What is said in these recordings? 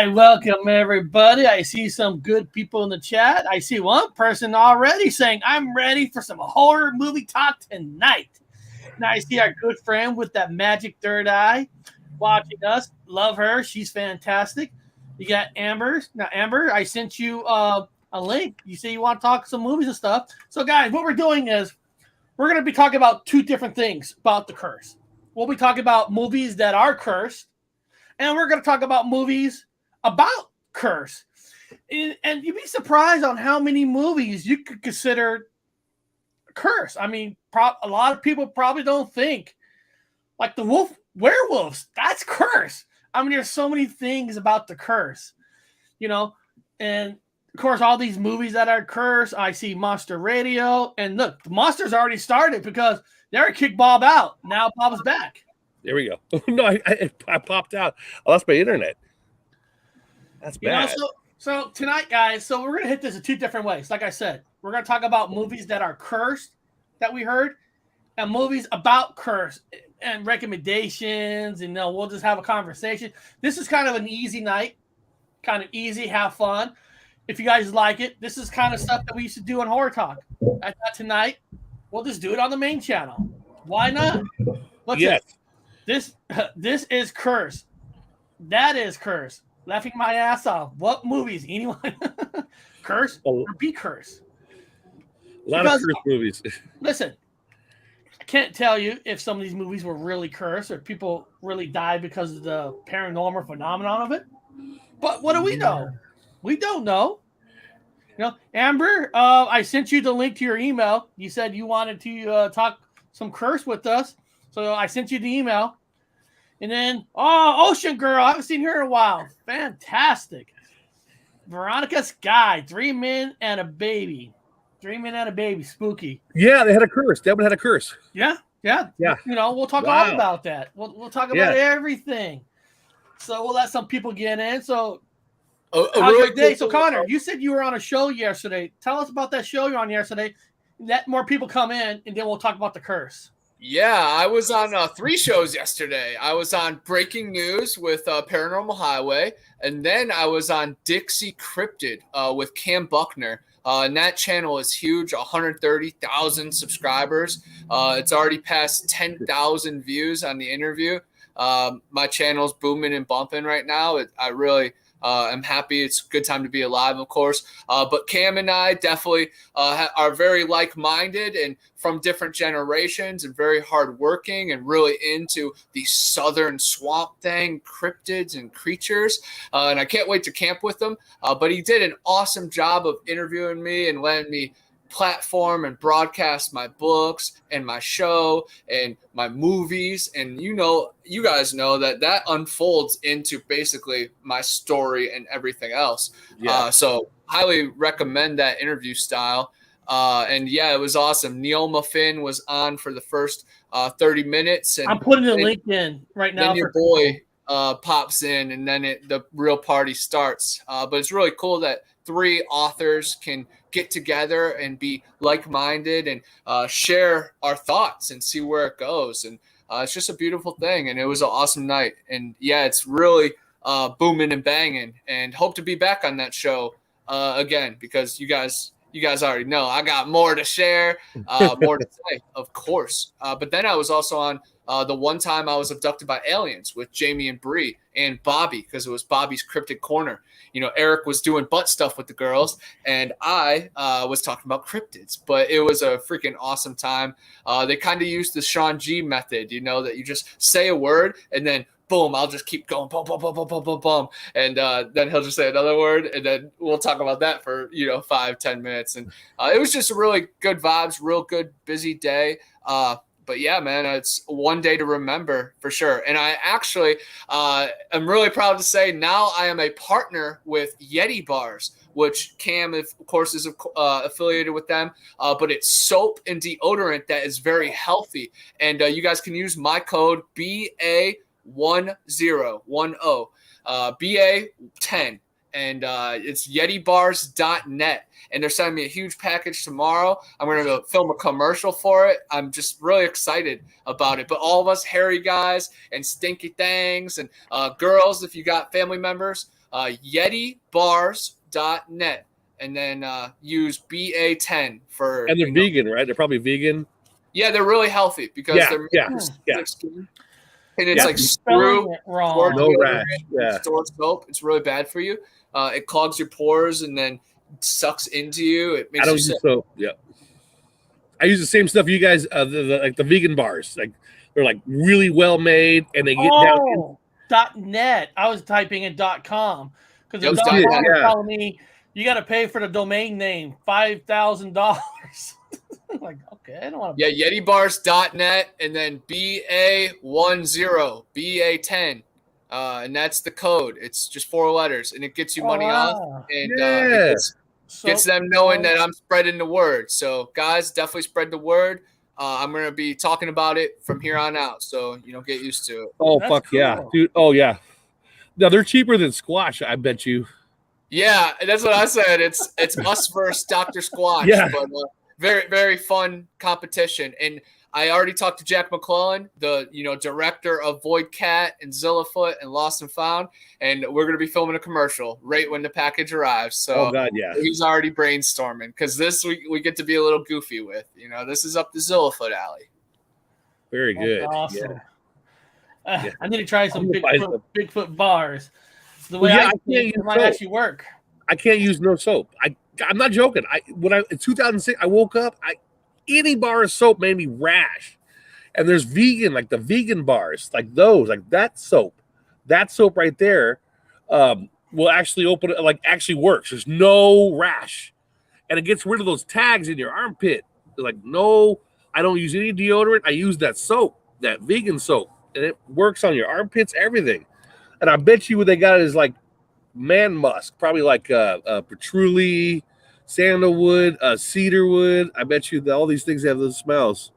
right, welcome everybody. I see some good people in the chat. I see one person already saying, I'm ready for some horror movie talk tonight. Now I see our good friend with that magic third eye watching us. Love her. She's fantastic. You got Amber. Now, Amber, I sent you a link. You say you want to talk some movies and stuff. So, guys, what we're doing is we're going to be talking about two different things about the curse. We'll be talking about movies that are cursed, and we're going to talk about movies about curse. And you'd be surprised on how many movies you could consider curse. I mean, a lot of people probably don't think, like the werewolves, that's curse. I mean, there's so many things about the curse, you know, and of course, all these movies that are cursed. I see Monster Radio, and look, the monsters already started because they already kicked Bob out. Now Bob's back. There we go. No, I popped out. I lost my internet. That's bad. You know, so tonight, guys, so we're going to hit this in two different ways. Like I said, we're going to talk about movies that are cursed that we heard and movies about curse and recommendations. And we'll just have a conversation. This is kind of an easy night, kind of easy, have fun. If you guys like it, this is kind of stuff that we used to do in Horror Talk. I thought tonight, we'll just do it on the main channel. Why not? Yes. This is curse. That is curse. Laughing my ass off. What movies? Anyone? Curse or be cursed? A lot of curse movies. Listen, I can't tell you if some of these movies were really cursed or people really died because of the paranormal phenomenon of it. But what do we know? We don't know. You know, Amber, I sent you the link to your email. You said you wanted to talk some curse with us. So I sent you the email. And then, Ocean Girl, I haven't seen her in a while. Fantastic. Veronica Sky, 3 men and a baby. 3 men and a baby, spooky. Yeah, they had a curse. That one had a curse. Yeah. You know, we'll talk all about that. We'll talk about everything. So we'll let some people get in. So, how's your day? So, Connor, you said you were on a show yesterday. Tell us about that show you were on yesterday. Let more people come in, and then we'll talk about the curse. Yeah, I was on 3 shows yesterday. I was on Breaking News with Paranormal Highway, and then I was on Dixie Cryptid with Cam Buckner. And that channel is huge, 130,000 subscribers. It's already passed 10,000 views on the interview. My channel's booming and bumping right now. I really I'm happy. It's a good time to be alive, of course. But Cam and I definitely are very like-minded and from different generations and very hardworking and really into the southern swamp thing, cryptids and creatures. And I can't wait to camp with them. But he did an awesome job of interviewing me and letting me platform and broadcast my books and my show and my movies. And you guys know that unfolds into basically my story and everything else. So highly recommend that interview style. And yeah, it was awesome. Neoma Finn was on for the first 30 minutes. And I'm putting the link in right now. Then your boy pops in, and then the real party starts. But it's really cool that 3 authors can get together and be like-minded and share our thoughts and see where it goes. And it's just a beautiful thing. And it was an awesome night. And yeah, it's really booming and banging, and hope to be back on that show again, because you guys already know I got more to share, more to say, of course. But then I was also on the one time I was abducted by aliens with Jamie and Bree and Bobby, because it was Bobby's Cryptid Corner. You know, Eric was doing butt stuff with the girls, and I was talking about cryptids. But it was a freaking awesome time. They kind of used the Sean G method, that you just say a word and then boom, I'll just keep going, boom, boom, boom, boom, boom, boom, boom. And then he'll just say another word, and then we'll talk about that for, 5-10 minutes. And it was just a really good vibes, real good, busy day. But yeah, man, it's one day to remember for sure. And I actually am really proud to say now I am a partner with Yeti Bars, which Cam, of course, is affiliated with them. But it's soap and deodorant that is very healthy. And you guys can use my code BA1010, BA10. And it's YetiBars.net. And they're sending me a huge package tomorrow. I'm going to go film a commercial for it. I'm just really excited about it. But all of us hairy guys and stinky things and girls, if you got family members, YetiBars.net, and then use BA10 for. And they're vegan, right? They're probably vegan. Yeah, they're really healthy because they're made for sensitive skin. And it's like screw or no rash. Yeah. Store soap. It's really bad for you. It clogs your pores and then sucks into you. It makes I don't you use sick. soap. Yeah. I use the same stuff you guys, like the vegan bars. Like they're like really well made, and they get down. .net. I was typing in .com because the .com was telling me you got to pay for the domain name, $5,000. Like, okay, I don't want to. Yeah, YetiBars.net and then BA10, BA10. And that's the code. It's just 4 letters, and it gets you money off, and it gets them knowing that I'm spreading the word. So, guys, definitely spread the word. I'm going to be talking about it from here on out, so get used to it. Oh, that's fuck cool. Yeah, dude. Oh, yeah. No, they're cheaper than squash, I bet you. Yeah, that's what I said. It's us versus Dr. Squash. Yeah. But very, very fun competition. And I already talked to Jack McClellan, the director of Void Cat and Zillafoot and Lost and Found, and we're going to be filming a commercial right when the package arrives. So oh God, yeah, he's already brainstorming because this we get to be a little goofy with. This is up the Zillafoot alley. Very good. That's awesome. Yeah. I need to try some Bigfoot bars. The way I think it might actually work. I can't use no soap. I'm not joking. In 2006, I woke up. Any bar of soap made me rash. And there's vegan, like the vegan bars, like those, like that soap right there, will actually open it, like actually works. There's no rash, and it gets rid of those tags in your armpit. They're like, no, I don't use any deodorant. I use that soap, that vegan soap, and it works on your armpits, everything. And I bet you what they got is like man musk, probably like patchouli, sandalwood, cedarwood. I bet you that all these things have those smells.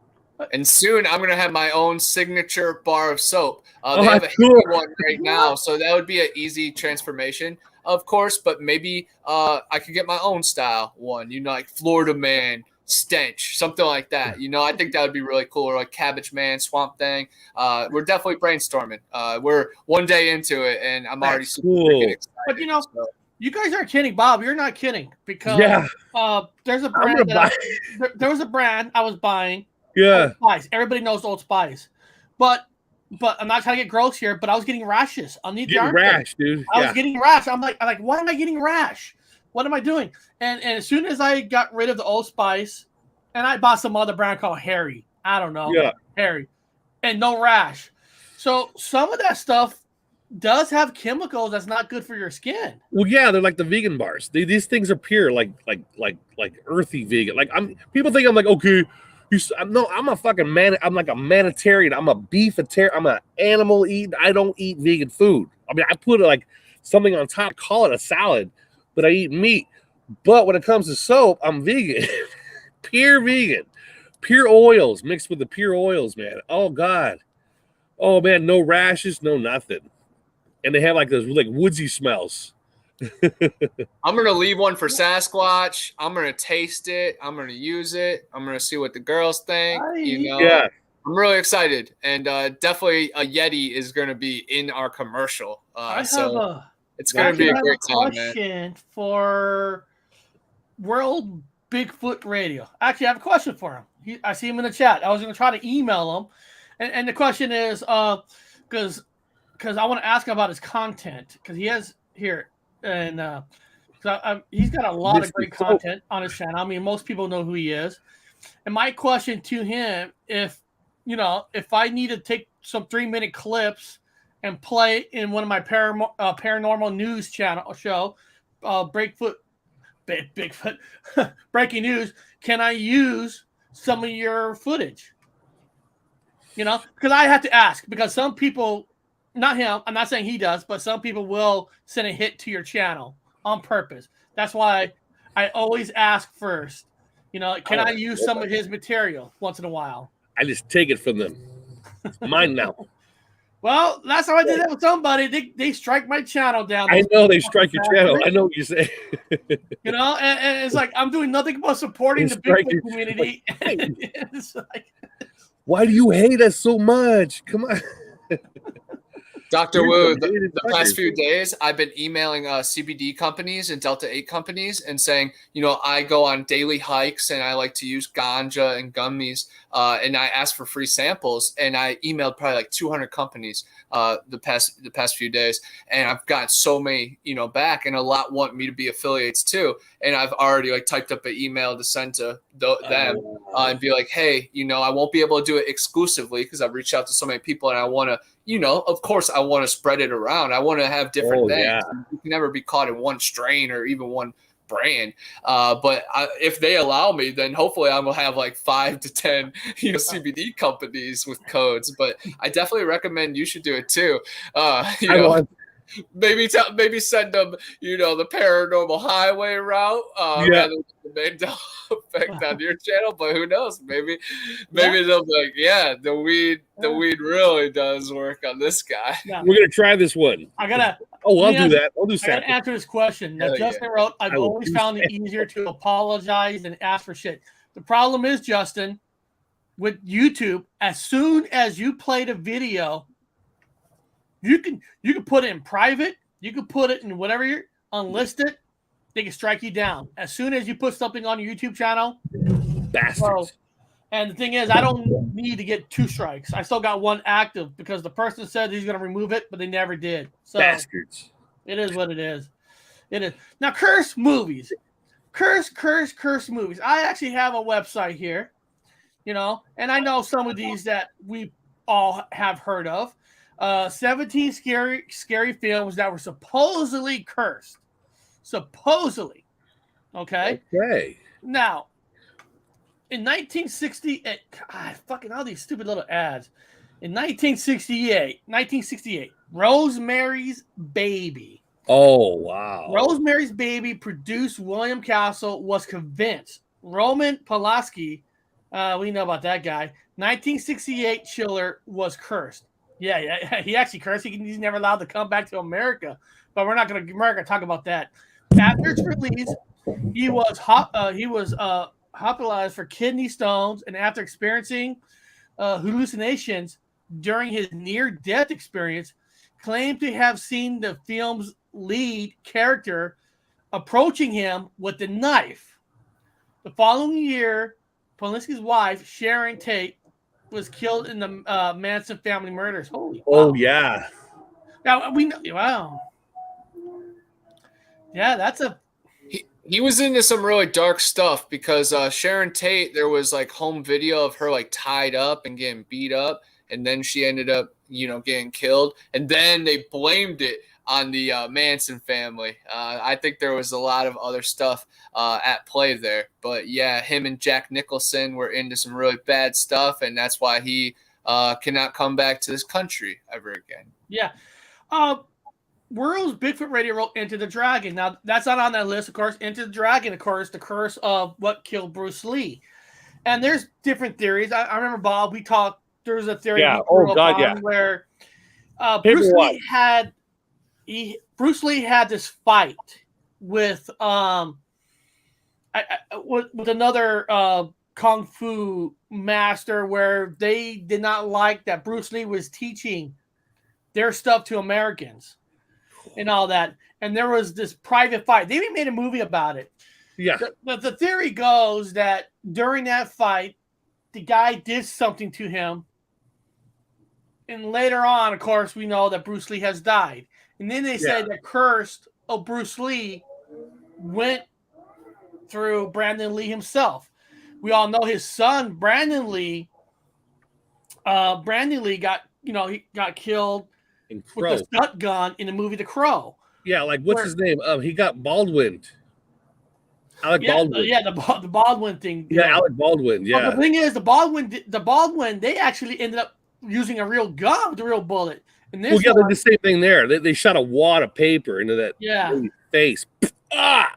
And soon I'm going to have my own signature bar of soap. They have a cool one right now, so that would be an easy transformation, of course. But maybe I could get my own style one, like Florida Man, Stench, something like that. I think that would be really cool, or like Cabbage Man, Swamp Thing. We're definitely brainstorming. We're one day into it, and I'm already super freaking excited. But you guys aren't kidding, Bob. You're not kidding because there's a brand there was a brand I was buying. Yeah, Old Spice. Everybody knows Old Spice, but I'm not trying to get gross here. But I was getting rashes on the rash, dude. I was getting rash. I'm like, why am I getting rash? What am I doing? And as soon as I got rid of the Old Spice, and I bought some other brand called Harry. I don't know. Yeah. Harry. And no rash. So some of that stuff does have chemicals that's not good for your skin. Well, yeah, they're like the vegan bars. These things are pure, like earthy vegan. Like people think I'm like, okay, I'm a fucking man. I'm like a manitarian. I'm a beefitarian. I'm an animal eating. I don't eat vegan food. I mean, I put like something on top, call it a salad, but I eat meat. But when it comes to soap, I'm vegan. Pure vegan. Pure oils mixed with the pure oils, man. Oh, God. Oh, man, no rashes, no nothing. And they have like those like woodsy smells. I'm going to leave one for Sasquatch. I'm going to taste it. I'm going to use it. I'm going to see what the girls think. Yeah. I'm really excited. And definitely a Yeti is going to be in our commercial. It's going to be a great time, man. Question for World Bigfoot Radio. Actually, I have a question for him. I see him in the chat. I was going to try to email him. And the question is, because I want to ask him about his content, because he has here, and he's got a lot of great content on his channel. I mean, most people know who he is. And my question to him, if I need to take some 3-minute clips and play in one of my paranormal news show, Bigfoot, breaking news, can I use some of your footage? Because I have to ask, because some people, not him, I'm not saying he does, but some people will send a hit to your channel on purpose. That's why I always ask first, can I use some of his material once in a while? I just take it from them. It's mine now. Well, last time I did that with somebody, they strike my channel down. I know they strike your channel. I know what you're saying. And it's like I'm doing nothing but supporting the Bigfoot community. It's like, why do you hate us so much? Come on. Dr. Wu, Dude, the past few days, I've been emailing CBD companies and Delta 8 companies and saying, I go on daily hikes and I like to use ganja and gummies, and I ask for free samples. And I emailed probably like 200 companies the past few days, and I've gotten so many, back, and a lot want me to be affiliates too. And I've already like typed up an email to send to them and be like, hey, I won't be able to do it exclusively because I've reached out to so many people, and I want to. Of course, I want to spread it around. I want to have different things. Yeah. You can never be caught in one strain or even one brand. But if they allow me, then hopefully I'm going to have like 5 to 10, CBD companies with codes. But I definitely recommend you should do it too. Maybe send them, the Paranormal Highway route rather than the Mandela effect on your channel. But who knows? Maybe they'll be like, yeah, the weed really does work on this guy. Yeah. We're gonna try this one. I'll do that. I'll do. I gotta answer this question. Now, Justin wrote, "I've always found it easier to apologize than ask for shit." The problem is, Justin, with YouTube, as soon as you played a video. You can put it in private. You can put it in whatever you're unlisted. They can strike you down as soon as you put something on your YouTube channel. Bastards. And the thing is, I don't need to get 2 strikes. I still got 1 active because the person said he's going to remove it, but they never did. So bastards. It is what it is. It is. Now, curse movies. Curse movies. I actually have a website here, and I know some of these that we all have heard of. 17 scary films that were supposedly cursed. Supposedly. Okay. Now, in 1968, God, fucking all these stupid little ads. In 1968, Rosemary's Baby. Oh, wow. Rosemary's Baby, produced William Castle, was convinced. Roman Polanski, we know about that guy. 1968 Chiller was cursed. Yeah, he actually cursed. He's never allowed to come back to America, but we're not going to talk about that. After its release, he was hospitalized for kidney stones, and after experiencing hallucinations during his near-death experience, claimed to have seen the film's lead character approaching him with a knife. The following year, Polanski's wife, Sharon Tate, was killed in the Manson family murders. Holy! Oh, wow. Yeah. Now we know. Wow. Yeah, that's a. He was into some really dark stuff because Sharon Tate, there was like home video of her like tied up and getting beat up, and then she ended up, getting killed, and then they blamed it on the Manson family. I think there was a lot of other stuff at play there. But yeah, him and Jack Nicholson were into some really bad stuff, and that's why he cannot come back to this country ever again. Yeah. World's Bigfoot Radio wrote Into the Dragon. Now, that's not on that list, of course. Into the Dragon, of course, the curse of what killed Bruce Lee. And there's different theories. I remember, Bob, we talked, there was a theory where Bruce Lee had this fight with another kung fu master where they did not like that Bruce Lee was teaching their stuff to Americans and all that. And there was this private fight. They even made a movie about it. Yeah. The theory goes that during that fight, the guy did something to him. And later on, of course, we know that Bruce Lee has died. And then they said the curse of Bruce Lee went through Brandon Lee himself. We all know his son, Brandon Lee. Brandon Lee got killed with the stunt gun in the movie The Crow. Yeah, like what's his name? He got Baldwin. Alec Baldwin. Yeah, the Baldwin thing. Yeah, Alec Baldwin. Yeah. But the thing is, the Baldwin, they actually ended up using a real gun with a real bullet. And this they did the same thing there. They shot a wad of paper into that face. Ah!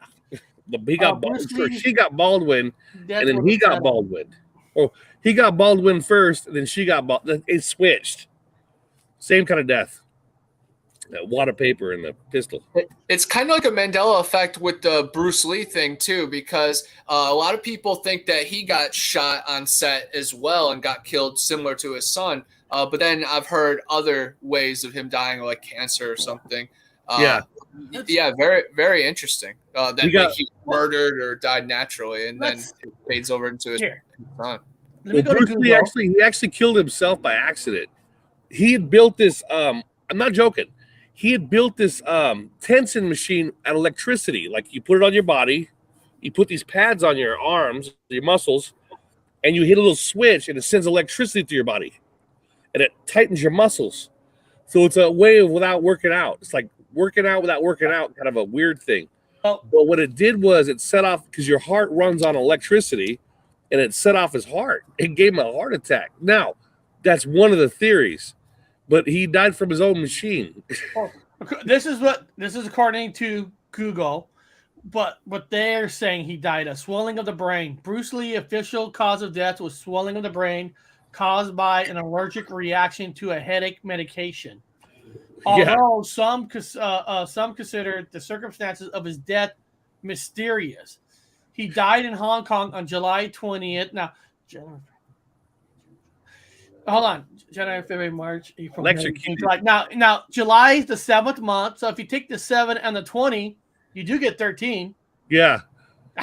He got she got Baldwin, and then he got Baldwin. Oh, he got Baldwin first, and then she got Baldwin. It switched. Same kind of death. A wad of paper and the pistol. It's kind of like a Mandela effect with the Bruce Lee thing too, because a lot of people think that he got shot on set as well and got killed similar to his son. But then I've heard other ways of him dying, like cancer or something. Yeah. Yeah, very, very interesting. That We got- he murdered or died naturally, and then Let's- it fades over into his Here, son. let me Well, go to Bruce Lee Google. he actually killed himself by accident. He had built this. I'm not joking. He had built this tensing machine at electricity. Like you put it on your body, you put these pads on your arms, your muscles, and you hit a little switch, and it sends electricity through your body, and it tightens your muscles. So it's a way of without working out. It's like working out without working out, kind of a weird thing. Oh. But what it did was it set off because your heart runs on electricity, and it set off his heart. It gave him a heart attack. Now, that's one of the theories, but he died from his own machine. This is according to Google, but what they're saying he died of swelling of the brain. Bruce Lee official cause of death was swelling of the brain caused by an allergic reaction to a headache medication. Although some consider the circumstances of his death mysterious. He died in Hong Kong on July 20th. Now, hold on. January, February, March, April, May, June, July. Now, July is the 7th month. So if you take the 7 and the 20, you do get 13. Yeah.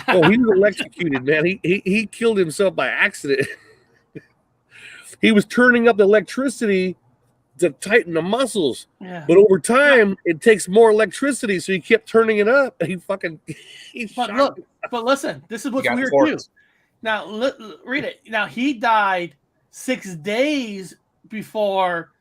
Oh, he was electrocuted, man. He killed himself by accident. He was turning up the electricity to tighten the muscles. Yeah. But over time, it takes more electricity, so he kept turning it up. And But listen, this is what's weird too. Now, read it. Now, he died 6 days before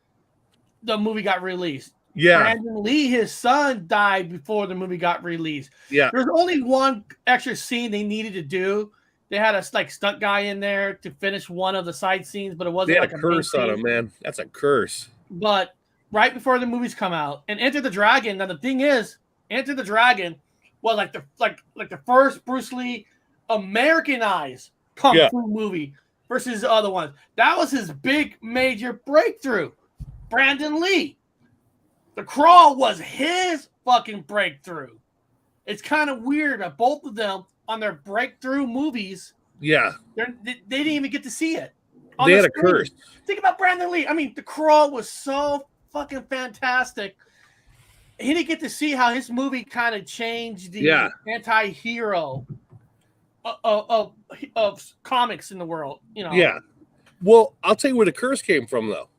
the movie got released. Yeah. Brandon Lee, his son, died before the movie got released. Yeah. There's only one extra scene they needed to do. They had a stunt guy in there to finish one of the side scenes, but it wasn't like a curse on him, man. That's a curse. But right before the movies come out, and Enter the Dragon. Now the thing is, Enter the Dragon was like the first Bruce Lee Americanized kung fu movie versus the other ones. That was his big major breakthrough. Brandon Lee. The Crawl was his fucking breakthrough. It's kind of weird that both of them on their breakthrough movies, they didn't even get to see it. They had a curse. Think about Brandon Lee. I mean, The Crawl was so fucking fantastic. He didn't get to see how his movie kind of changed the anti-hero of comics in the world. You know. Yeah. Well, I'll tell you where the curse came from, though.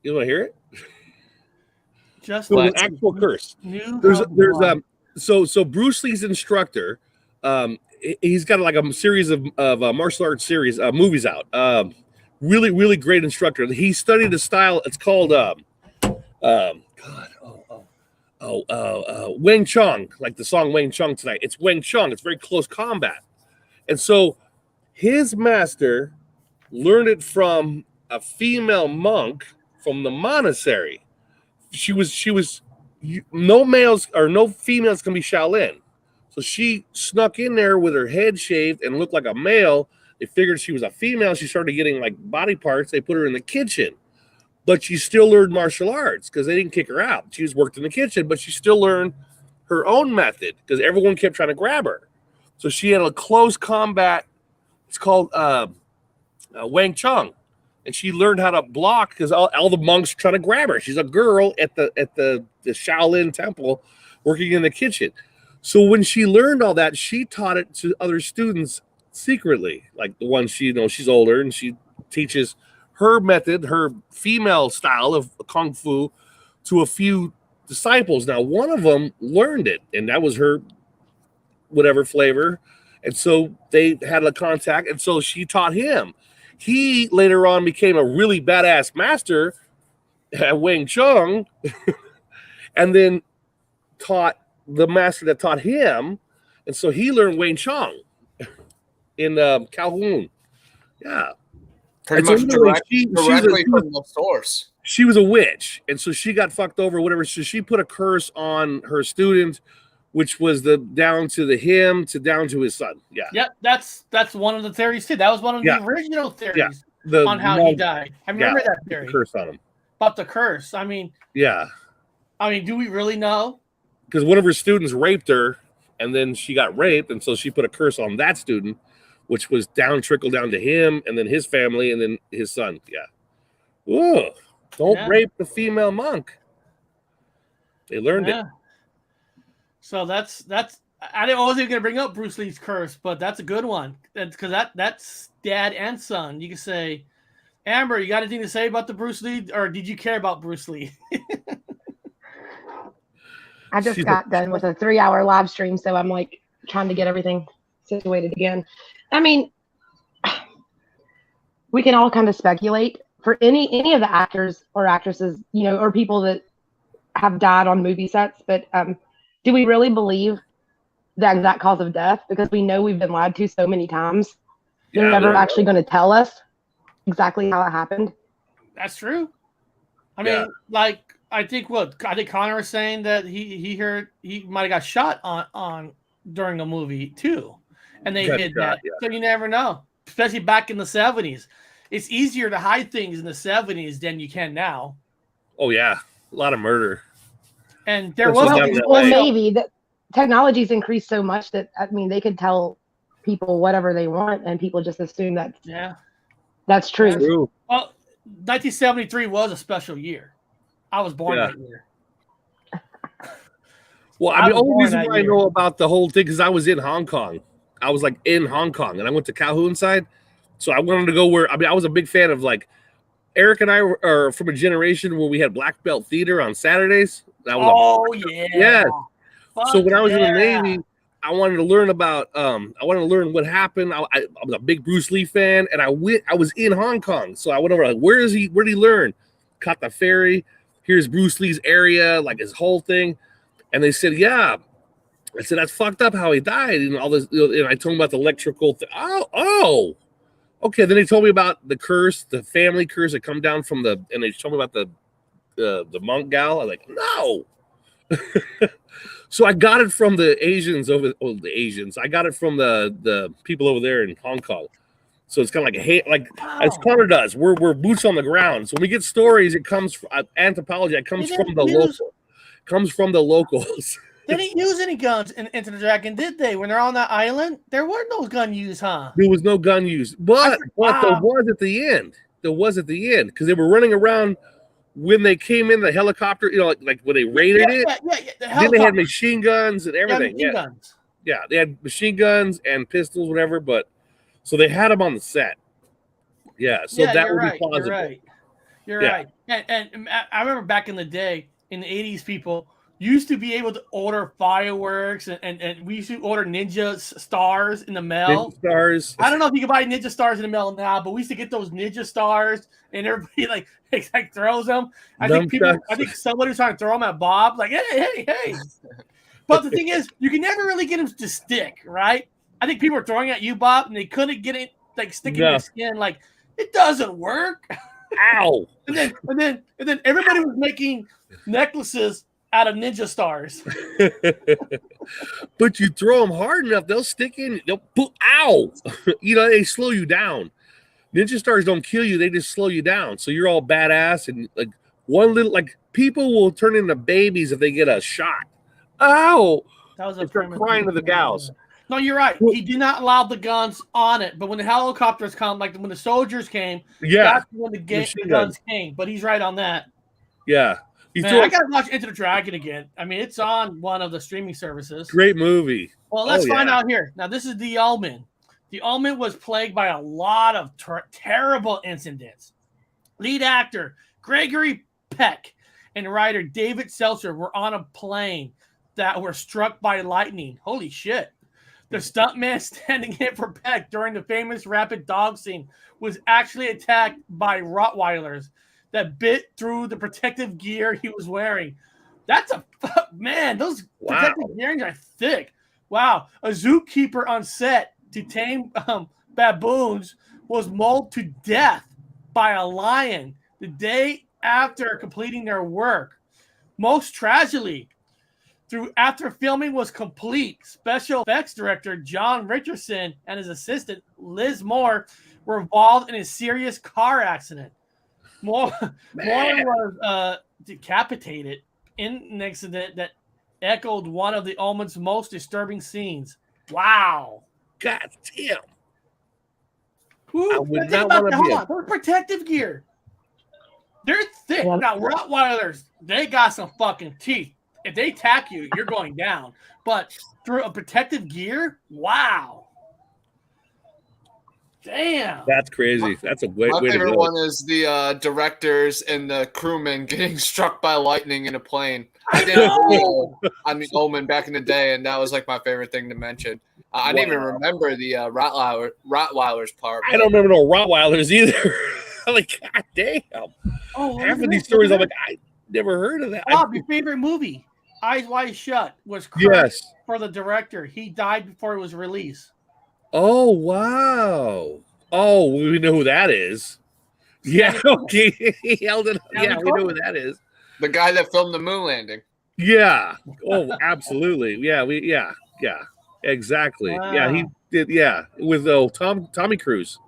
You want to hear it? Just an actual curse. So Bruce Lee's instructor, he's got like a series of martial arts series movies out. Really, really great instructor. He studied a style. It's called Wing Chun, like the song Wing Chun tonight. It's Wing Chun. It's very close combat, and so his master learned it from a female monk from the monastery. She was no males or no females can be Shaolin. So she snuck in there with her head shaved and looked like a male. They figured she was a female. She started getting like body parts. They put her in the kitchen, but she still learned martial arts because they didn't kick her out. She just worked in the kitchen, but she still learned her own method because everyone kept trying to grab her. So she had a close combat. It's called Wang Chun. And she learned how to block because all the monks trying to grab her. She's a girl at the Shaolin temple working in the kitchen. So when she learned all that, she taught it to other students secretly, like the ones she's older, and she teaches her method, her female style of kung fu to a few disciples. Now, one of them learned it, and that was her whatever flavor. And so they had a contact, and so she taught him. He later on became a really badass master at Wing Chun and then taught the master that taught him. And so he learned Wing Chun in Calhoun. Yeah. Pretty much directly from the source. She was a witch. And so she got fucked over, whatever. So she put a curse on her student, which was down to his son. Yeah. Yep, that's one of the theories too. That was one of the original theories on how he died. I remember that theory. The curse on him. About the curse. I mean, do we really know? Because one of her students raped her, and then she got raped, and so she put a curse on that student, which was trickled down to him, and then his family, and then his son. Yeah. Ugh, don't Yeah. rape the female monk. They learned it. So that's I wasn't gonna bring up Bruce Lee's curse, but that's a good one because that's dad and son. You can say, Amber, you got anything to say about the Bruce Lee, or did you care about Bruce Lee? I just got done with a 3-hour live stream, so I'm like trying to get everything situated again. I mean, we can all kind of speculate for any of the actors or actresses, or people that have died on movie sets, but do we really believe the exact cause of death? Because we know we've been lied to so many times. They're never actually going to tell us exactly how it happened. That's true. I mean, I think Connor was saying that he heard he might have got shot on during a movie too, and they hid that. Yeah. So you never know, especially back in the 70s. It's easier to hide things in the 70s than you can now. Oh yeah, a lot of murder. And there was maybe the technology's increased so much that they could tell people whatever they want, and people just assume that that's true. That's true. Well, 1973 was a special year. I was born that year. Well, the only reason why I know about the whole thing because I was in Hong Kong. I was like in Hong Kong, and I went to Kowloon side. So I wanted to go where I was a big fan of like Eric and I are from a generation where we had black belt theater on Saturdays. That was yeah. So when I was in the Navy, I wanted to learn about I wanted to learn what happened. I was a big Bruce Lee fan, and I was in Hong Kong. So I went over like, where did he learn? Caught the ferry. Here's Bruce Lee's area, like his whole thing. And they said, yeah. I said, that's fucked up how he died and all this. And I told them about the electrical thing. Oh. Okay, then they told me about the curse, the family curse that come down from and they told me about the monk gal. I was like, no. So I got it from the Asians the Asians. I got it from the people over there in Hong Kong. So it's kind of like as Connor does. We're boots on the ground. So when we get stories, it comes from anthropology. It comes from the local. Comes from the locals. They didn't use any guns in Enter the Dragon, did they? When they're on that island, there were no gun used, huh? There was no gun used, but there was at the end. There was at the end because they were running around when they came in the helicopter. Like when they raided it. Yeah. Then they had machine guns and everything. Yeah, they had machine guns and pistols, whatever. But so they had them on the set. Yeah, so that would be plausible. You're right. And I remember back in the day, in the 80s, people used to be able to order fireworks and we used to order ninja stars in the mail. Ninja stars. I don't know if you can buy ninja stars in the mail now, but we used to get those ninja stars and everybody like throws them. I think somebody was trying to throw them at Bob, like, hey. But the thing is, you can never really get them to stick, right? I think people were throwing at you, Bob, and they couldn't get it like sticking to your skin. Like, it doesn't work. Ow. and then everybody was making necklaces out of ninja stars. But you throw them hard enough, they'll stick in. They'll ow. They slow you down. Ninja stars don't kill you; they just slow you down. So you're all badass, and like one little people will turn into babies if they get a shot. Ow! That was crying to the gals. No, you're right. He did not allow the guns on it, but when the helicopters come, like when the soldiers came, that's when the guns came. But he's right on that. Yeah. I gotta watch Enter the Dragon again. I mean, it's on one of the streaming services. Great movie. Well, let's find out here. Now, this is The Omen. The Omen was plagued by a lot of terrible incidents. Lead actor Gregory Peck and writer David Seltzer were on a plane that were struck by lightning. Holy shit. The stuntman standing in for Peck during the famous rapid dog scene was actually attacked by Rottweilers that bit through the protective gear he was wearing. That's those protective earrings are thick. Wow. A zookeeper on set to tame baboons was mauled to death by a lion the day after completing their work. Most tragically, after filming was complete, special effects director John Richardson and his assistant Liz Moore were involved in a serious car accident. Moore was decapitated in an accident that echoed one of The Omen's most disturbing scenes. Wow. God damn. I would not want to be protective gear. They're thick. Yeah. Now, Rottweilers, they got some fucking teeth. If they attack you, you're going down. But through a protective gear, wow. Damn. That's crazy. That's a way My to favorite go. one is the directors and the crewmen getting struck by lightning in a plane. I did Omen back in the day, and that was like my favorite thing to mention. I didn't even remember the Rottweilers part. I don't remember no Rottweilers either. I'm like, God damn. Oh, Half of these stories, I'm like, I never heard of that. Bob, your favorite movie, Eyes Wide Shut, was cursed Yes. for the director. He died before it was released. Oh, wow. Oh, we know who that is. Yeah, okay. He held it up. Yeah, we know who that is. The guy that filmed the moon landing. Yeah. Oh, absolutely. Yeah, exactly. Wow. Yeah, he did. Yeah, with Tommy Cruise.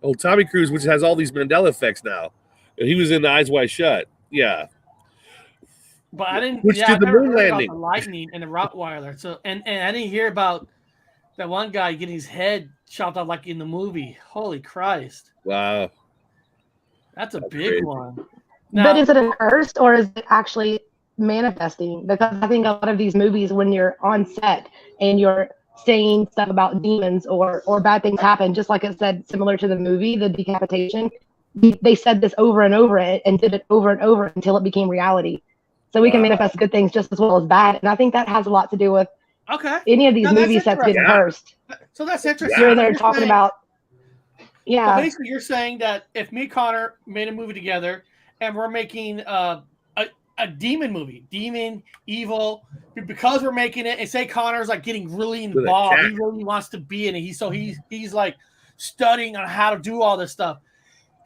Oh, Tommy Cruise, which has all these Mandela effects now. And he was in Eyes Wide Shut. Yeah. But I didn't. Which yeah, did I the never moon heard about landing. the lightning and the Rottweiler. So and I didn't hear about that one guy getting his head chopped off like in the movie. Holy Christ, Wow. that's a That's big crazy. one. But Now, is it a curse or is it actually manifesting? Because I think a lot of these movies, when you're on set and you're saying stuff about demons or bad things happen, just like it said, similar to the movie, the decapitation, they said this over and over and did it over and over until it became reality. So we can Wow. manifest good things just as well as bad. And I think that has a lot to do with okay, any of these No, that's movie sets getting interesting. cursed. so that's interesting. You're in there You're talking saying- about, So yeah, basically, you're saying that if me and Connor made a movie together and we're making a demon movie, demon, evil, because we're making it, and say Connor's like getting really With a involved, jack. he really wants to be in it. He's like studying on how to do all this stuff.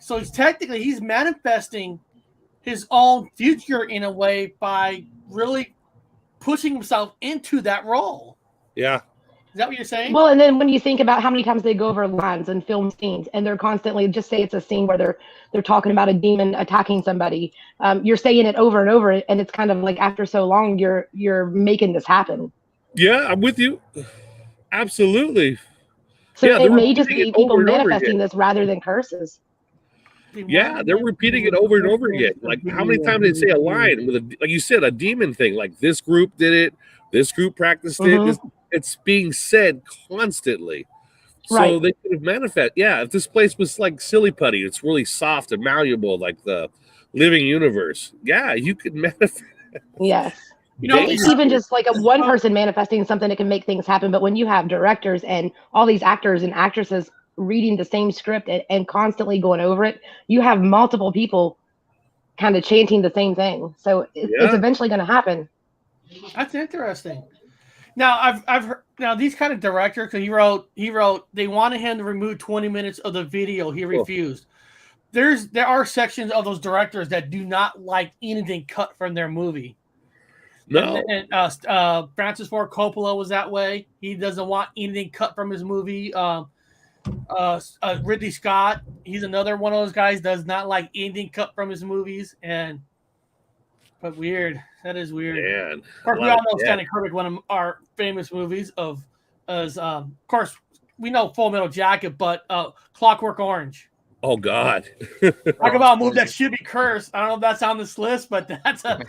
So he's manifesting his own future in a way by really pushing himself into that role. Yeah. Is that what you're saying? well, and then when you think about how many times they go over lines and film scenes, and they're constantly, just say it's a scene where they're talking about a demon attacking somebody, you're saying it over and over, and it's kind of like after so long, you're making this happen. Yeah, I'm with you. Absolutely. So Yeah, it they're may just repeating be it people over and over manifesting again. this rather than curses. Yeah, they're repeating it over and over again. Like, how many times did they say a line with like you said, a demon thing? Like, this group did it, this group practiced it. It's being said constantly. So Right. they could have manifest. Yeah, if this place was like silly putty, it's really soft and malleable, like the living universe. Yeah, you could manifest. Yes. You know, Even just like a one person manifesting something that can make things happen. But when you have directors and all these actors and actresses reading the same script and constantly going over it, you have multiple people kind of chanting the same thing. So it's eventually going to happen. That's interesting. Now I've heard now these kind of directors, because he wrote they wanted him to remove 20 minutes of the video. He refused. There are sections of those directors that do not like anything cut from their movie. No. And Francis Ford Coppola was that way. He doesn't want anything cut from his movie. Ridley Scott, he's another one of those guys, does not like anything cut from his movies. But weird. That is weird. Man, Of course, we all know Stanley Kubrick, one of our famous movies of course, we know Full Metal Jacket, but Clockwork Orange. Oh God. Talk about a movie that should be cursed. I don't know if that's on this list, but that's a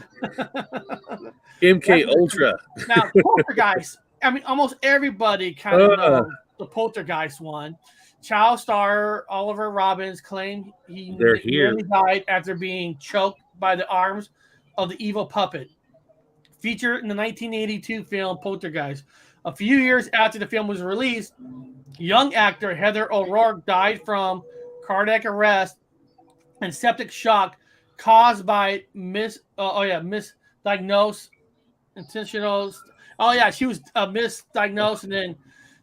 MK Ultra. Now, Poltergeist. I mean, almost everybody kind of knows the Poltergeist one. Child star Oliver Robbins claimed he nearly died after being choked by the arms of the evil puppet. Featured in the 1982 film Poltergeist. A few years after the film was released, young actor Heather O'Rourke died from cardiac arrest and septic shock caused by misdiagnosed intentional. She was misdiagnosed, and then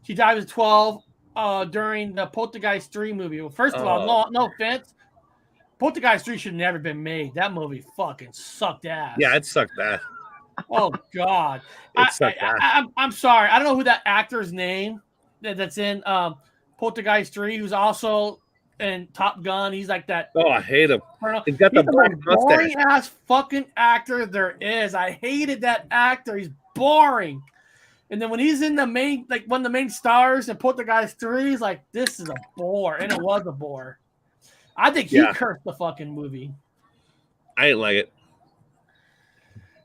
she died at 12 during the Poltergeist 3 movie. Well, first of all, no offense, Poltergeist 3 should have never been made. That movie fucking sucked ass. Yeah, it sucked bad. Oh God, I'm sorry. I don't know who that actor's name that's in Poltergeist 3, who's also in Top Gun. He's like that. Oh, I hate him. He's got the black mustache. Boring ass fucking actor there is. I hated that actor. He's boring. And then when he's in the main, like one of the main stars in Poltergeist 3, he's like, this is a bore. And it was a bore. I think he cursed the fucking movie. I didn't like it.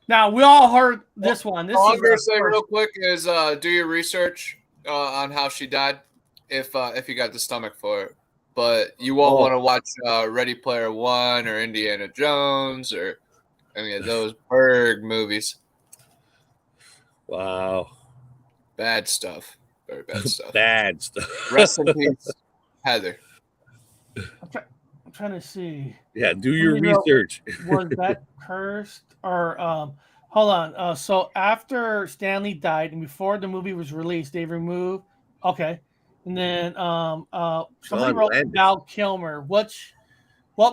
Now we all heard this one. This All is I'm gonna say real quick is do your research on how she died, if you got the stomach for it. But you won't want to watch Ready Player One or Indiana Jones or any of those Berg movies. Wow. Bad stuff. Very bad stuff. Bad stuff. Rest in peace, Heather. I'm trying to see. Yeah, do your research. Was that cursed or hold on. So after Stanley died and before the movie was released, they removed okay. And then somebody wrote Val Kilmer. What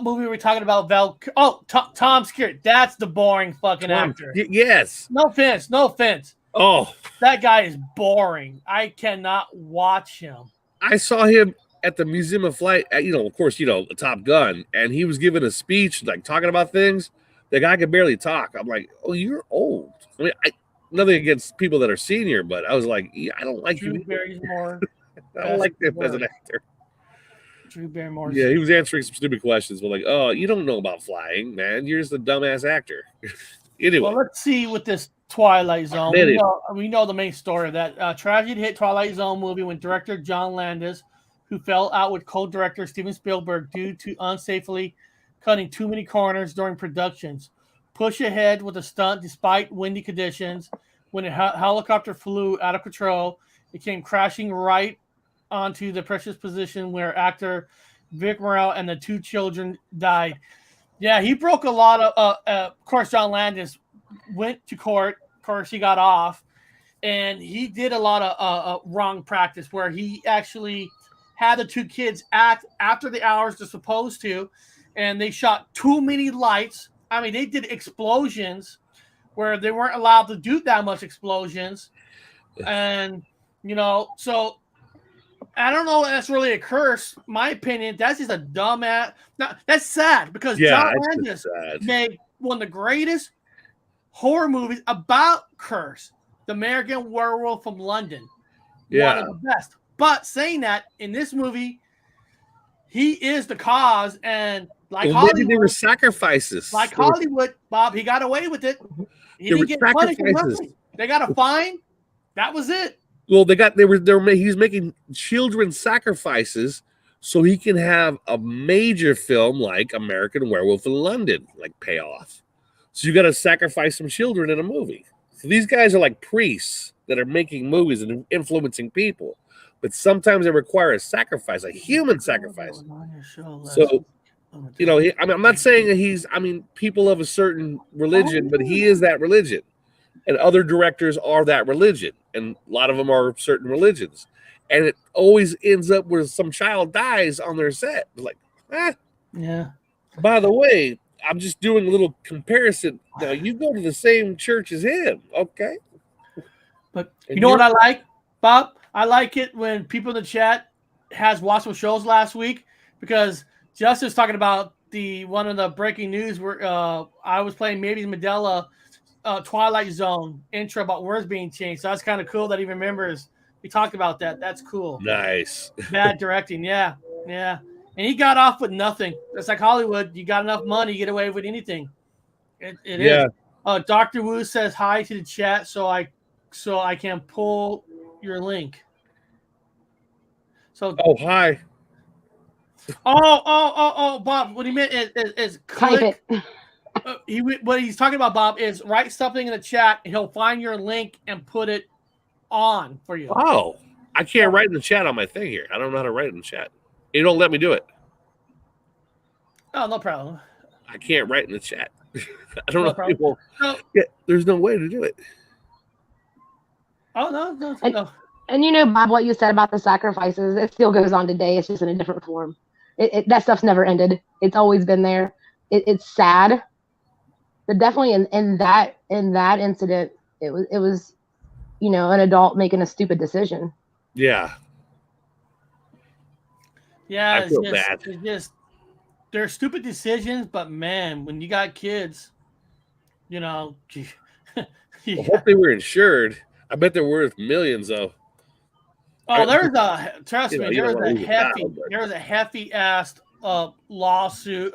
movie are we talking about? Tom Skerritt. That's the boring fucking actor. Yes. No offense. Oh, that guy is boring. I cannot watch him. I saw him at the Museum of Flight, of course, Top Gun, and he was giving a speech, like talking about things. The guy could barely talk. I'm like, oh, you're old. I mean, nothing against people that are senior, but I was like, yeah, I don't like Drew you. Barrymore. I don't like him as an actor. Drew Barrymore. Yeah, he was answering some stupid questions, but like, oh, you don't know about flying, man. You're just a dumbass actor. Anyway. Well, let's see with this Twilight Zone. We know the main story of that. Tragedy hit Twilight Zone movie when director John Landis, who fell out with co-director Steven Spielberg due to unsafely cutting too many corners during productions, push ahead with a stunt despite windy conditions. When a helicopter flew out of control, it came crashing right onto the precious position where actor Vic Morrell and the two children died. Yeah, he broke a lot of course, John Landis went to court. Of course, he got off. And he did a lot of wrong practice where he actually had the two kids act after the hours they're supposed to. And they shot too many lights. I mean, they did explosions where they weren't allowed to do that much explosions. And, so I don't know if that's really a curse. My opinion, that's just a dumbass. No, that's sad because John Landis made one of the greatest horror movies about curse, The American Werewolf from London. Yeah. One of the best. But saying that, in this movie, he is the cause, and Hollywood, maybe they were sacrifices. Like Hollywood, Bob, he got away with it. He didn't get punished for nothing. They got a fine. That was it. Well, he's making children sacrifices so he can have a major film like American Werewolf in London, pay off. So you got to sacrifice some children in a movie. So these guys are like priests that are making movies and influencing people. But sometimes they require a sacrifice, a human sacrifice. So, I'm not saying that people of a certain religion, but he is that religion. And other directors are that religion. And a lot of them are certain religions. And it always ends up where some child dies on their set. Yeah. By the way, I'm just doing a little comparison. Now, you go to the same church as him, okay? But you know what I like, Bob? I like it when people in the chat has watched some shows last week because Justin's talking about one of the breaking news where I was playing Maybe Medela Twilight Zone intro about words being changed. So that's kind of cool that he remembers. We talked about that. That's cool. Nice. Bad directing. Yeah. And he got off with nothing. It's like Hollywood. You got enough money, you get away with anything. It is. Dr. Wu says hi to the chat so I can pull your link. So hi. Bob, what he meant is click. What he's talking about, Bob, is write something in the chat and he'll find your link and put it on for you. Oh, I can't write in the chat on my thing here. I don't know how to write in the chat. You don't let me do it. Oh, no problem. I can't write in the chat. I don't know. People. There's no way to do it. Oh, no. And Bob, what you said about the sacrifices, it still goes on today. It's just in a different form. That stuff's never ended. It's always been there. It's sad, but definitely in that incident, it was an adult making a stupid decision. Yeah. Yeah, I feel bad. It's just they're stupid decisions, but man, when you got kids, I hope they were insured. I bet they're worth millions, though. Oh, there was a hefty ass lawsuit.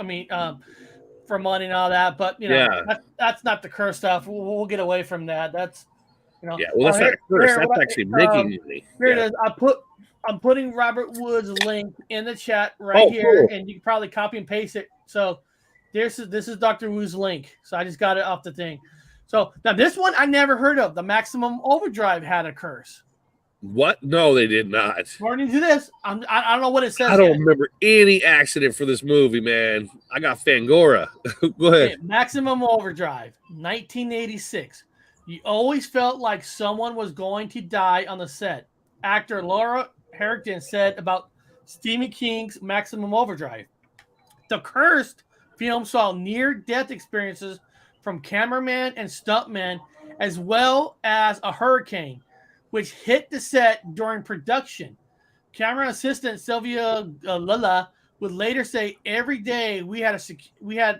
for money and all that. But you know, Yeah. that's not the curse stuff. We'll get away from that. That's Yeah, well, that's not a curse. That's actually making money. Here it is. I'm putting Robert Wood's link in the chat right here, cool. and you can probably copy and paste it. So this is Dr. Wu's link. So I just got it off the thing. So now this one I never heard of. The Maximum Overdrive had a curse. What? No, they did not. According to this, I don't know what it says. I don't remember any accident for this movie, man. I got Fangora. Go ahead. Okay, Maximum Overdrive, 1986. You always felt like someone was going to die on the set. Actor Laura Harrington said about Stephen King's Maximum Overdrive. The Cursed film saw near-death experiences from cameraman and stuntman, as well as a hurricane, which hit the set during production. Camera assistant Sylvia Lilla would later say, "Every day we had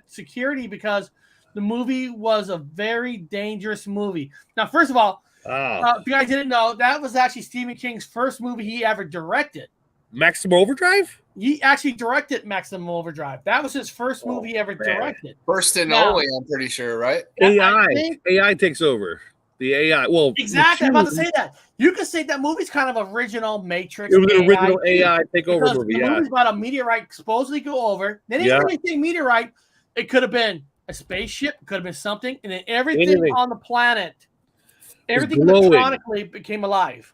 security because the movie was a very dangerous movie." Now, first of all, if you guys didn't know, that was actually Stephen King's first movie he ever directed. Maximum Overdrive? He actually directed Maximum Overdrive. That was his first movie he ever directed. First and only, I'm pretty sure, right? AI takes over. The AI. Well, exactly. I'm about to say that. You could say that movie's kind of original Matrix. It was an original AI takeover movie. The movie's about a meteorite supposedly go over. They didn't really say meteorite. It could have been a spaceship. It could have been something. And then everything on the planet, everything electronically became alive.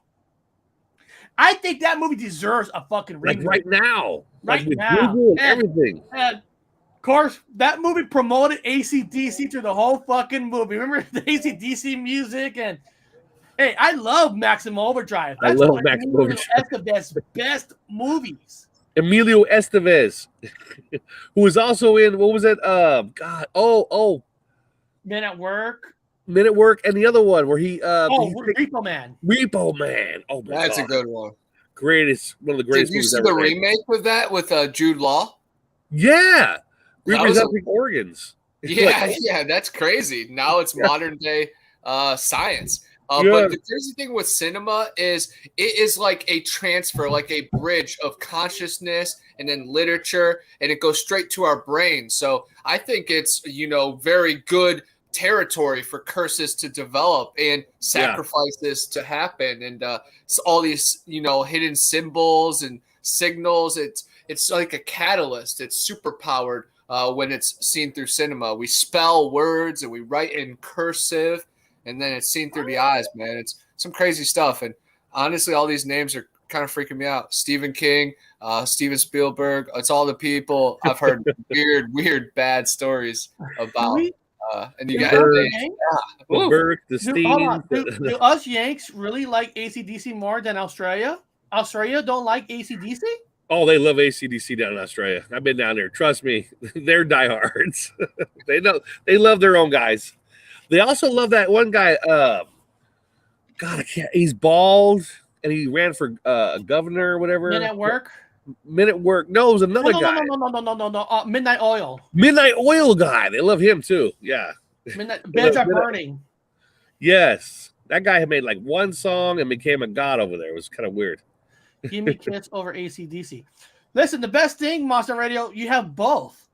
I think that movie deserves a fucking remake. Like right now. Right with now. Google and everything. And of course, that movie promoted AC/DC through the whole fucking movie. Remember the AC/DC music? And hey, I love Maximum Overdrive. That's one of Maximum Estevez's best movies. Emilio Estevez, who was also in, what was it? Men at Work. Men at Work, and the other one where Repo Man. Repo Man. Oh, my That's God. a good one. One of the greatest movies ever. Did you see the remake of that with Jude Law? Yeah. Representing organs. Yeah, that's crazy. Now it's modern day science. But the crazy thing with cinema is it is like a transfer, like a bridge of consciousness and then literature, and it goes straight to our brain. So I think it's, very good territory for curses to develop and sacrifices to happen. And so all these, hidden symbols and signals, it's like a catalyst. It's super powered when it's seen through cinema. We spell words and we write in cursive, and then it's seen through the eyes, man. It's some crazy stuff. And honestly, all these names are kind of freaking me out. Stephen King, Steven Spielberg. It's all the people I've heard weird, bad stories about. And you got the Steve. Do us Yanks really like AC/DC more than Australia? Australia don't like AC/DC? Oh, they love AC/DC down in Australia. I've been down there. Trust me, they're diehards. They love their own guys. They also love that one guy. God, I can't. He's bald and he ran for governor or whatever. Men at Work. Men at Work. No, it was another guy. No. Midnight Oil. Midnight Oil guy. They love him too. Yeah. Beds Are Burning. Yes, that guy had made like one song and became a god over there. It was kind of weird. Give me Kiss over AC/DC. Listen, the best thing, Monster Radio, you have both.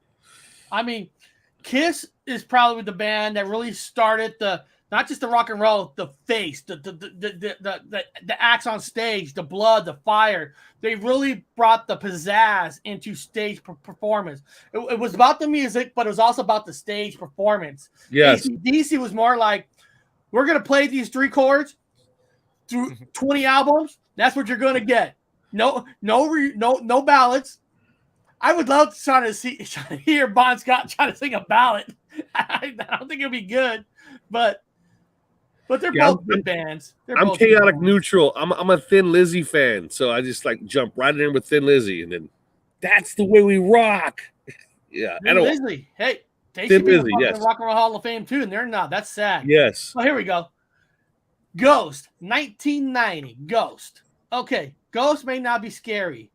I mean, Kiss is probably the band that really started not just the rock and roll, the face, the acts on stage, the blood, the fire. They really brought the pizzazz into stage performance. It was about the music, but it was also about the stage performance. Yes. AC/DC was more like, we're going to play these 3 chords through 20 albums. That's what you're going to get. No ballads. I would love to try to hear Bon Scott try to sing a ballad. I don't think it'll be good, but they're both good bands. I'm chaotic neutral. I'm a Thin Lizzy fan, so I just like jump right in with Thin Lizzy, and then that's the way we rock. Yeah, Thin Lizzy. Hey, they should be in the Rock and Roll Hall of Fame too, and they're not. That's sad. Yes. Well, here we go. Ghost, 1990. Ghost. Okay, Ghost may not be scary,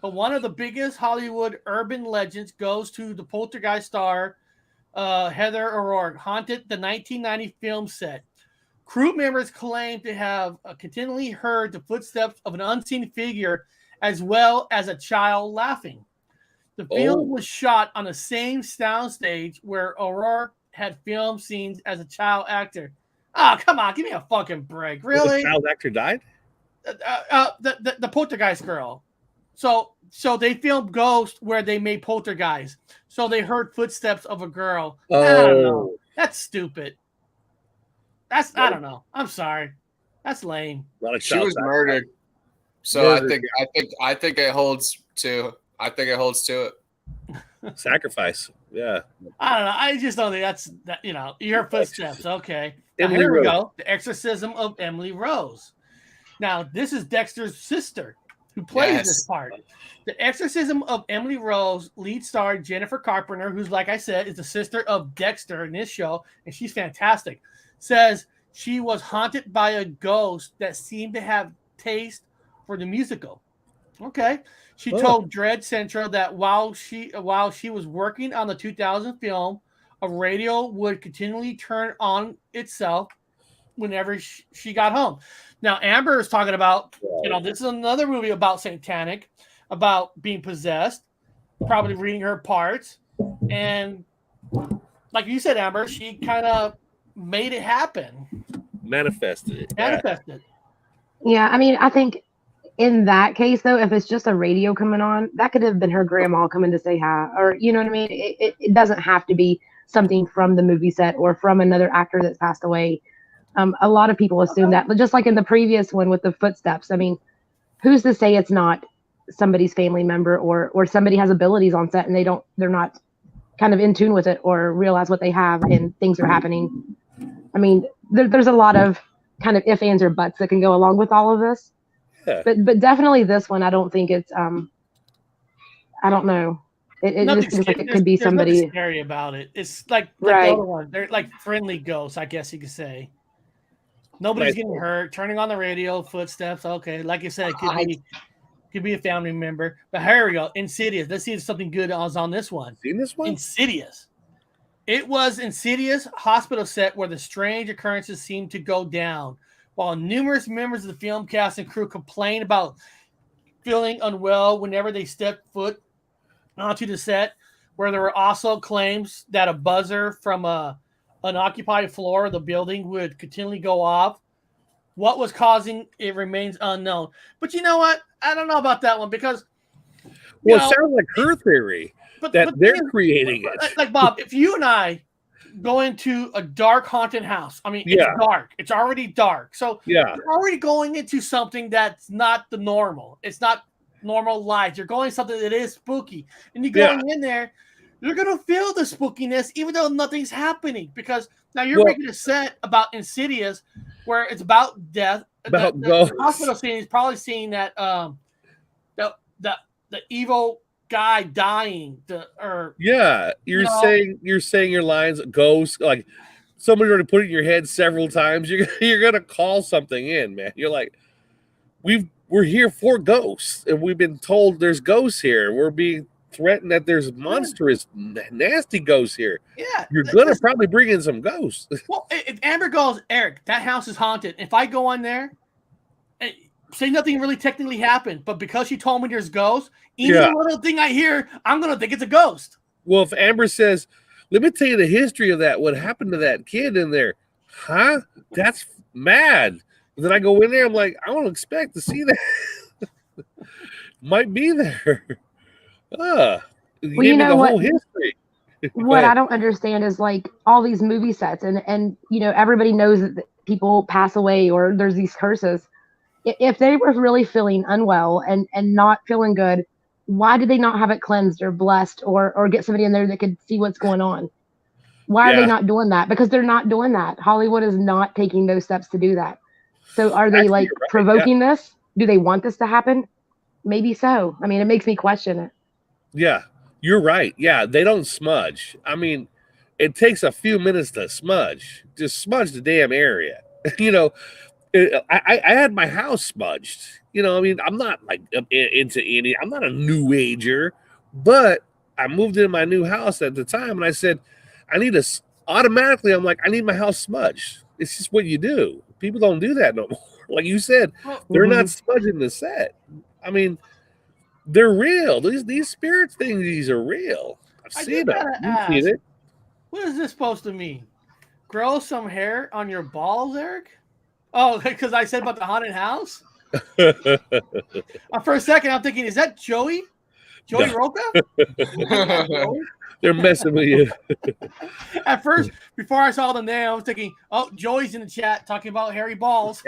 but one of the biggest Hollywood urban legends goes to the Poltergeist star Heather O'Rourke, haunted the 1990 film set. Crew members claim to have continually heard the footsteps of an unseen figure, as well as a child laughing. The film was shot on the same soundstage where O'Rourke had filmed scenes as a child actor. Oh, come on, give me a fucking break. Really? The child actor died? The poltergeist girl. So they filmed Ghost where they made poltergeist. So they heard footsteps of a girl. Oh. I don't know. That's stupid. I don't know. I'm sorry. That's lame. She was murdered. So I think it holds to it. Sacrifice. Yeah. I don't know. I just don't think that's that. Your footsteps. Okay. Now, here we go. The Exorcism of Emily Rose. Now, this is Dexter's sister who plays this part. The Exorcism of Emily Rose, lead star Jennifer Carpenter, who's, like I said, is the sister of Dexter in this show, and she's fantastic, says she was haunted by a ghost that seemed to have taste for the musical. Okay. She told Dread Central that while she was working on the 2000 film, a radio would continually turn on itself whenever she got home. Now, Amber is talking about, this is another movie about satanic, about being possessed, probably reading her parts. And like you said, Amber, she kind of made it happen. Manifested it. Yeah, I mean, I think in that case, though, if it's just a radio coming on, that could have been her grandma coming to say hi. Or, you know what I mean? It doesn't have to be something from the movie set or from another actor that's passed away. A lot of people assume that, but just like in the previous one with the footsteps, I mean, who's to say it's not somebody's family member or somebody has abilities on set and they're not kind of in tune with it or realize what they have and things are happening. I mean, there's a lot of kind of ifs, ands, or buts that can go along with all of this. Yeah. But definitely this one, I don't think it's, I don't know. It just seems like it could be somebody. Nothing scary about it. It's like the other one. They're like friendly ghosts, I guess you could say. Nobody's getting hurt. Turning on the radio, footsteps. Okay, like you said, it could be a family member. But here we go. Insidious. Let's see if something good is on this one. Seen this one? Insidious. It was Insidious hospital set where the strange occurrences seemed to go down. While numerous members of the film cast and crew complained about feeling unwell whenever they stepped foot onto the set, where there were also claims that a buzzer from an unoccupied floor of the building would continually go off. What was causing it remains unknown. But you know what? I don't know about that one because... Well, it sounds like her theory but they're creating it. Like, Bob, if you and I go into a dark haunted house, I mean, it's dark. It's already dark. So you're already going into something that's not the normal. It's not normal light. You're going something that is spooky. And you're going in there, you're going to feel the spookiness even though nothing's happening. Because now you're making a set about Insidious where it's about death. The hospital scene is probably seeing that the evil guy dying. You're saying your lines, ghost, like somebody already put it in your head several times. You're gonna call something in, man. You're like, we're here for ghosts, and we've been told there's ghosts here. We're being threatened that there's monstrous, nasty ghosts here. Yeah, you're gonna probably bring in some ghosts. Well, if Amber goes, Eric, that house is haunted. If I go on there, say nothing really technically happened, but because she told me there's ghosts, even a little thing I hear, I'm gonna think it's a ghost. Well, if Amber says, "Let me tell you the history of that. What happened to that kid in there?" Huh? That's mad. And then I go in there. I'm like, I don't expect to see that. Might be there. You gave me the whole history. What I don't understand is like all these movie sets, and everybody knows that people pass away or there's these curses. If they were really feeling unwell and not feeling good, why did they not have it cleansed or blessed or get somebody in there that could see what's going on? Why are they not doing that? Because they're not doing that. Hollywood is not taking those steps to do that. So are they provoking this? Do they want this to happen? Maybe so. I mean, it makes me question it. Yeah, you're right. Yeah, they don't smudge. I mean, it takes a few minutes to smudge. Just smudge the damn area. I had my house smudged. I mean, I'm not like into any. I'm not a new ager, but I moved into my new house at the time, and I said, I need automatically. I'm like, I need my house smudged. It's just what you do. People don't do that no more. Like you said, they're not smudging the set. I mean, They're real. These spirit things, these are real. I've I seen do them. gotta You've ask, seen it. what is this supposed to mean? Grow some hair on your balls, Eric? Oh, because I said about the haunted house? For a second, I'm thinking, is that Joey? Joey No. Roca? They're messing with you. At first, before I saw the name, I was thinking, oh, Joey's in the chat talking about hairy balls.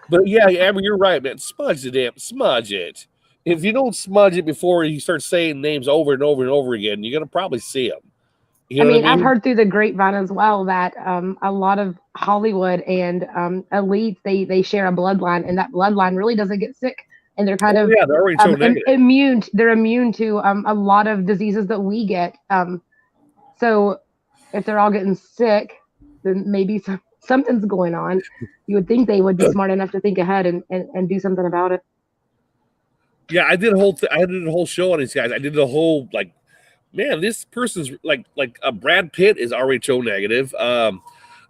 But yeah, Amber, you're right, man. Smudge it. If you don't smudge it before you start saying names over and over and over again, you're gonna probably see them. You know what I mean? I've heard through the grapevine as well that a lot of Hollywood and elites they share a bloodline, and that bloodline really doesn't get sick, and they're kind of they're already so negative. immune. They're immune to a lot of diseases that we get. So if they're all getting sick, then maybe something's going on. You would think they would be smart enough to think ahead and do something about it. Yeah, I did a whole show on these guys. I did the whole man, this person's like Brad Pitt is RHO negative.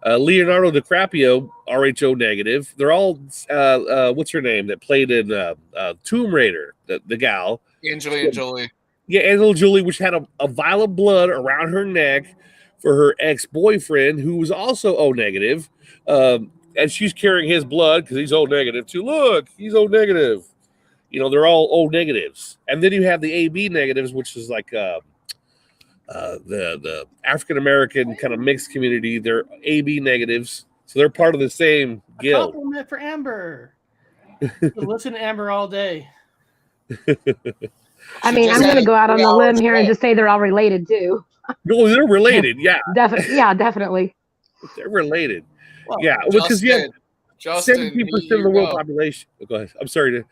Leonardo DiCaprio, RHO negative. They're all what's her name that played in Tomb Raider, the gal. Angelina Jolie. Yeah, Angelina Jolie, which had a vial of blood around her neck for her ex-boyfriend, who was also O negative. And she's carrying his blood because he's O negative too. Look, he's O negative. You know, they're all O negatives. And then you have the AB negatives, which is like the African American kind of mixed community. They're AB negatives, so they're part of the same guild. Compliment for Amber. Listen to Amber all day. I'm going to go out on a limb here and just say they're all related too. No, they're related. Yeah, definitely. They're related. Well, yeah, because you have 17% of the world population. Go ahead. I'm sorry to.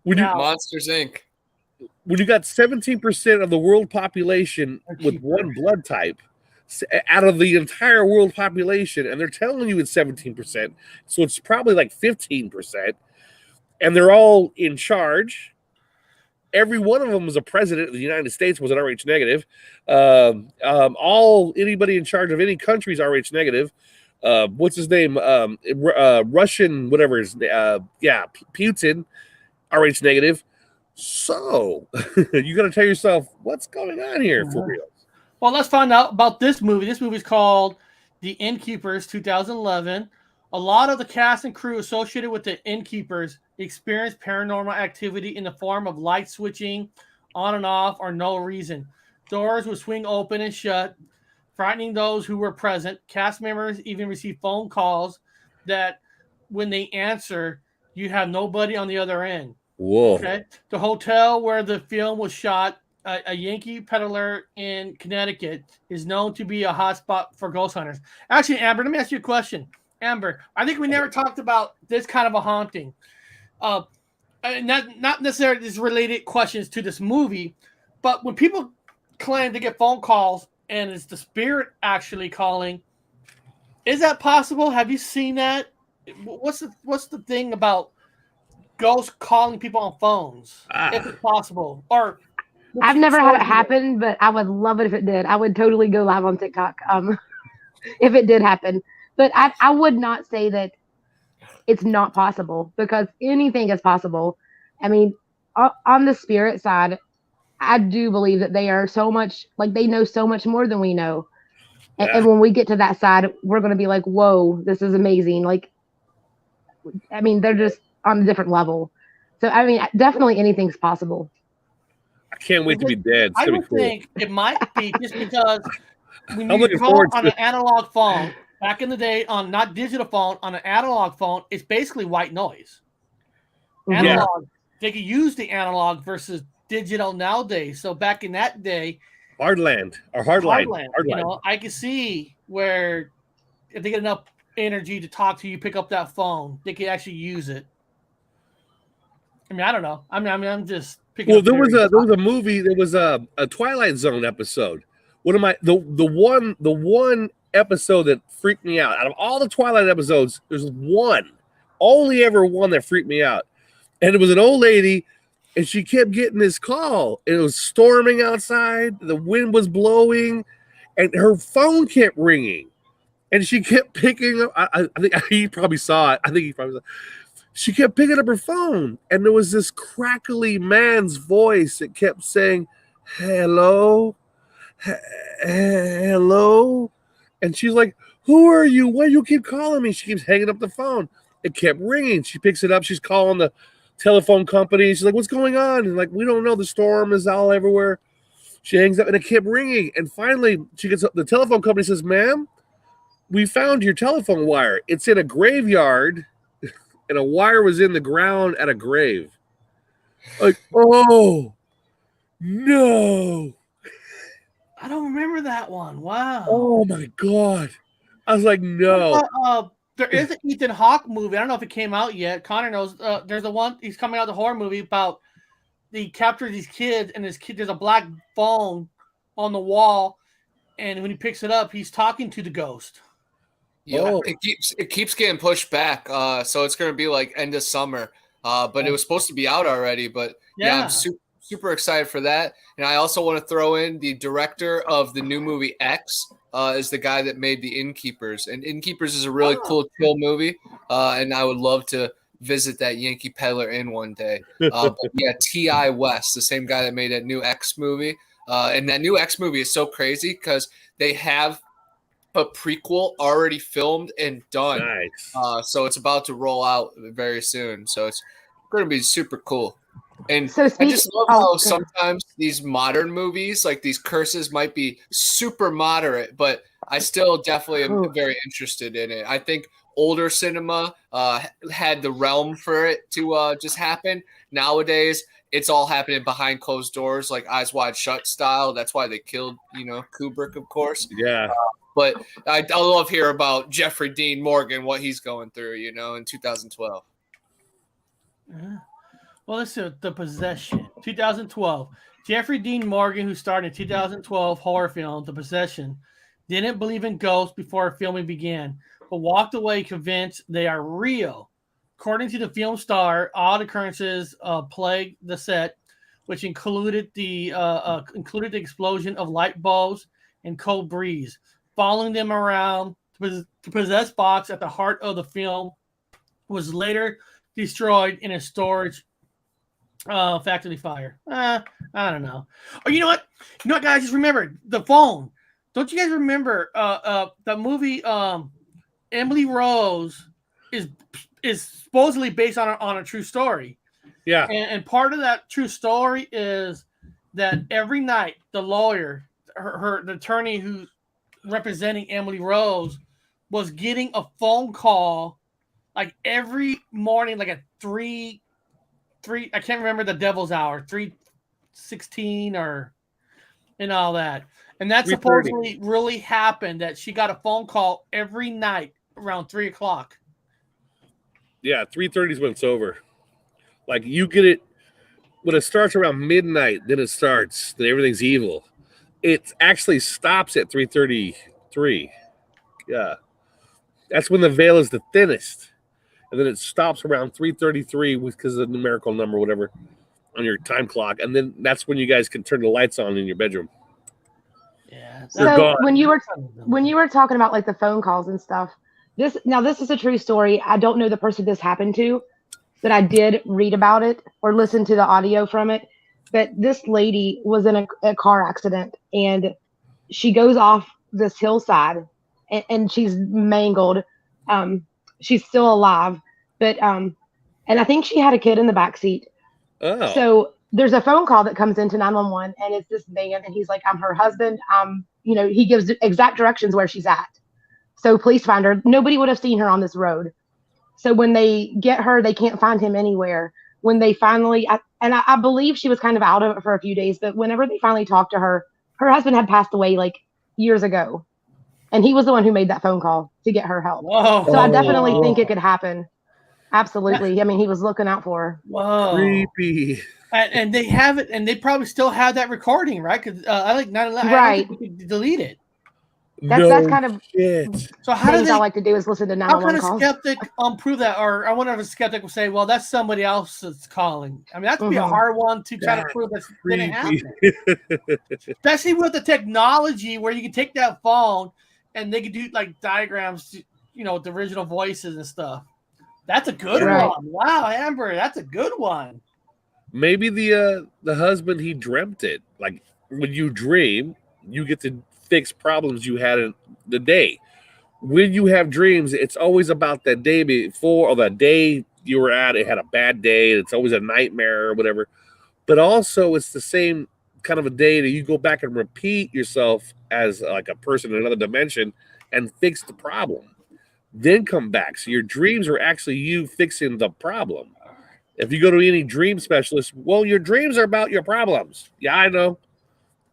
Monsters Inc. When you got 17% of the world population with one blood type out of the entire world population, and they're telling you it's 17%, so it's probably like 15%, and they're all in charge. Every one of them was a president of the United States was an RH negative. Anybody in charge of any country is RH negative. What's his name? Russian, whatever his Putin, RH negative. So you got to tell yourself what's going on here for real. Well, let's find out about this movie. This movie is called The Innkeepers, 2011. A lot of the cast and crew associated with The Innkeepers experienced paranormal activity in the form of light switching on and off or no reason. Doors would swing open and shut, frightening those who were present. Cast members even received phone calls that when they answer, you have nobody on the other end. Whoa. Okay. The hotel where the film was shot, a Yankee peddler in Connecticut, is known to be a hotspot for ghost hunters. Actually, Amber, let me ask you a question. Amber, I think we never talked about this kind of a haunting. Not necessarily these related questions to this movie, but when people claim to get phone calls and it's the spirit actually calling, is that possible? Have you seen that? What's the thing about ghosts calling people on phones, if it's possible? Or I've never had it happen, but I would love it if it did. I would totally go live on TikTok if it did happen. But I would not say that it's not possible, because anything is possible. I mean, on the spirit side, I do believe that they are so much, like, they know so much more than we know. And when we get to that side, we're going to be like, whoa, this is amazing. Like, I mean, they're just on a different level. So, I mean, definitely anything's possible. I can't wait to be dead. I would think it might be just because when you call on an analog phone, back in the day, on not digital phone, on an analog phone, it's basically white noise. Analog, they could use the analog versus digital nowadays. So back in that day, hardline. You know, I can see where if they get enough energy to talk to you, pick up that phone, they could actually use it. I mean, I don't know. I'm just picking. Well, there was a movie. There was a Twilight Zone episode. What am I? The one episode that freaked me out. Out of all the Twilight episodes, there's only ever one that freaked me out, and it was an old lady, and she kept getting this call. And it was storming outside. The wind was blowing, and her phone kept ringing, and she kept picking up. I think he probably saw it. she kept picking up her phone, and there was this crackly man's voice that kept saying, "Hello, hello," and she's like, "Who are you? Why do you keep calling me?" She keeps hanging up the phone. It kept ringing. She picks it up. She's calling the telephone company. She's like, "What's going on?" And like, "We don't know. The storm is all everywhere." She hangs up, and it kept ringing. And finally, she gets up. The telephone company says, "Ma'am, we found your telephone wire. It's in a graveyard, and a wire was in the ground at a grave." Like, oh no! I don't remember that one. Wow. Oh my god! I was like, no. There is an Ethan Hawke movie. I don't know if it came out yet. Connor knows. There's the one he's coming out the horror movie about he captures these kids, and there's a black phone on the wall, and when he picks it up, he's talking to the ghost. Yeah, it keeps getting pushed back. So it's gonna be like end of summer. But it was supposed to be out already. But yeah, I'm super excited for that. And I also want to throw in the director of the new movie X is the guy that made the Innkeepers. And Innkeepers is a really cool, chill movie. And I would love to visit that Yankee Peddler Inn one day. But yeah, T.I. West, the same guy that made that new X movie. And that new X movie is so crazy because they have a prequel already filmed and done. Nice. So it's about to roll out very soon. So it's going to be super cool. And So I just love how sometimes these modern movies, like these curses, might be super moderate, but I still definitely am very interested in it. I think older cinema had the realm for it to just happen. Nowadays, it's all happening behind closed doors, like Eyes Wide Shut style. That's why they killed, Kubrick, of course. Yeah. But I love hear about Jeffrey Dean Morgan, what he's going through, in 2012. Yeah. Well, let's see. The Possession, 2012. Jeffrey Dean Morgan, who starred in 2012 horror film The Possession, didn't believe in ghosts before filming began, but walked away convinced they are real. According to the film star, odd occurrences plagued the set, which included the explosion of light bulbs and cold breeze. Following them around, the possessed box at the heart of the film was later destroyed in a storage factory fire. I don't know. Oh, you know what? Guys? Just remember the phone. Don't you guys remember the movie Emily Rose is supposedly based on a true story. Yeah. And part of that true story is that every night the lawyer, the attorney who's representing Emily Rose, was getting a phone call like every morning, like at 3 I can't remember the devil's hour, 3:16 and all that. And that supposedly really happened, that she got a phone call every night around 3:00. Yeah, 3:30 is when it's over. Like you get it when it starts around midnight, then it starts, then everything's evil. It actually stops at 3:33. Yeah. That's when the veil is the thinnest. And then it stops around 3:33 because of the numerical number, whatever, on your time clock. And then that's when you guys can turn the lights on in your bedroom. Yeah. So when you were talking about like the phone calls and stuff, this is a true story. I don't know the person this happened to, but I did read about it or listen to the audio from it. But this lady was in a car accident, and she goes off this hillside, and she's mangled. She's still alive, but and I think she had a kid in the back seat. Oh. So there's a phone call that comes into 911, and it's this man, and he's like, "I'm her husband." He gives exact directions where she's at. So please find her. Nobody would have seen her on this road. So when they get her, they can't find him anywhere. When they finally, I believe she was kind of out of it for a few days, but whenever they finally talked to her, her husband had passed away like years ago. And he was the one who made that phone call to get her help. Whoa. So I definitely think it could happen. Absolutely. I mean, he was looking out for her. Whoa. Creepy. And they have it, and they probably still have that recording, right? Because I like 9/11. Right. I don't think we could delete it. That's kind of shit. So how do things they? I like to do is listen to 911 How calls. can a skeptic prove that? Or I wonder if a skeptic will say, "Well, that's somebody else that's calling." I mean, that could be a hard one to try to prove that didn't happen. Especially with the technology where you can take that phone and they could do like diagrams, with the original voices and stuff. That's a good Right. one. Wow, Amber, that's a good one. Maybe the husband, he dreamt it. Like when you dream, you get to fix problems you had in the day. When you have dreams, it's always about that day before or the day you were at. It had a bad day. It's always a nightmare or whatever. But also, it's the same kind of a day that you go back and repeat yourself as like a person in another dimension and fix the problem. Then come back. So your dreams are actually you fixing the problem. If you go to any dream specialist, well, your dreams are about your problems. Yeah, I know.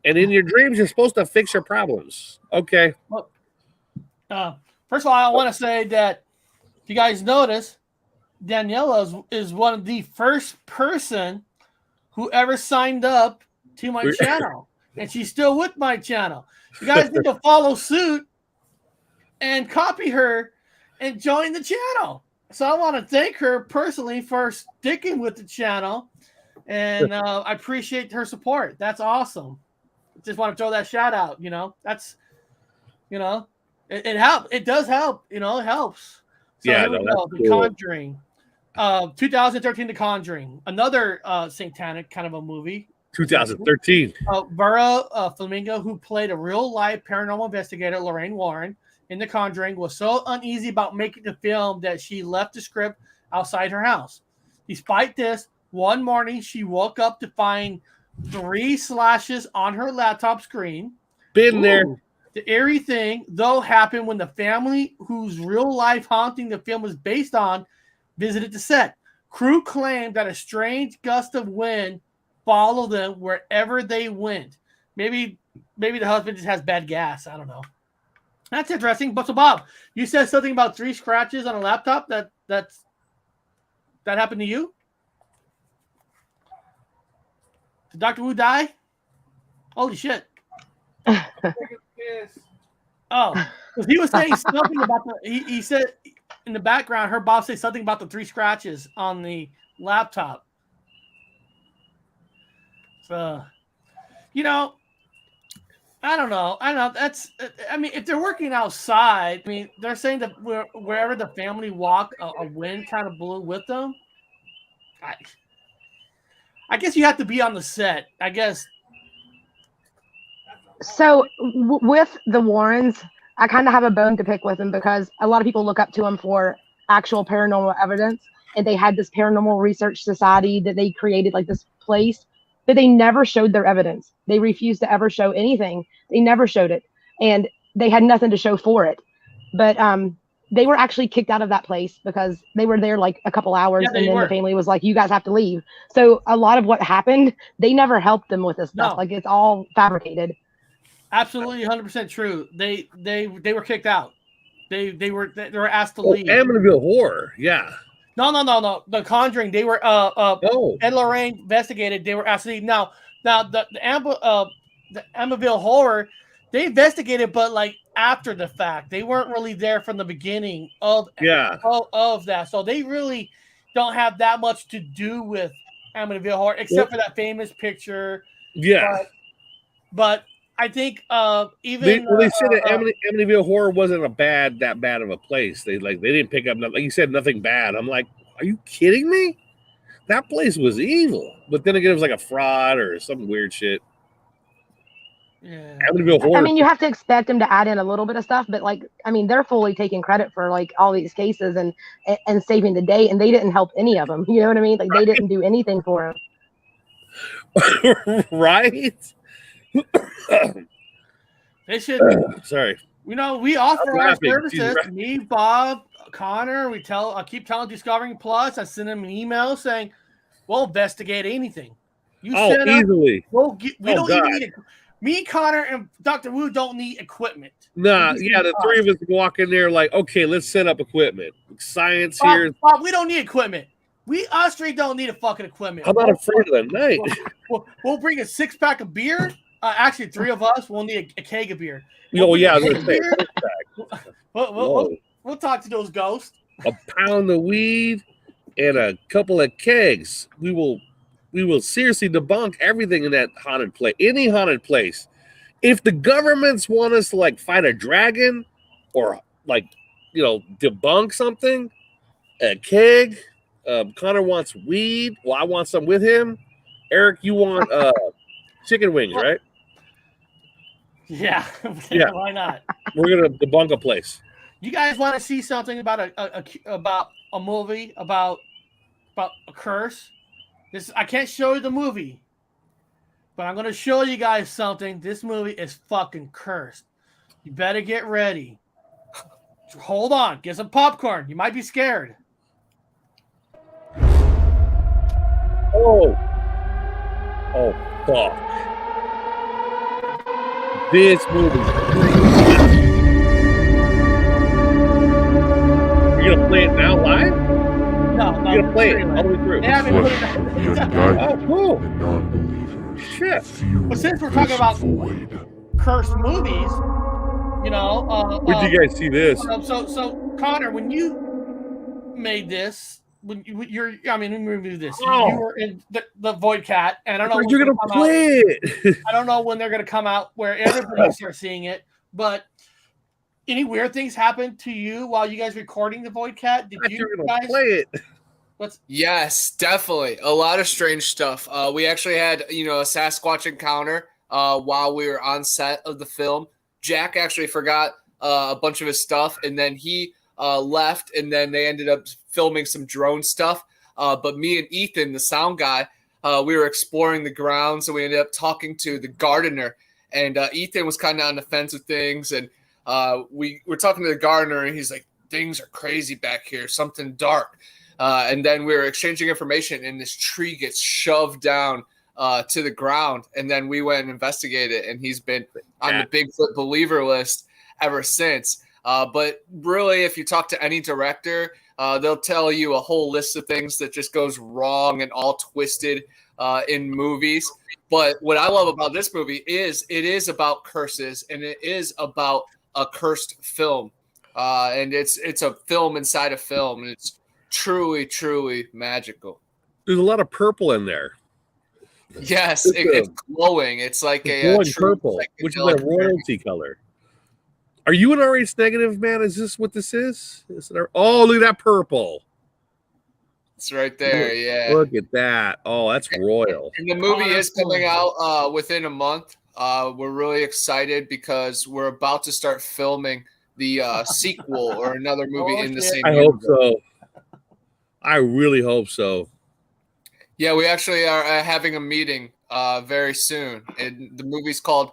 And in your dreams, you're supposed to fix your problems. Okay. Well, first of all, I want to say that if you guys notice, Daniela is one of the first person who ever signed up to my channel, and she's still with my channel. You guys need to follow suit and copy her and join the channel. So I want to thank her personally for sticking with the channel, and I appreciate her support. That's awesome. Just want to throw that shout out. That's, it helps. It does help. It helps. So Yeah, here we go. The Conjuring. 2013, The Conjuring, another satanic kind of a movie. 2013. Vera Flamingo, who played a real-life paranormal investigator, Lorraine Warren, in The Conjuring, was so uneasy about making the film that she left the script outside her house. Despite this, one morning she woke up to find 3 slashes on her laptop screen. Been there. The eerie thing, though, happened when the family whose real-life haunting the film was based on visited the set. Crew claimed that a strange gust of wind followed them wherever they went. Maybe the husband just has bad gas. I don't know. That's interesting. But so Bob, you said something about 3 scratches on a laptop. That happened to you? Did Dr. Wu die? Holy shit. Oh, because he was saying something about he said in the background, heard Bob say something about the 3 scratches on the laptop. So, I don't know. If they're working outside, they're saying that wherever the family walked, a wind kind of blew with them. I guess you have to be on the set. I guess. So with the Warrens, I kind of have a bone to pick with them because a lot of people look up to them for actual paranormal evidence. And they had this paranormal research society that they created, like this place, but they never showed their evidence. They refused to ever show anything. They never showed it. And they had nothing to show for it. But they were actually kicked out of that place because they were there like a couple hours. And then the family was like, you guys have to leave. So a lot of what happened, they never helped them with this stuff. No. Like it's all fabricated. Absolutely 100% true. They were kicked out. They were asked to leave. Amityville Horror. Yeah. No. The Conjuring. They were Ed Lorraine investigated. They were asked to leave. Now the Amityville Horror, they investigated, but like after the fact, they weren't really there from the beginning of that. So they really don't have that much to do with Amityville Horror, except for that famous picture. Yeah. But I think even they said that Amityville Horror wasn't that bad of a place. They didn't pick up nothing. Like you said, nothing bad. I'm like, are you kidding me? That place was evil. But then again, it was like a fraud or some weird shit. Yeah. Amityville Horror. You have to expect them to add in a little bit of stuff, but they're fully taking credit for like all these cases and saving the day, and they didn't help any of them. You know what I mean? Like they didn't do anything for them. Right? They should. Sorry. We offer our services. Me, Bob, Connor. I keep telling Discovering Plus. I send them an email saying, "We'll investigate anything." You send easily. We don't even need it. Me, Connor, and Dr. Wu don't need equipment. Nah, the 3 of us walk in there like, okay, let's set up equipment. Science Bob, here. Bob, we don't need equipment. Us 3 don't need a fucking equipment. I'm not afraid of the night. We'll bring a 6-pack of beer. Actually, 3 of us will need a keg of beer. We'll talk to those ghosts. A pound of weed and a couple of kegs. We will seriously debunk everything in that haunted place. Any haunted place. If the governments want us to like fight a dragon or like debunk something, a keg. Connor wants weed. Well, I want some with him. Eric, you want chicken wings, right? Yeah. Yeah. Why not? We're gonna debunk a place. You guys want to see something about a movie about a curse? I can't show you the movie, but I'm gonna show you guys something. This movie is fucking cursed. You better get ready. Hold on, get some popcorn. You might be scared. Oh fuck! This movie. You're gonna play it now live? No, You're gonna play it all the way through. They haven't put it. Oh, cool. Shit. But since we're talking about cursed movies, you know, Where'd you guys see this? So Connor, when you made this, when you're, I mean, let me review this. Oh. You were in the Void Cat, and I don't know. You're gonna play it. I don't know when they're gonna come out where everybody starts seeing it. But any weird things happen to you while you guys recording the Void Cat? Did you guys play it? Yes, definitely. A lot of strange stuff. We actually had, a Sasquatch encounter while we were on set of the film. Jack actually forgot a bunch of his stuff, and then he left, and then they ended up filming some drone stuff. But me and Ethan, the sound guy, we were exploring the grounds, and we ended up talking to the gardener. And Ethan was kind of on the fence with things, and we were talking to the gardener, and he's like, "Things are crazy back here, something dark." And then we were exchanging information, and this tree gets shoved down to the ground. And then we went and investigated, and he's been on the Bigfoot believer list ever since. But really, if you talk to any director, they'll tell you a whole list of things that just goes wrong and all twisted in movies. But what I love about this movie is it is about curses, and it is about a cursed film. And it's a film inside a film, and it's truly, truly magical. There's a lot of purple in there. Yes, it's glowing. It's like glowing purple, which is a royalty color. Are you an RH negative, man? Is this what this is? Oh, look at that purple. It's right there. Yeah. Look at that. Oh, that's royal. And the movie is coming out within a month. We're really excited because we're about to start filming the sequel or another movie in the same universe. Hope so. I really hope so. Yeah, we actually are having a meeting very soon. And the movie's called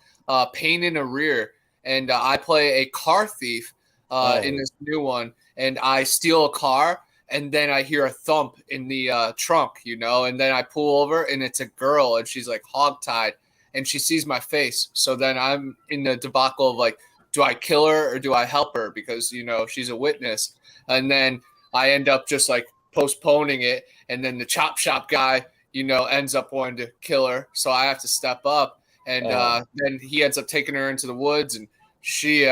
Pain in a Rear. And I play a car thief in this new one. And I steal a car, and then I hear a thump in the trunk, and then I pull over, and it's a girl, and she's like hogtied, and she sees my face. So then I'm in the debacle of like, do I kill her or do I help her? Because, she's a witness. And then I end up just like postponing it. And then the chop shop guy, ends up wanting to kill her. So I have to step up. And then he ends up taking her into the woods, and she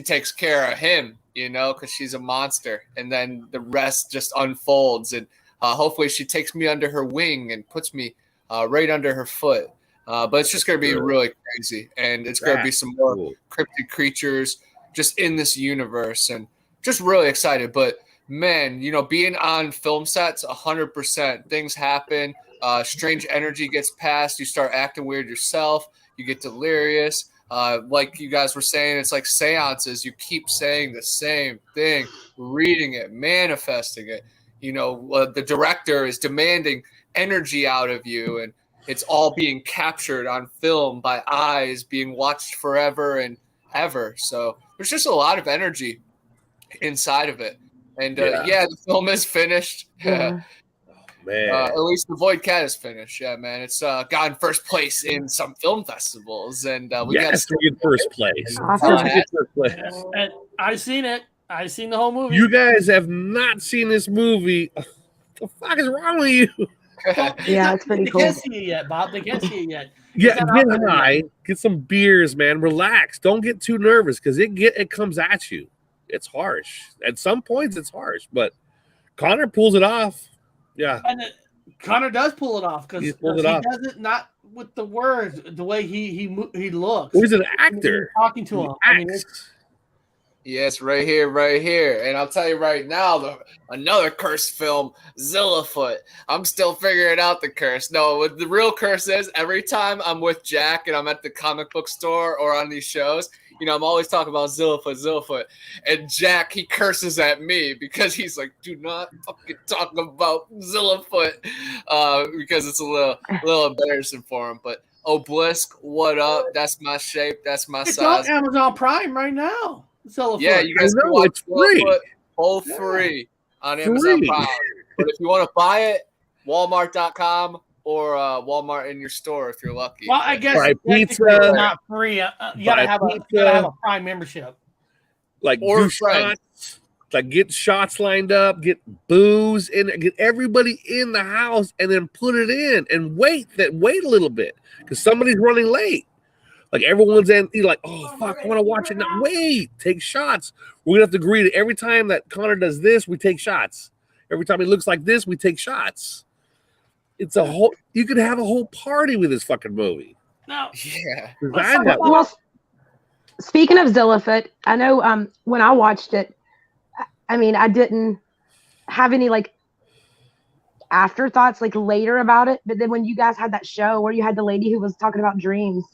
takes care of him, because she's a monster. And then the rest just unfolds. And hopefully she takes me under her wing and puts me right under her foot. But it's just going to be really crazy. And it's going to be some more cryptid creatures just in this universe. And just really excited. But, man, being on film sets, 100%. Things happen. Strange energy gets passed. You start acting weird yourself. You get delirious. Like you guys were saying, it's like seances. You keep saying the same thing, reading it, manifesting it. The director is demanding energy out of you, and it's all being captured on film by eyes being watched forever and ever. So there's just a lot of energy inside of it. And the film is finished. Yeah. Man. At least the Void Cat is finished. Yeah, man. It's gotten first place in some film festivals, and we got to get first place. Awesome. And I've seen it. I've seen the whole movie. You guys have not seen this movie. What the fuck is wrong with you? Yeah, it's pretty cool. They can't see it yet, Bob. They can't see it yet. Yeah, get high. Get some beers, man. Relax. Don't get too nervous because it comes at you. It's harsh. At some points, it's harsh, but Connor pulls it off. Yeah, and Connor does pull it off because he does it not with the words, the way he looks. He's an actor. Talking to him. I mean, Yes, right here, right here. And I'll tell you right now, another cursed film, Zillafoot. I'm still figuring out the curse. No, what the real curse is, every time I'm with Jack and I'm at the comic book store or on these shows, I'm always talking about Zillafoot. And Jack, he curses at me because he's like, do not fucking talk about Zillafoot. Because it's a little embarrassing for him. But Obelisk, what up? That's my shape. That's my It's size. on Amazon Prime right now. Yeah, you guys can watch Zillafoot both free on Amazon Prime. But if you want to buy it, Walmart.com or Walmart in your store if you're lucky. Well, I guess pizza, not free. You gotta have a Prime membership. Like or do shots, like get shots lined up, get booze in, get everybody in the house, and then put it in and wait a little bit because somebody's running late. Like everyone's in, you're like, oh fuck, I want to watch it now. Wait, take shots. We're gonna have to agree that every time that Connor does this, we take shots. Every time he looks like this, we take shots. It's a whole. You could have a whole party with this fucking movie. No, yeah. Well, speaking of Zillafoot, I know when I watched it, I mean, I didn't have any like afterthoughts like later about it. But then when you guys had that show where you had the lady who was talking about dreams,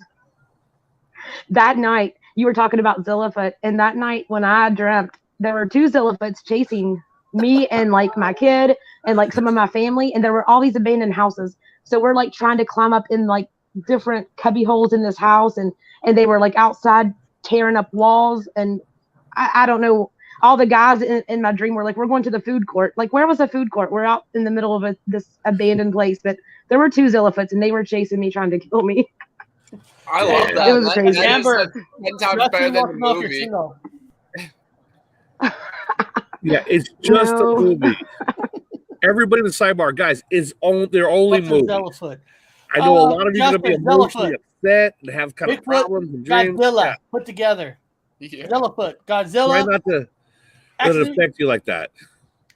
that night you were talking about Zillafoot, and that night when I dreamt, there were 2 Zillafoots chasing me and like my kid and like some of my family, and there were all these abandoned houses. So we're like trying to climb up in like different cubby holes in this house, and they were like outside tearing up walls, and I don't know. All the guys in my dream were like, we're going to the food court. Like, where was the food court? We're out in the middle of this abandoned place, but there were 2 Zillafoots, and they were chasing me, trying to kill me. I love that. It was crazy. Amber, 10 times better than the movie. Yeah, it's just a movie. Everybody in the sidebar, guys, their only movie. I know a lot of you are going to be emotionally upset and have kind of problems and dreams. Godzilla put together. Yeah. Zillafoot, Godzilla. Try not to let it affect you like that.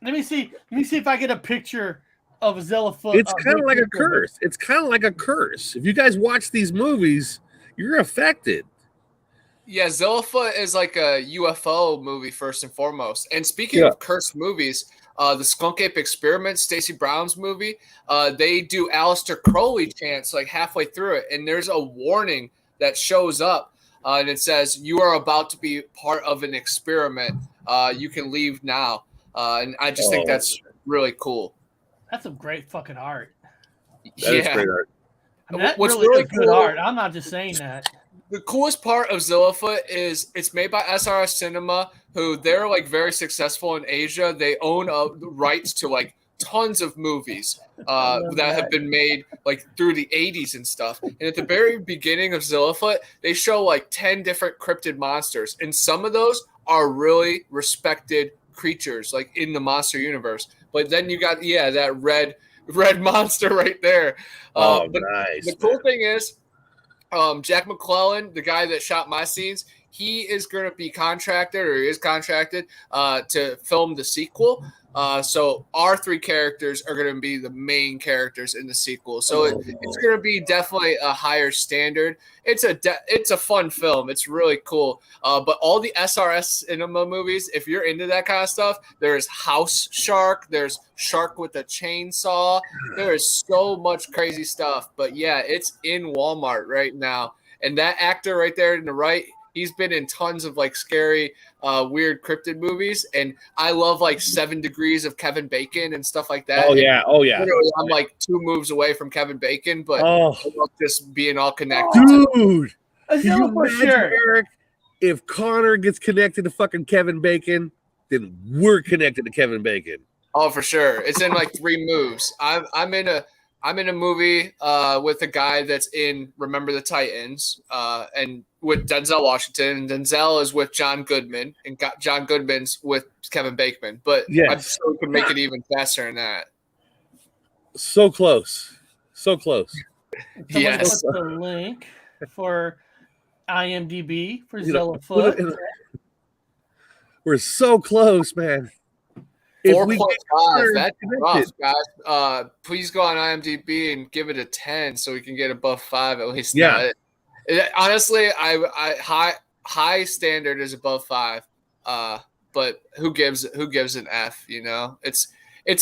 Let me see if I get a picture of a Zillafoot. It's kind of like a curse. It's kind of like a curse. If you guys watch these movies, you're affected. Yeah, Zillafoot is like a UFO movie first and foremost. And speaking of cursed movies, the Skunk Ape Experiment, Stacey Brown's movie, they do Aleister Crowley chants like halfway through it, and there's a warning that shows up, and it says, "You are about to be part of an experiment. You can leave now." And I just think that's really cool. That's some great fucking art. That is great art. I mean, that's really good art. I'm not just saying that. The coolest part of Zillafoot is it's made by SRS Cinema, who they're like very successful in Asia. They own the rights to like tons of movies that have been made like through the 80s and stuff. And at the very beginning of Zillafoot, they show like 10 different cryptid monsters. And some of those are really respected creatures like in the monster universe. But then you got, that red monster right there. Nice. The cool thing is, Jack McClellan, the guy that shot my scenes, he is going to be contracted to film the sequel. So our 3 characters are going to be the main characters in the sequel. So it's going to be definitely a higher standard. It's a fun film. It's really cool. But all the SRS Cinema movies, if you're into that kind of stuff, there's House Shark, there's Shark with a Chainsaw. There is so much crazy stuff. But yeah, it's in Walmart right now. And that actor right there in the right, he's been in tons of like scary, weird cryptid movies, and I love like 7 Degrees of Kevin Bacon and stuff like that. Oh yeah. Literally, I'm like 2 moves away from Kevin Bacon, but I love just being all connected. Dude, can you imagine, Eric, if Connor gets connected to fucking Kevin Bacon, then we're connected to Kevin Bacon. Oh, for sure. It's in like 3 moves. I'm in a movie with a guy that's in Remember the Titans, and with Denzel Washington, and Denzel is with John Goodman, and John Goodman's with Kevin Bacon. But I'm sure we could make it even faster than that. So close. Yes. Put the link for IMDb for Zillafoot. We're so close, man. 4.5. That's rough, guys. Please go on IMDb and give it a 10 so we can get above 5 at least. Yeah. Honestly, I high standard is above 5. But who gives an F? You know, it's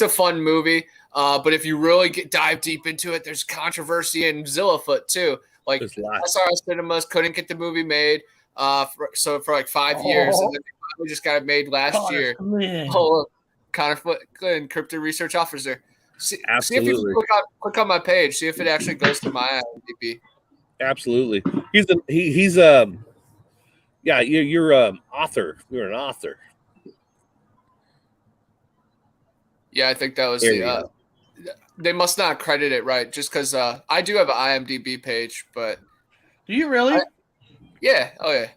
a fun movie. But if you really dive deep into it, there's controversy in Zillafoot too. Like SRS Cinemas couldn't get the movie made for like 5 years, and then they finally just got it made last year. Oh, Connor Flynn, Crypto Research Officer. See if you click on my page. See if it actually goes to my IMDb. Absolutely. He's you're author. You're an author. Yeah, I think that was they must not credit it right, just because I do have an IMDb page, but do you really? Yeah. Oh yeah.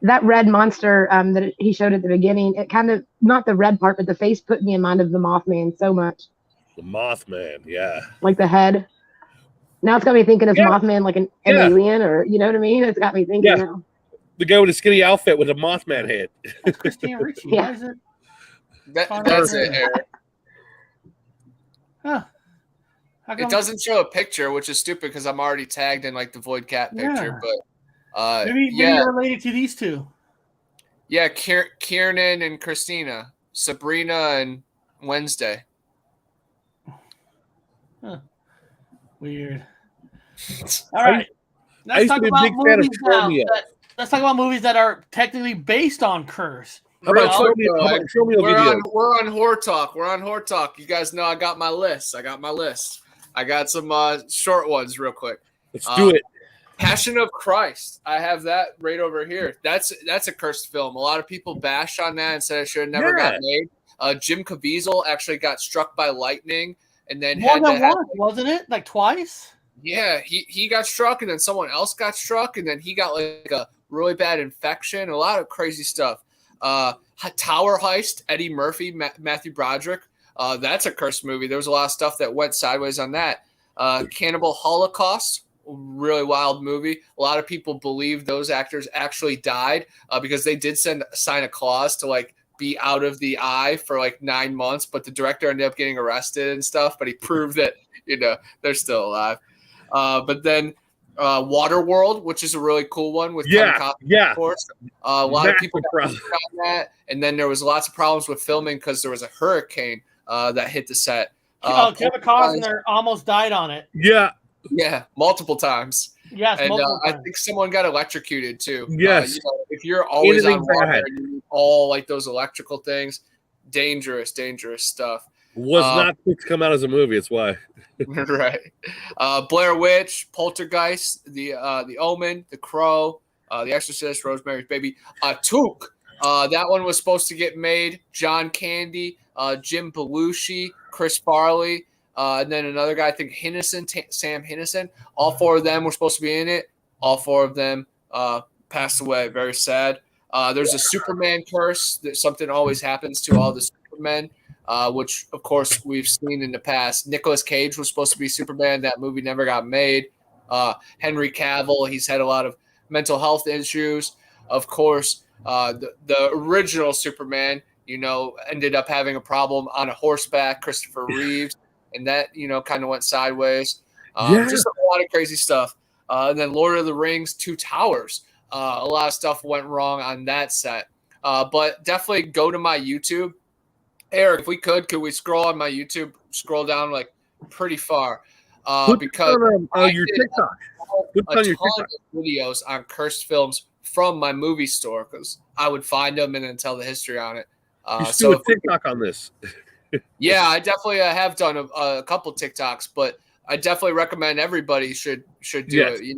That red monster that he showed at the beginning, it kind of, not the red part, but the face put me in mind of the Mothman so much. The Mothman, yeah. Like the head. Now it's got me thinking of Mothman like an alien, or you know what I mean? It's got me thinking now. The guy with a skinny outfit with a Mothman head. That's Christina Ricci. Yeah. Why is it? That's it, Eric. Huh. It doesn't show a picture, which is stupid because I'm already tagged in like the Void Cat picture, but maybe you're related to these two. Yeah, Kiernan and Christina, Sabrina and Wednesday. Huh. Weird. All right. Let's talk about movies that are technically based on Curse. How about show me a video? We're on Horror Talk. You guys know I got my list. I got some short ones real quick. Let's do it. Passion of Christ. I have that right over here. That's a cursed film. A lot of people bash on that and said it should have never got made. Jim Caviezel actually got struck by lightning and then wasn't it? Like twice? Yeah, he got struck and then someone else got struck and then he got like a really bad infection. A lot of crazy stuff. Tower Heist, Eddie Murphy, Matthew Broderick. That's a cursed movie. There was a lot of stuff that went sideways on that. Cannibal Holocaust, really wild movie. A lot of people believe those actors actually died because they did sign a clause to like be out of the eye for like 9 months, but the director ended up getting arrested and stuff. But he proved that they're still alive. But then Waterworld, which is a really cool one with Kevin Costner, of course. A lot of people got on that, and then there was lots of problems with filming because there was a hurricane that hit the set. Kevin Costner almost died on it. Yeah, multiple times. Yes, and multiple times. I think someone got electrocuted too. Yes. If you're always on water and you need all like those electrical things, dangerous stuff. Was not to come out as a movie. It's why. Right. Blair Witch, Poltergeist, the Omen, The Crow, The Exorcist, Rosemary's Baby, Took. That one was supposed to get made. John Candy, Jim Belushi, Chris Farley, and then another guy, I think Sam Hinnison. All four of them were supposed to be in it. All four of them passed away. Very sad. There's a Superman curse. That something always happens to all the Supermen. Which, of course, we've seen in the past. Nicolas Cage was supposed to be Superman. That movie never got made. Henry Cavill, he's had a lot of mental health issues. Of course, the original Superman, ended up having a problem on a horseback, Christopher Reeves, and that, kind of went sideways. Just a lot of crazy stuff. And then Lord of the Rings, Two Towers. A lot of stuff went wrong on that set. But definitely go to my YouTube. Eric, if we could we scroll on my YouTube, scroll down like pretty far? Because your TikTok. A ton of videos on cursed films from my movie store because I would find them and then tell the history on it. You still a TikTok on this? Yeah, I definitely have done a couple TikToks, but I definitely recommend everybody should do it.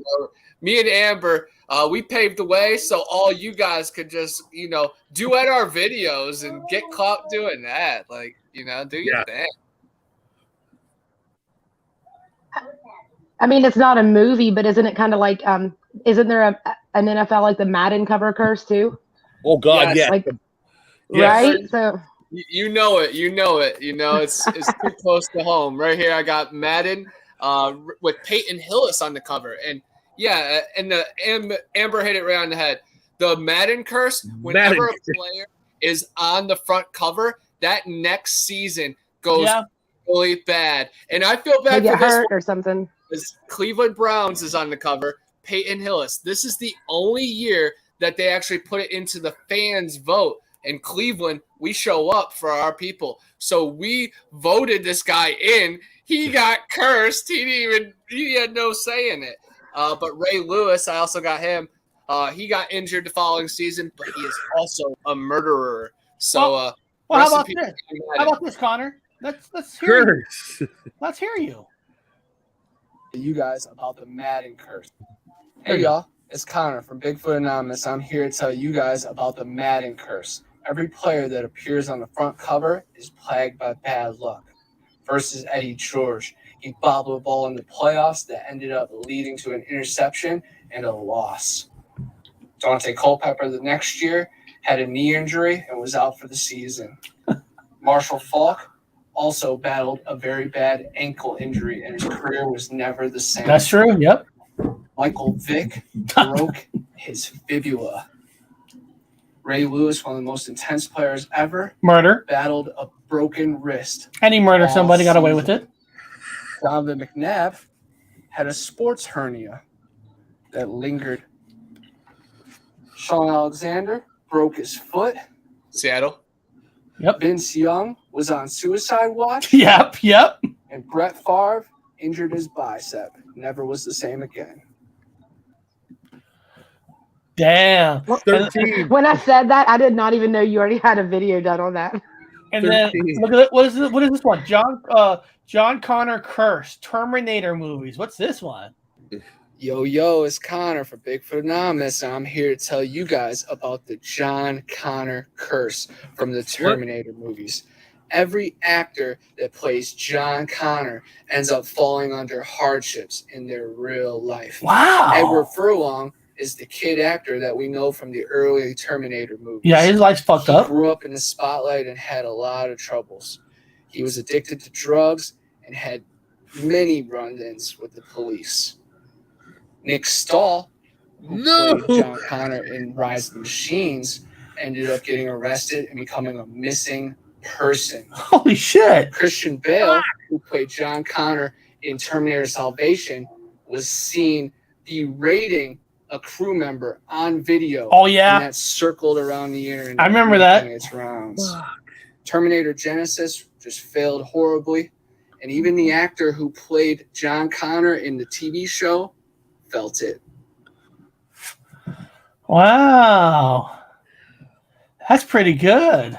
Me and Amber, we paved the way so all you guys could just, duet our videos and get caught doing that. Like, do your thing. I mean, it's not a movie, but isn't it kind of like, isn't there an NFL like the Madden cover curse too? Oh God, yes. Like, right? So you know it. It's too close to home. Right here, I got Madden with Peyton Hillis on the cover, and Amber hit it right on the head. The Madden curse. Whenever a player is on the front cover, that next season goes really bad, and I feel bad they for get this hurt one. or something. Cleveland Browns is on the cover. Peyton Hillis. This is the only year that they actually put it into the fans' vote. In Cleveland, we show up for our people. So we voted this guy in. He got cursed. He had no say in it. But Ray Lewis, I also got him. He got injured the following season, but he is also a murderer. So, well, how about this? How about this, Connor? Let's hear you. Let's hear you. You guys about the Madden curse. Hey y'all, it's Connor from Bigfoot Anonymous. I'm here to tell you guys about the Madden curse. Every player that appears on the front cover is plagued by bad luck. First is Eddie George. He bobbled a ball in the playoffs that ended up leading to an interception and a loss. Dante Culpepper the next year had a knee injury and was out for the season. Marshall Faulk also battled a very bad ankle injury, and his career was never the same. That's true, yep. Michael Vick broke his fibula. Ray Lewis, one of the most intense players ever, battled a broken wrist. And he murdered somebody, got away with it. Donovan McNabb had a sports hernia that lingered. Sean Alexander broke his foot. Seattle. Yep. Vince Young was on suicide watch. Yep. And Brett Favre injured his bicep. Never was the same again. Damn. 13. When I said that, I did not even know you already had a video done on that. And 13. Then look at it. What is this one? John Connor curse Terminator movies. What's this one? Yo, it's Connor from Bigfoot Anonymous, and I'm here to tell you guys about the John Connor curse from the Terminator movies. Every actor that plays John Connor ends up falling under hardships in their real life. Wow. Edward Furlong is the kid actor that we know from the early Terminator movies. Yeah, his life's fucked up. He grew up in the spotlight and had a lot of troubles. He was addicted to drugs and had many run-ins with the police. Nick Stahl, who played John Connor in Rise of the Machines, ended up getting arrested and becoming a missing person. Holy shit. Christian Bale, who played John Connor in Terminator Salvation, was seen berating a crew member on video. Oh, yeah? And that circled around the internet. I remember that. Its rounds. Terminator Genesis just failed horribly. And even the actor who played John Connor in the TV show felt it. Wow. That's pretty good.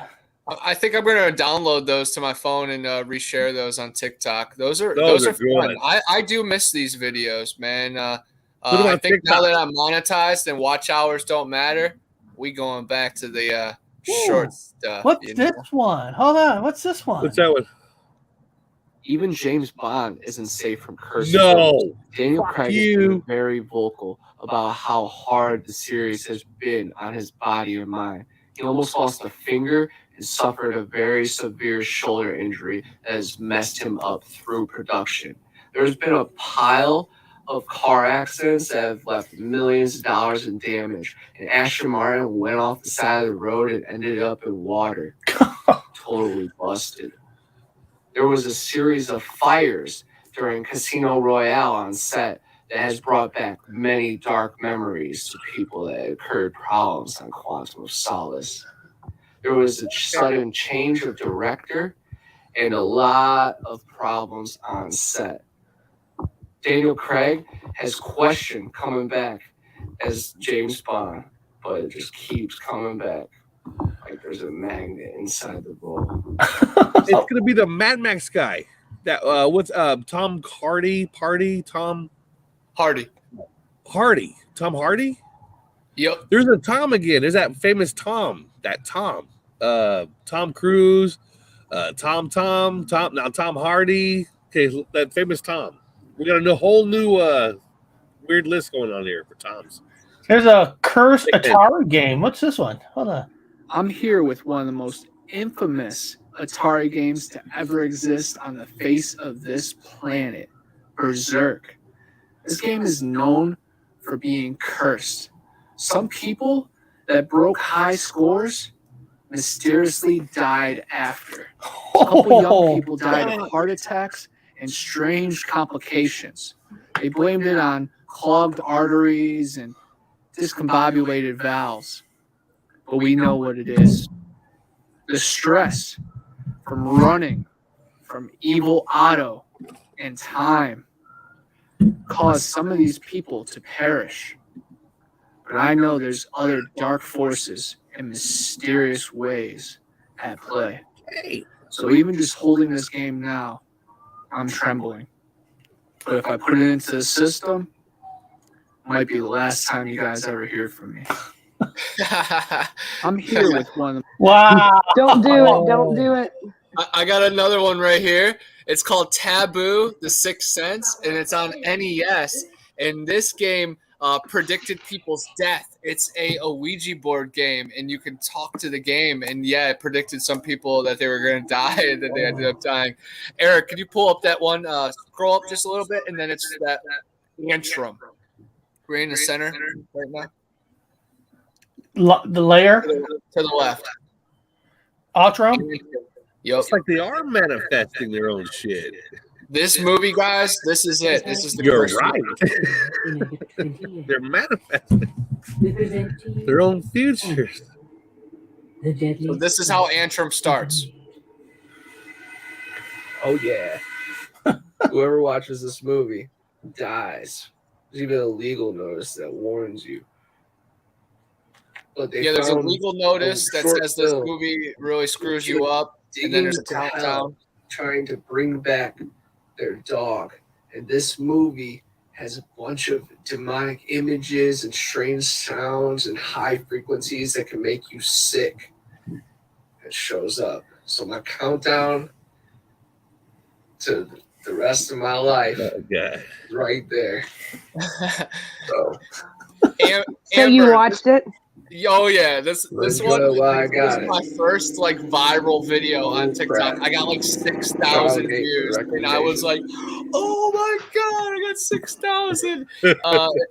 I think I'm going to download those to my phone and reshare those on TikTok. Those are fun. I do miss these videos, man. I think now that I'm monetized and watch hours don't matter, we going back to the short stuff. What's this one? Hold on. What's this one? What's that one? Even James Bond isn't safe from curses. No. Daniel Craig has been very vocal about how hard the series has been on his body and mind. He almost lost a finger and suffered a very severe shoulder injury that has messed him up through production. There's been a pile of car accidents that have left millions of dollars in damage, and Aston Martin went off the side of the road and ended up in water. Totally busted. There was a series of fires during Casino Royale on set that has brought back many dark memories to people that occurred problems on Quantum of Solace. There was a sudden change of director and a lot of problems on set. Daniel Craig has questioned coming back as James Bond, but it just keeps coming back. Like there's a magnet inside the role. It's gonna be the Mad Max guy. That what's Tom Hardy? Tom Hardy. Yep. There's a Tom again. There's that famous Tom. That Tom. Tom Cruise. Tom Hardy. Okay, that famous Tom. We got a whole new weird list going on here for Toms. There's a cursed Atari game. What's this one? Hold on. I'm here with one of the most infamous Atari games to ever exist on the face of this planet, Berserk. This game is known for being cursed. Some people that broke high scores mysteriously died after. A couple young people died of heart attacks and strange complications. They blamed it on clogged arteries and discombobulated valves. But we know what it is. The stress from running from evil Otto and time caused some of these people to perish. But I know there's other dark forces and mysterious ways at play. So even just holding this game now, I'm trembling. But if I put it into the system, it might be the last time you guys ever hear from me. I'm here with one of them. Wow. Don't do it. Don't do it. I got another one right here. It's called Taboo, The Sixth Sense, and it's on NES. And this game predicted people's death. It's a Ouija board game, and you can talk to the game. And yeah, it predicted some people that they were going to die and that they ended up dying. Eric, can you pull up that one? Scroll up just a little bit, and then it's that Antrim. We're in the center right now. The layer To the left. Outro. Yep. It's like they are manifesting their own shit. This movie, guys, this is it. This is the You're first right. They're manifesting their own futures. So this is how Antrim starts. Oh yeah. Whoever watches this movie dies. There's even a legal notice that warns you. But There's a legal notice that says this movie really screws you up, and then there's a countdown trying to bring back their dog. And this movie has a bunch of demonic images and strange sounds and high frequencies that can make you sick. It shows up. So my countdown to the rest of my life is right there. So you watched it? Oh yeah, this one was my first like viral video on TikTok. I got like 6,000 views, and I was like, "Oh my god, I got 6,000!" It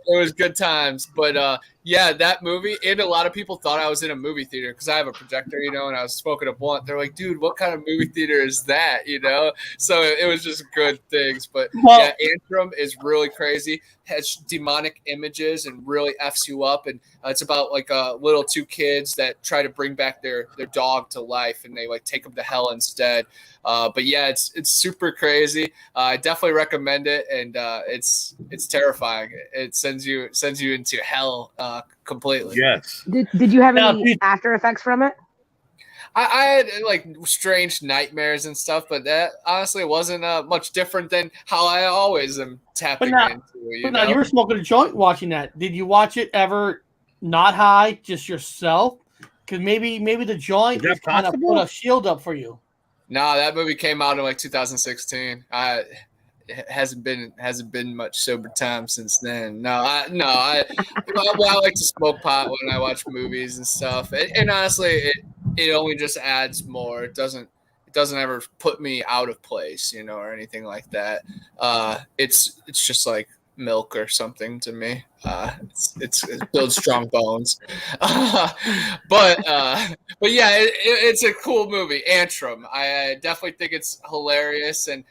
was good times, but yeah, that movie. And a lot of people thought I was in a movie theater because I have a projector, and I was smoking a blunt. They're like, "Dude, what kind of movie theater is that?" So it was just good things. But yeah, Antrim is really crazy. Has demonic images and really f's you up, and it's about like little two kids that try to bring back their dog to life, and they like take them to hell instead. But yeah, it's super crazy. I definitely recommend it, and it's terrifying. It sends you into hell completely. Yes. Did you have any after effects from it? I had like strange nightmares and stuff, but that honestly wasn't much different than how I always am tapping into. Now you were smoking a joint watching that. Did you watch it ever not high, just yourself? Because maybe the joint just kind of put a shield up for you. No, that movie came out in like 2016. It hasn't been much sober time since then. I like to smoke pot when I watch movies and stuff, and honestly, it only just adds more. It doesn't ever put me out of place, or anything like that. It's just like milk or something to me. It builds strong bones. But yeah, it's a cool movie, Antrim. I definitely think it's hilarious, and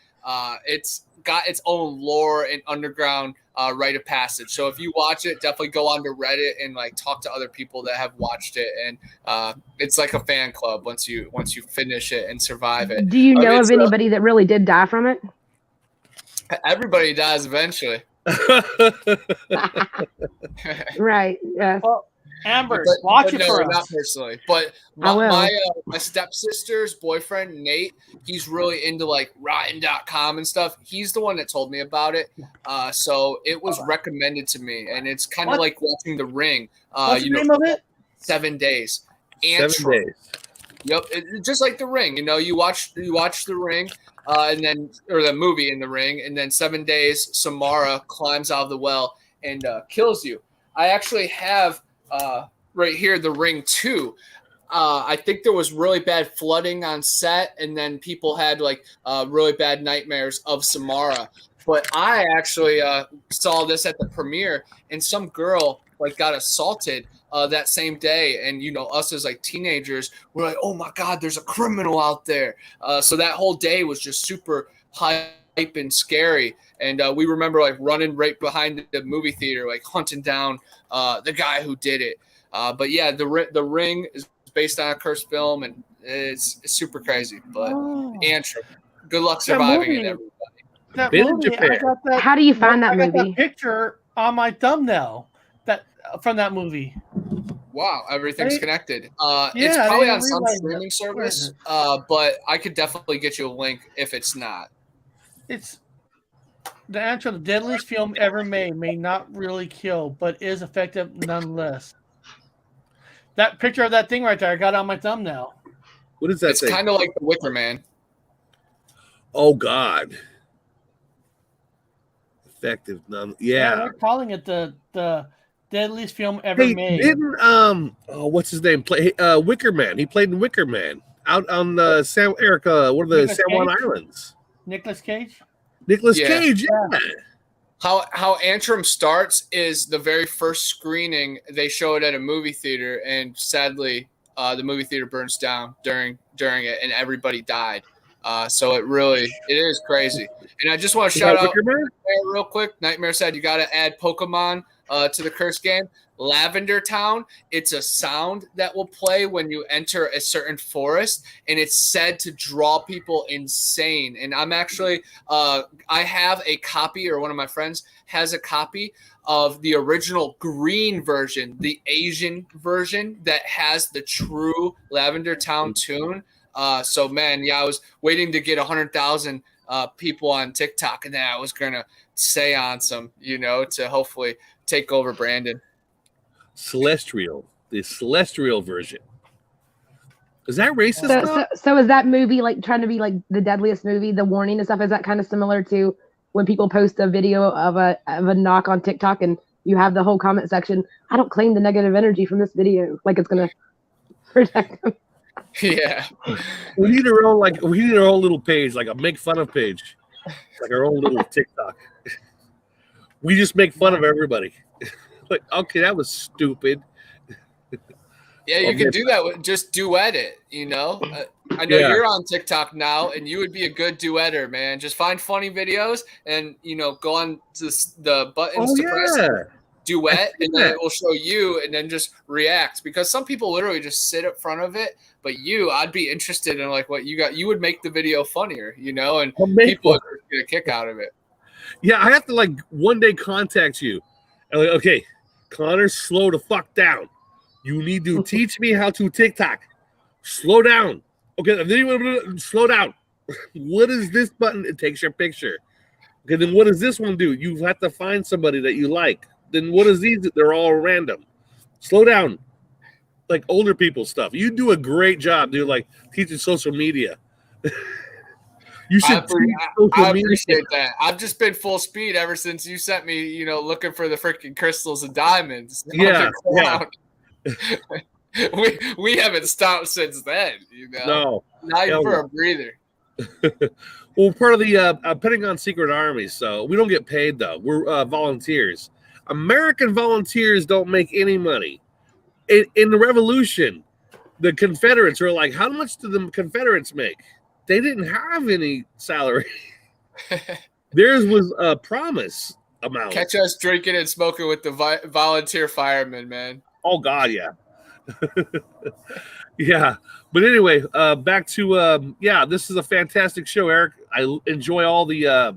it's got its own lore and underground rite of passage. So if you watch it, definitely go onto Reddit and like talk to other people that have watched it, and it's like a fan club once you finish it and survive it. Do you know of anybody that really did die from it? Everybody dies eventually. Right. Yeah. Well, Amber, watch it for us. Not personally, but my stepsister's boyfriend Nate, he's really into like Rotten.com and stuff. He's the one that told me about it. So it was recommended to me, and it's kind of like watching The Ring. What's the name of it? 7 days. 7 days. Yep, just like The Ring. You watch The Ring, and then the movie in The Ring, and then 7 days, Samara climbs out of the well and kills you. I actually have right here The Ring 2. I think there was really bad flooding on set, and then people had like really bad nightmares of Samara. But I actually saw this at the premiere, and some girl like got assaulted that same day, and us as like teenagers were like, oh my god, there's a criminal out there. So that whole day was just super high and scary. And we remember like running right behind the movie theater, like hunting down the guy who did it. But yeah, the Ring is based on a cursed film, and it's super crazy. But Antrim, good luck surviving it, everybody. That Been in movie, Japan. I got that. How do you find that I got movie? that picture on my thumbnail from that movie. Wow, everything's connected. It's Yeah, I probably didn't on some realize streaming that. Where is service, it? but I could definitely get you a link if it's not. It's the answer. The deadliest film ever made may not really kill, but is effective nonetheless. That picture of that thing right there, I got on my thumbnail. What is that It's thing? kind of like The Wicker Man. Oh God. Effective none. Yeah. They're calling it the deadliest film ever Hey, made. didn't what's his name? Play Wicker Man. He played in Wicker Man out on San Erica, one of the Nicolas San Juan Cage? Islands. Nicolas Cage. Nicolas Yeah. Cage, yeah. How Antrim starts is the very first screening they show it at a movie theater, and sadly, the movie theater burns down during it, and everybody died. So it is crazy. And I just want to shout out Wicker Man? Nightmare real quick. Nightmare said you got to add Pokemon to the curse game. Lavender Town, it's a sound that will play when you enter a certain forest, and it's said to draw people insane. And I'm actually I have a copy, or one of my friends has a copy of the original green version, the Asian version that has the true Lavender Town tune. So man, yeah, I was waiting to get 100,000 people on TikTok, and then I was gonna seance them, to hopefully take over Brandon. The celestial version. Is that racist? So is that movie like trying to be like the deadliest movie, the warning and stuff? Is that kind of similar to when people post a video of a knock on TikTok and you have the whole comment section? I don't claim the negative energy from this video, like it's gonna protect them. Yeah, we need our own little page, like a make fun of page, like our own little TikTok. We just make fun of everybody. Like, okay, that was stupid. Yeah, you can do that. Just duet it, I know you're on TikTok now, and you would be a good duetter, man. Just find funny videos and, go on to the buttons to press, duet, and then it will show you, and then just react. Because some people literally just sit in front of it, but I'd be interested in like what you got. You would make the video funnier, and people would get a kick out of it. Yeah, I have to like one day contact you. And like, okay, Connor, slow the fuck down. You need to teach me how to TikTok. Slow down. Okay, slow down. What is this button? It takes your picture. Okay, then what does this one do? You have to find somebody that you like. Then what is these? They're all random. Slow down. Like older people stuff. You do a great job, dude, like teaching social media. You should I appreciate that. I've just been full speed ever since you sent me, looking for the freaking crystals and diamonds. Yeah. We haven't stopped since then, No. Not even for a breather. Well, part of the Pentagon Secret Army, so we don't get paid though. We're volunteers. American volunteers don't make any money. In the Revolution, the Confederates were like, how much did the Confederates make? They didn't have any salary. Theirs was a promise amount. Catch us drinking and smoking with the volunteer firemen, man. Oh, God, yeah. Yeah. But anyway, back to, this is a fantastic show, Eric. I enjoy all the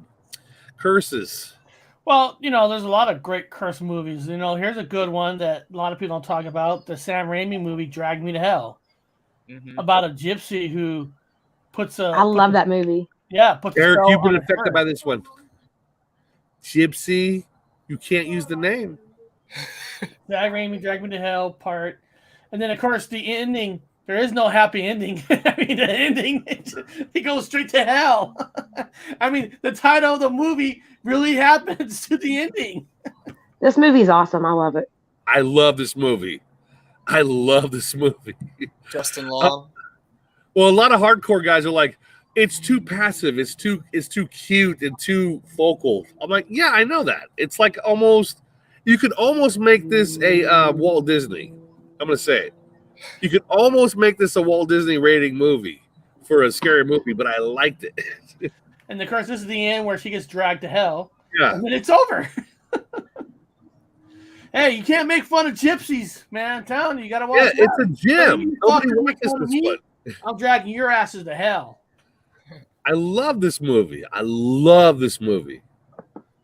curses. Well, there's a lot of great curse movies. Here's a good one that a lot of people don't talk about. The Sam Raimi movie, Drag Me to Hell, about a gypsy who puts a... I love that movie. Yeah. Eric, you've been affected by this one. Gypsy, you can't use the name. Drag Me to Hell part. And then, of course, the ending, there is no happy ending. I mean, the ending, he goes straight to hell. I mean, the title of the movie really happens to the ending. This movie's awesome. I love it. I love this movie. Justin Long. Well, a lot of hardcore guys are like, it's too passive, it's too cute and too vocal. I'm like, yeah, I know that. It's like you could almost make this a Walt Disney. I'm gonna say it. You could almost make this a Walt Disney rating movie for a scary movie, but I liked it. And of course, this is the end where she gets dragged to hell. Yeah. And then it's over. Hey, you can't make fun of gypsies, man. I'm telling you, you gotta watch. Yeah, it's a gym. Nobody watches this one. I'm dragging your asses to hell. I love this movie. I love this movie.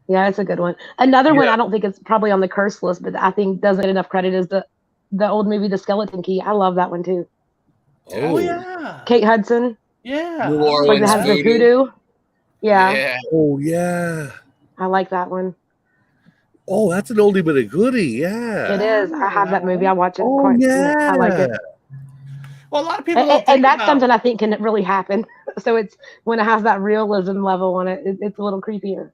Yeah, it's a good one. Another one I don't think it's probably on the curse list, but I think doesn't get enough credit is the old movie The Skeleton Key. I love that one too. Oh yeah. Kate Hudson. Yeah. New Orleans has the voodoo. Yeah. Oh yeah. I like that one. Oh, that's an oldie but a goodie. Yeah. It is. I have that movie. I watch it. Oh yeah. I like it. Well, a lot of people and that's something I think can really happen. So it's when it has that realism level on it, it's a little creepier.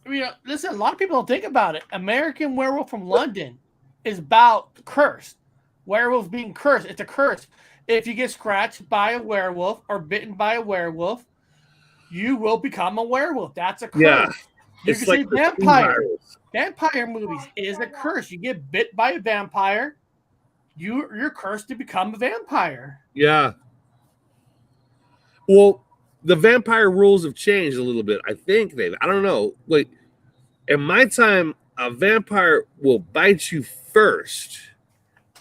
You know, listen, a lot of people don't think about it. American Werewolf from London is about cursed. Werewolves being cursed. It's a curse. If you get scratched by a werewolf or bitten by a werewolf, you will become a werewolf. That's a curse. Yeah. You It's can like say vampire movies is a curse. You get bit by a vampire, you're cursed to become a vampire. Yeah. Well, the vampire rules have changed a little bit. I think I don't know. Like in my time, a vampire will bite you first,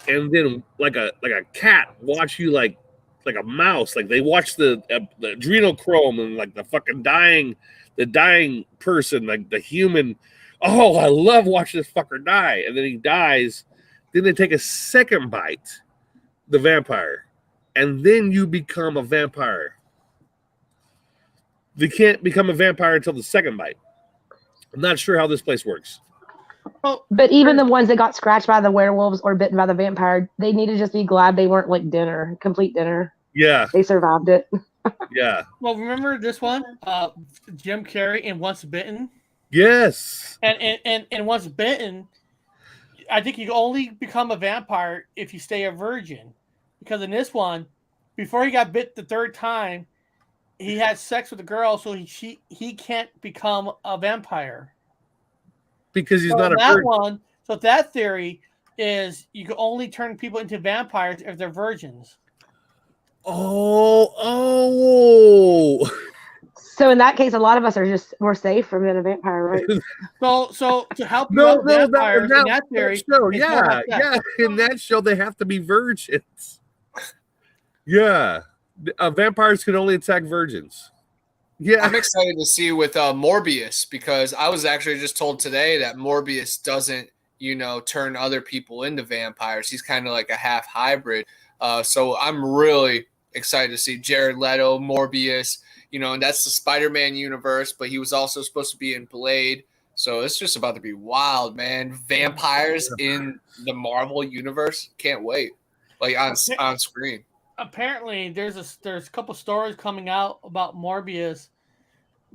and then like a cat watch you like a mouse. Like they watch the adrenochrome and like the fucking dying person, like the human. Oh, I love watching this fucker die, and then he dies. Then they take a second bite, the vampire, and then you become a vampire. They can't become a vampire until the second bite. I'm not sure how this place works. But even the ones that got scratched by the werewolves or bitten by the vampire, they need to just be glad they weren't like complete dinner. Yeah. They survived it. Yeah. Well, remember this one? Jim Carrey in Once Bitten? Yes. And Once Bitten, I think you only become a vampire if you stay a virgin. Because in this one, before he got bit the third time, he had sex with a girl, so he can't become a vampire. Because he's not a virgin. So that theory is you can only turn people into vampires if they're virgins. Oh. So in that case, a lot of us we're safe from being a vampire, right? So to help you out vampires in that theory, yeah. In that show, they have to be virgins. Yeah. Vampires can only attack virgins. Yeah. I'm excited to see with Morbius, because I was actually just told today that Morbius doesn't, turn other people into vampires. He's kind of like a half hybrid. So I'm really excited to see Jared Leto, Morbius, and that's the Spider-Man universe, but he was also supposed to be in Blade. So it's just about to be wild, man. Vampires in the Marvel universe. Can't wait. Like on screen. Apparently there's a couple stories coming out about Morbius.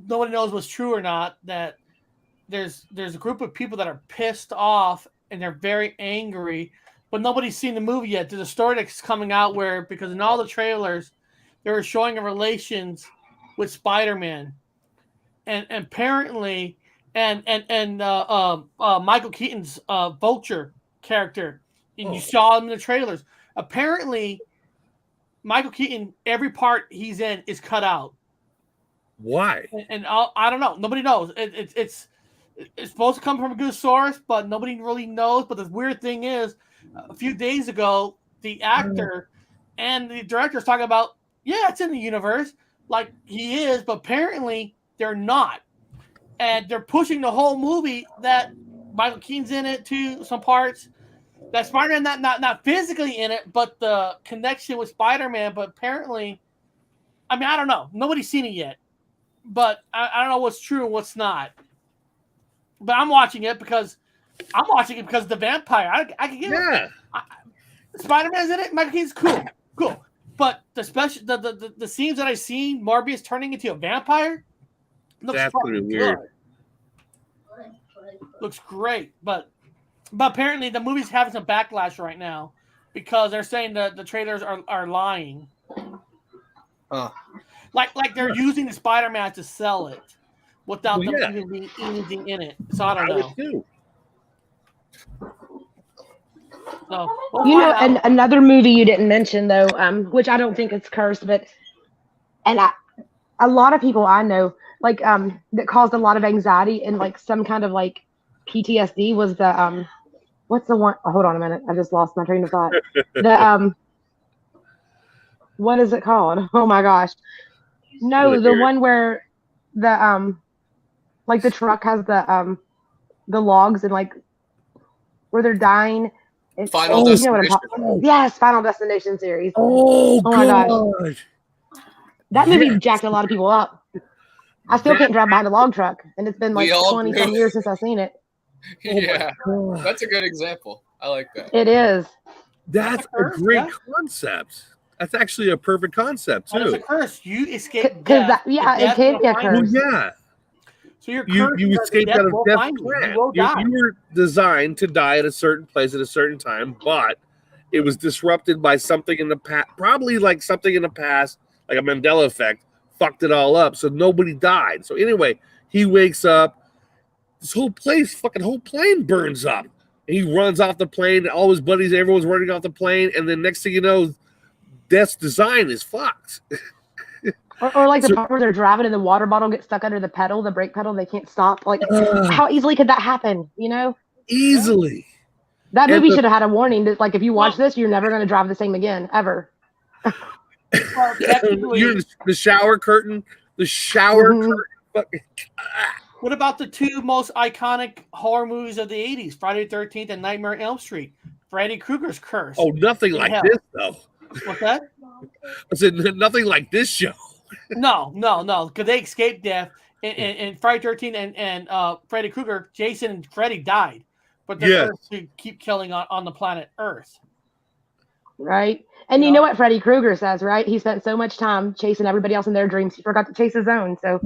Nobody knows what's true or not, that there's a group of people that are pissed off and they're very angry, but nobody's seen the movie yet. There's a story that's coming out where, because in all the trailers they were showing relations with Spider-Man, and apparently Michael Keaton's Vulture character, and you saw him in the trailers. Apparently Michael Keaton, every part he's in is cut out. Why? And I don't know. Nobody knows. It's supposed to come from a good source, but nobody really knows. But the weird thing is, a few days ago, the actor and the director is talking about, it's in the universe, like he is, but apparently they're not. And they're pushing the whole movie that Michael Keaton's in it to some parts. That Spider-Man not physically in it, but the connection with Spider-Man. But apparently, I don't know. Nobody's seen it yet. But I don't know what's true and what's not. But I'm watching it because of the vampire. I can get it. Spider-Man's in it. Michael Keaton's cool. But the scenes that I've seen, Morbius turning into a vampire, looks fucking weird. Looks great, but apparently the movie's having some backlash right now because they're saying that the trailers are lying. Like they're using the Spider-Man to sell it without them even being anything in it. So I don't know. So, and another movie you didn't mention though, which I don't think it's cursed, but I a lot of people I know, like that caused a lot of anxiety and like some kind of like PTSD was the what's the one? Oh, hold on a minute, I just lost my train of thought. The what is it called? Oh my gosh, no, the one where the like the truck has the logs and like where they're dying. And, Final you know what I'm Destination. talking about? Yes, Final Destination series. Oh my gosh, God. that movie Yes. jacked a lot of people up. I still can't drive behind a log truck, and it's been like 20 some years since I've seen it. Yeah, that's a good example. I like that. It is. That's a great concept. That's actually a perfect concept too. It's a curse. You escape Because death. it can be a curse. Well, yeah. So you're you escaped out of death's plan. You were designed to die at a certain place at a certain time, but it was disrupted by something in the past, probably like something in the past, like a Mandela effect, fucked it all up. So nobody died. So anyway, he wakes up, this whole plane burns up. And he runs off the plane, all his buddies, everyone's running off the plane, and then next thing you know, death's design is fucked. Or like the part where they're driving and the water bottle gets stuck under the pedal, the brake pedal, they can't stop. Like, how easily could that happen? You know? Easily. That movie should have had a warning that, like, if you watch this, you're never going to drive the same again, ever. Well, you're the shower curtain. The shower curtain. What about the two most iconic horror movies of the 80s, Friday the 13th and Nightmare on Elm Street? Freddy Krueger's Curse. Oh, nothing like this, though. What's that? I said nothing like this show. No, because they escaped death. And Friday the 13th and Freddy Krueger, Jason and Freddy died. But they're to keep killing on the planet Earth. Right. And you know what Freddy Krueger says, right? He spent so much time chasing everybody else in their dreams, he forgot to chase his own. So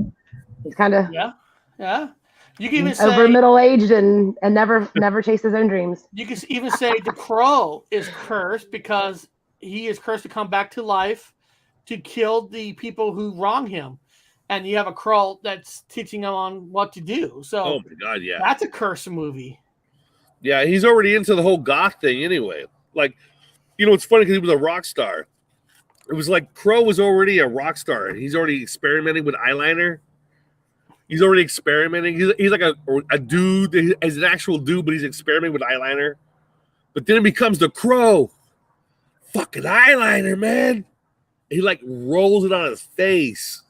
he's kind of You can even say over middle-aged and never chased his own dreams. You can even say the Crow is cursed because he is cursed to come back to life to kill the people who wrong him. And you have a crow that's teaching him on what to do. So oh my God, yeah. That's a curse movie. Yeah, he's already into the whole goth thing anyway. Like, it's funny because he was a rock star. It was like Crow was already a rock star. He's already experimenting with eyeliner. He's already experimenting. He's like a dude. He's an actual dude, but he's experimenting with eyeliner. But then it becomes the Crow. Fucking eyeliner, man. He like rolls it on his face.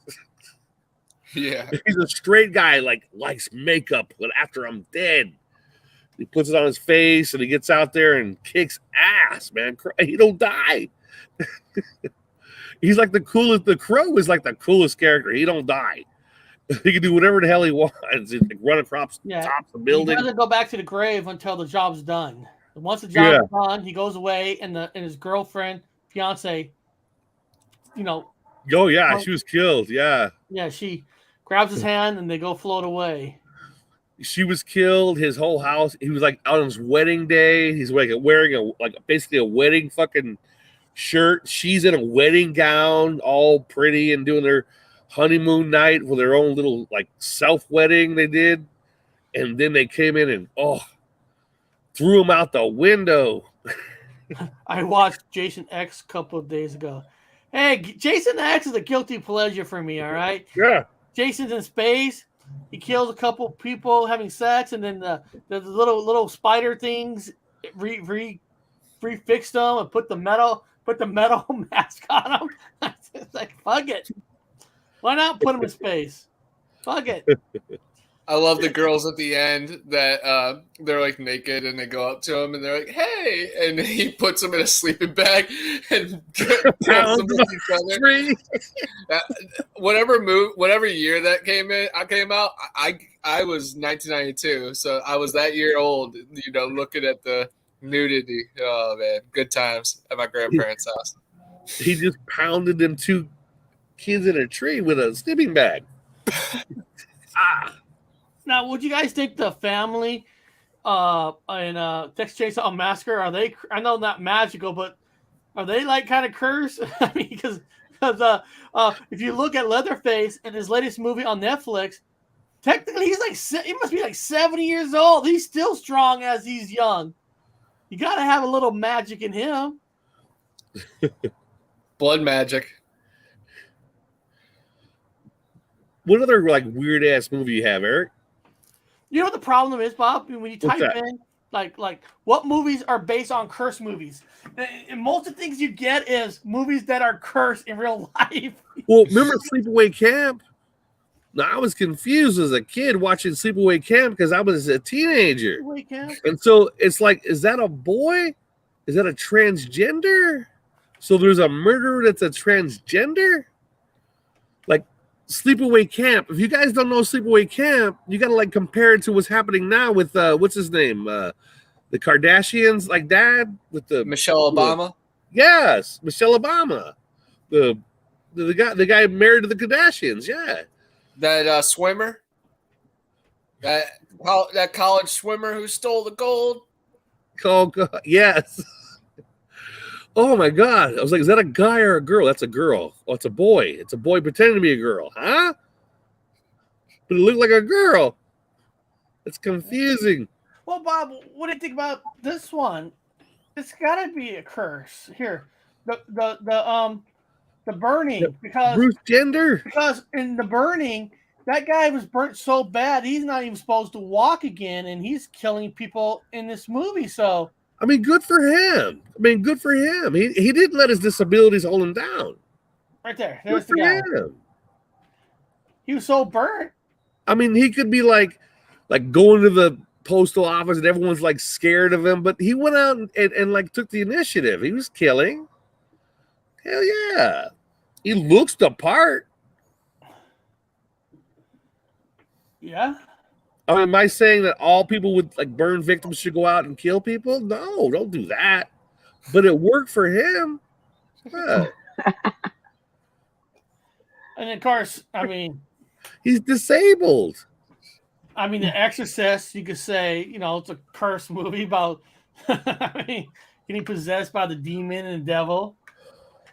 Yeah. He's a straight guy, like likes makeup, but after I'm dead. He puts it on his face and he gets out there and kicks ass, man. He don't die. He's like the coolest. The Crow is like the coolest character. He don't die. He can do whatever the hell he wants. He can run across tops of buildings. He doesn't go back to the grave until the job's done. And once the job is done, he goes away, and his girlfriend, fiance, Oh yeah, she was killed. Yeah. Yeah, she grabs his hand and they go float away. She was killed. His whole house. He was like on his wedding day. He's like wearing basically a wedding fucking shirt. She's in a wedding gown, all pretty and doing their honeymoon night with their own little like self-wedding they did. And then they came in and threw him out the window. I watched Jason X a couple of days ago. Hey, Jason X is a guilty pleasure for me, all right? Yeah. Jason's in space. He kills a couple people having sex, and then the little spider things refixed them and put the metal mask on him. It's like, fuck it. Why not put him in space? Fuck it. I love the girls at the end that they're like naked and they go up to him and they're like, "Hey!" and he puts them in a sleeping bag and tells them with each other. Whatever year that came out, I was 1992, so I was that year old. Looking at the nudity. Oh man, good times at my grandparents' house. He just pounded them two kids in a tree with a sleeping bag. Now, would you guys think the family in Texas Chainsaw Massacre, are they? I know not magical, but are they like kind of cursed? I mean, because if you look at Leatherface in his latest movie on Netflix, technically he must be like 70 years old. He's still strong as he's young. You got to have a little magic in him. Blood magic. what other like weird ass movie you have, Eric? You know what the problem is, Bob? When you What's type that? in like what movies are based on curse movies, and most of the things you get is movies that are cursed in real life. Well, remember Sleepaway Camp? Now, I was confused as a kid watching Sleepaway Camp because I was a teenager. Wait, Cam? And so it's like, is that a boy? Is that a transgender? So there's a murderer that's a transgender? Like Sleepaway Camp. If you guys don't know Sleepaway Camp, you got to like compare it to what's happening now with, what's his name? The Kardashians, like dad with the Michelle Obama. Yes, Michelle Obama. The guy married to the Kardashians, yeah. That swimmer. That college swimmer who stole the gold. Oh God, yes. Oh my God. I was like, is that a guy or a girl? That's a girl. Oh, it's a boy. It's a boy pretending to be a girl, huh? But it looked like a girl. It's confusing. Well, Bob, what do you think about this one? It's got to be a curse here. The burning, because Bruce Jenner. Because in the burning, that guy was burnt so bad he's not even supposed to walk again, and he's killing people in this movie. So I mean, good for him. Good for him. He didn't let his disabilities hold him down. right there's Good the for guy. him. He was so burnt. I mean, he could be like going to the postal office and everyone's like scared of him, but he went out and like took the initiative. He was killing. Hell yeah. He looks the part. Yeah. I mean, am I saying that all people with like burn victims should go out and kill people? No, don't do that. But it worked for him. Yeah. And of course, I mean, He's disabled. The Exorcist, you could say, it's a curse movie about getting possessed by the demon and the devil.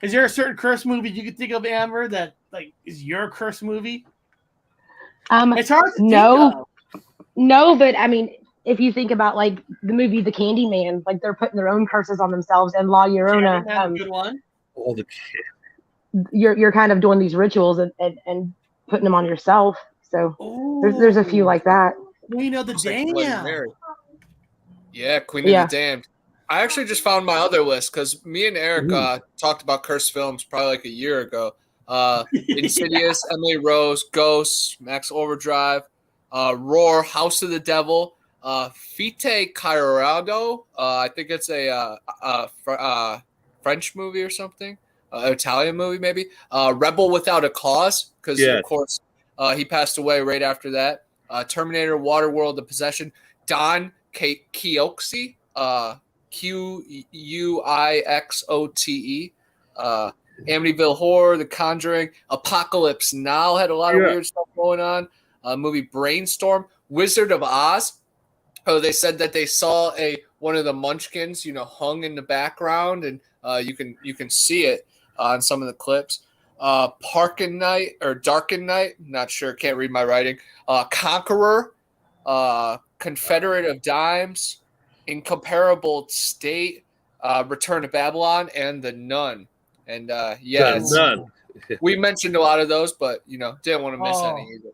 Is there a certain curse movie you could think of, Amber, that like is your curse movie? It's hard to think of. No, but if you think about like the movie The Candyman, like they're putting their own curses on themselves, and La Llorona, Candyman's a good one. All the kids. You're kind of doing these rituals and putting them on yourself. So there's a few like that. Queen of the Like Bloody Damned. Mary. Yeah, Queen of the Damned. I actually just found my other list because me and Eric talked about cursed films probably like a year ago. Insidious, Emily Rose, Ghosts, Max Overdrive, Roar, House of the Devil, Fite Colorado. I think it's a French movie or something, Italian movie maybe. Rebel Without a Cause, because of course he passed away right after that. Terminator, Waterworld, The Possession, Don Quixote, Quixote, Amityville Horror, The Conjuring, Apocalypse Now had a lot of weird stuff going on. Movie Brainstorm, Wizard of Oz. Oh, they said that they saw one of the Munchkins, hung in the background, and you can see it on some of the clips. Darken Night, not sure, can't read my writing. Conqueror, Confederate of Dimes, Incomparable State, Return to Babylon, and The Nun. And Nun. We mentioned a lot of those, but didn't want to miss any either.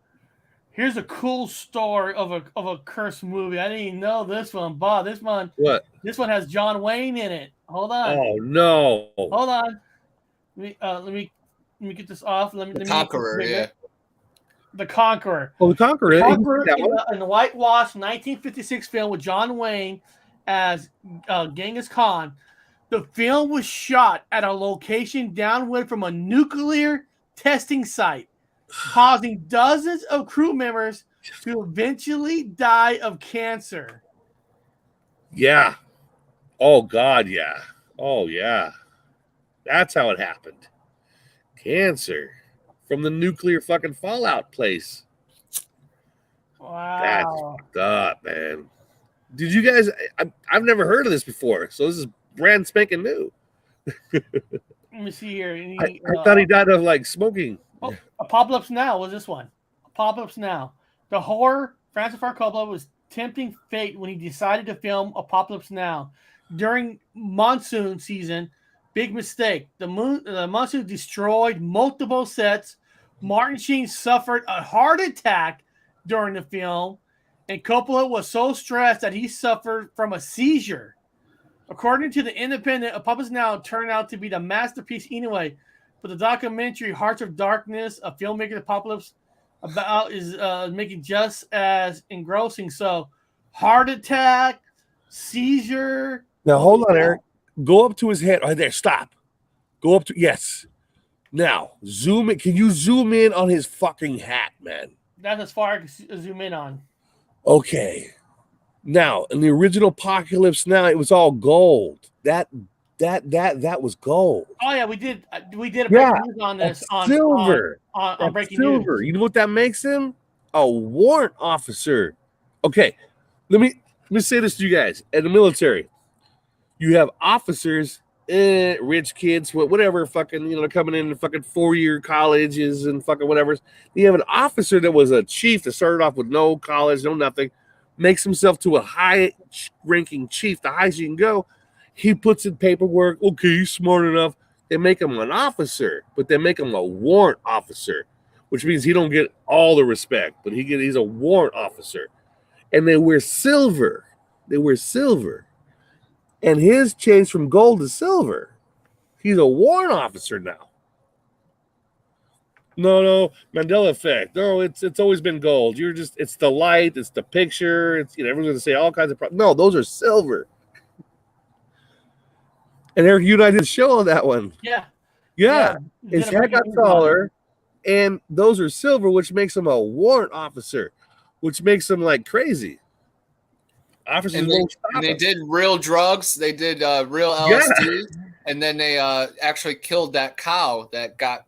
Here's a cool story of a cursed movie. I didn't even know this one, Bob. This one has John Wayne in it. Hold on. Oh no. Hold on. Let me get this off. Let me Conqueror, yeah. The Conqueror. Oh, The Conqueror. In the whitewashed 1956 film with John Wayne as Genghis Khan. The film was shot at a location downwind from a nuclear testing site, causing dozens of crew members to eventually die of cancer. Yeah. Oh, God, yeah. Oh, yeah. That's how it happened. Cancer from the nuclear fucking fallout place. Wow. That's fucked up, man. Did you guys... I've never heard of this before, so this is brand spanking new. Let me see here. I thought he died of like smoking. Oh, Apocalypse Now was this one. Apocalypse Now. The horror, Francis Ford Coppola was tempting fate when he decided to film Apocalypse Now. During monsoon season, big mistake. The monsoon destroyed multiple sets, Martin Sheen suffered a heart attack during the film, and Coppola was so stressed that he suffered from a seizure. According to the Independent, A Puppet's Now turned out to be the masterpiece anyway, but the documentary Hearts of Darkness, a filmmaker apocalypse about is making just as engrossing. So, heart attack, seizure. Now hold on, Eric. Go up to his head. Right there. Stop. Go up to yes. Now zoom in. Can you zoom in on his fucking hat, man? That's as far as I can zoom in on. Okay. Now in the original Apocalypse Now, it was all gold. That was gold. Oh yeah, we did a breaking news on this on silver. On breaking silver. news. You know what that makes him? A warrant officer. Okay. Let me say this to you guys. In the military, you have officers, rich kids, whatever, fucking, they're coming in fucking 4-year colleges and fucking whatever. You have an officer that was a chief that started off with no college, no nothing, makes himself to a high-ranking chief, the highest you can go. He puts in paperwork. Okay, he's smart enough. They make him an officer, but they make him a warrant officer, which means he don't get all the respect, but he's a warrant officer. And they wear silver. And his changed from gold to silver. He's a warrant officer now. No, Mandela effect. No, it's always been gold. It's the light, it's the picture, it's everyone's gonna say all kinds of no, those are silver. And Eric, you and I did a show on that one. Yeah. His head got taller, and those are silver, which makes him a warrant officer, which makes him like crazy. Officers and they did real drugs. They did real LSD, and then they actually killed that cow that got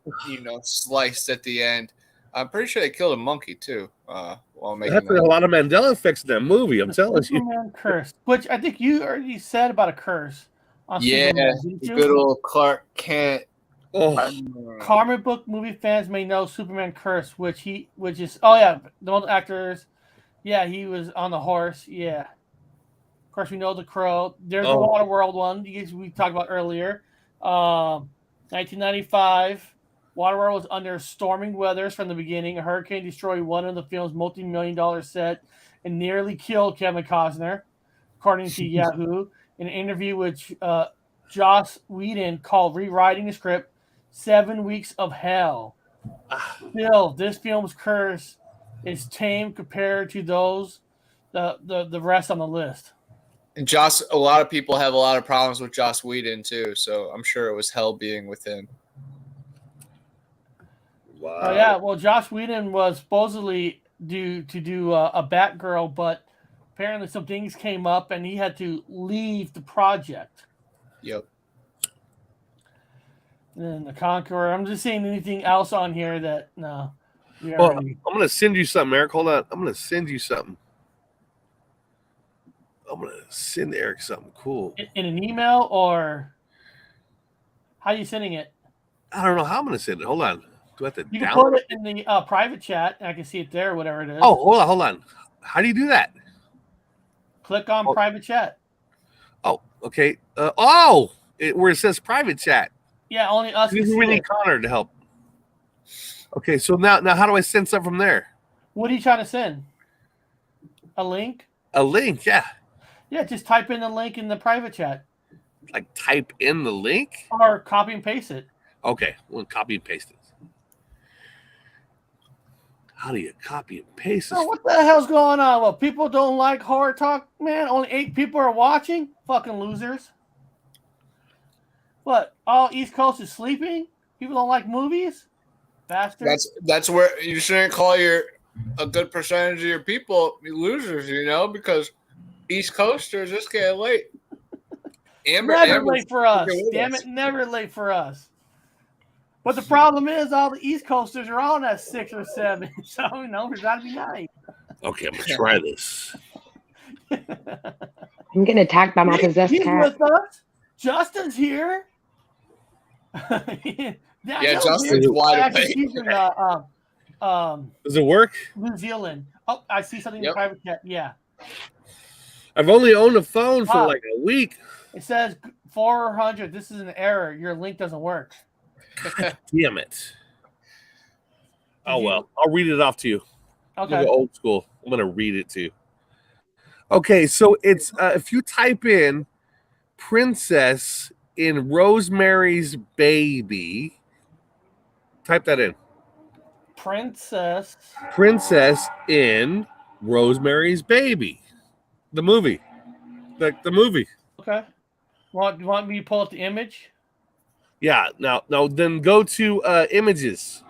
sliced at the end. I'm pretty sure they killed a monkey too. While making that's a lot of Mandela effects in that movie. I'm telling you. Superman curse, which I think you already said about a curse. Yeah, good old Clark Kent. Comic book movie fans may know Superman Curse, which is the one actors. Yeah, he was on the horse. Yeah. Of course, we know the Crow. There's the Waterworld one we talked about earlier. 1995. Waterworld was under storming weathers from the beginning. A hurricane destroyed one of the film's multi-million-dollar set and nearly killed Kevin Costner, according to Yahoo. In an interview with Joss Whedon called rewriting the script 7 weeks of hell. Still, this film's curse is tame compared to those the rest on the list. And a lot of people have a lot of problems with Joss Whedon too, so I'm sure it was hell being with him. Wow. Oh yeah, well, Joss Whedon was supposedly due to do a Batgirl, but apparently some things came up and he had to leave the project. Yep. And then the Conqueror. I'm just saying anything else on here that no. I'm gonna send you something, Eric. Hold on. I'm gonna send you something. I'm gonna send Eric something cool. In an email, or how are you sending it? I don't know how I'm gonna send it. Hold on. Do I have to You can download put it in the private chat, and I can see it there, whatever it is. Oh, hold on. How do you do that? Click on private chat. Oh, okay. Where it says private chat. Yeah, only us. We need Connor to help. Okay, so now how do I send something from there? What are you trying to send? A link? A link, yeah. Yeah, just type in the link in the private chat. Like type in the link? Or copy and paste it. Okay, we'll copy and paste it. How do you copy and paste this? Oh, what the hell's going on? Well, people don't like horror talk, man. Only 8 people are watching. Fucking losers. What? All East Coast is sleeping? People don't like movies? Bastards. That's where you shouldn't call a good percentage of your people losers, because East Coasters just get late. Never late for us. Damn it, never late for us. But the problem is all the East Coasters are on at 6 or 7. So, there's got to be 9. Okay, I'm going to try this. I'm getting attacked by my possessed He's cat. with us. Justin's here. Justin's wide awake. He's in, Does it work? New Zealand. Oh, I see something in the private chat. Yeah. I've only owned a phone for like a week. It says 400. This is an error. Your link doesn't work. God damn it. Oh, well. I'll read it off to you. Okay. Look at old school. I'm going to read it to you. Okay, so it's if you type in princess in Rosemary's Baby, type that in. Princess in Rosemary's Baby, the movie, the movie. Okay. You want me to pull up the image? Yeah. Now, then go to images.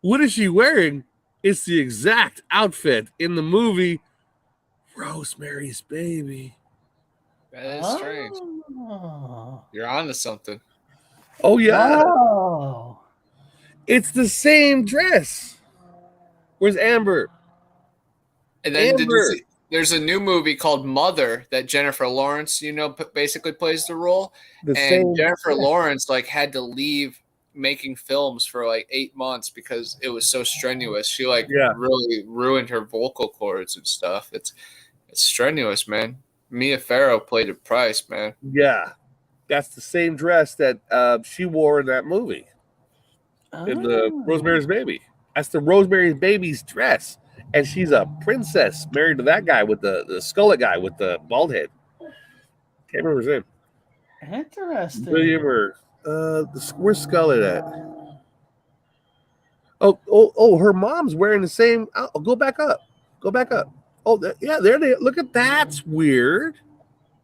What is she wearing? It's the exact outfit in the movie Rosemary's Baby. That is strange. You're on to something. Oh, yeah. Oh. It's the same dress. Where's Amber? And then did you see, there's a new movie called Mother that Jennifer Lawrence, basically plays the role. Jennifer Lawrence had to leave making films for 8 months because it was so strenuous. She really ruined her vocal cords and stuff. It's strenuous, man. Mia Farrow played a Price, man. Yeah, that's the same dress that she wore in that movie. In the Rosemary's Baby. That's the Rosemary's Baby's dress. And she's a princess married to that guy with the skullet guy with the bald head. Can't remember his name. Interesting. William or where's Skullet at? Oh, her mom's wearing the same. Oh, go back up. Oh, yeah, there they look at that's weird.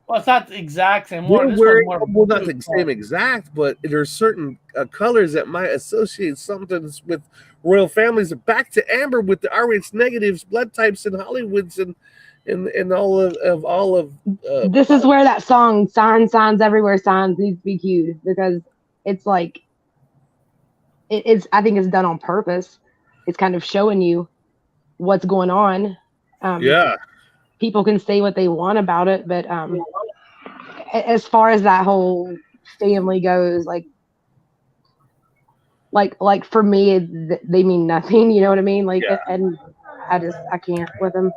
Well, it's not the exact same one. Well, not the same exact, but there's certain colors that might associate something with royal families. Back to Amber with the RH negatives, blood types, and Hollywoods, and all of. This is where that song "Signs Everywhere" signs needs to be cued because it's it's. I think it's done on purpose. It's kind of showing you what's going on. Yeah. People can say what they want about it, but as far as that whole family goes, like for me, they mean nothing. You know what I mean? And I can't with them.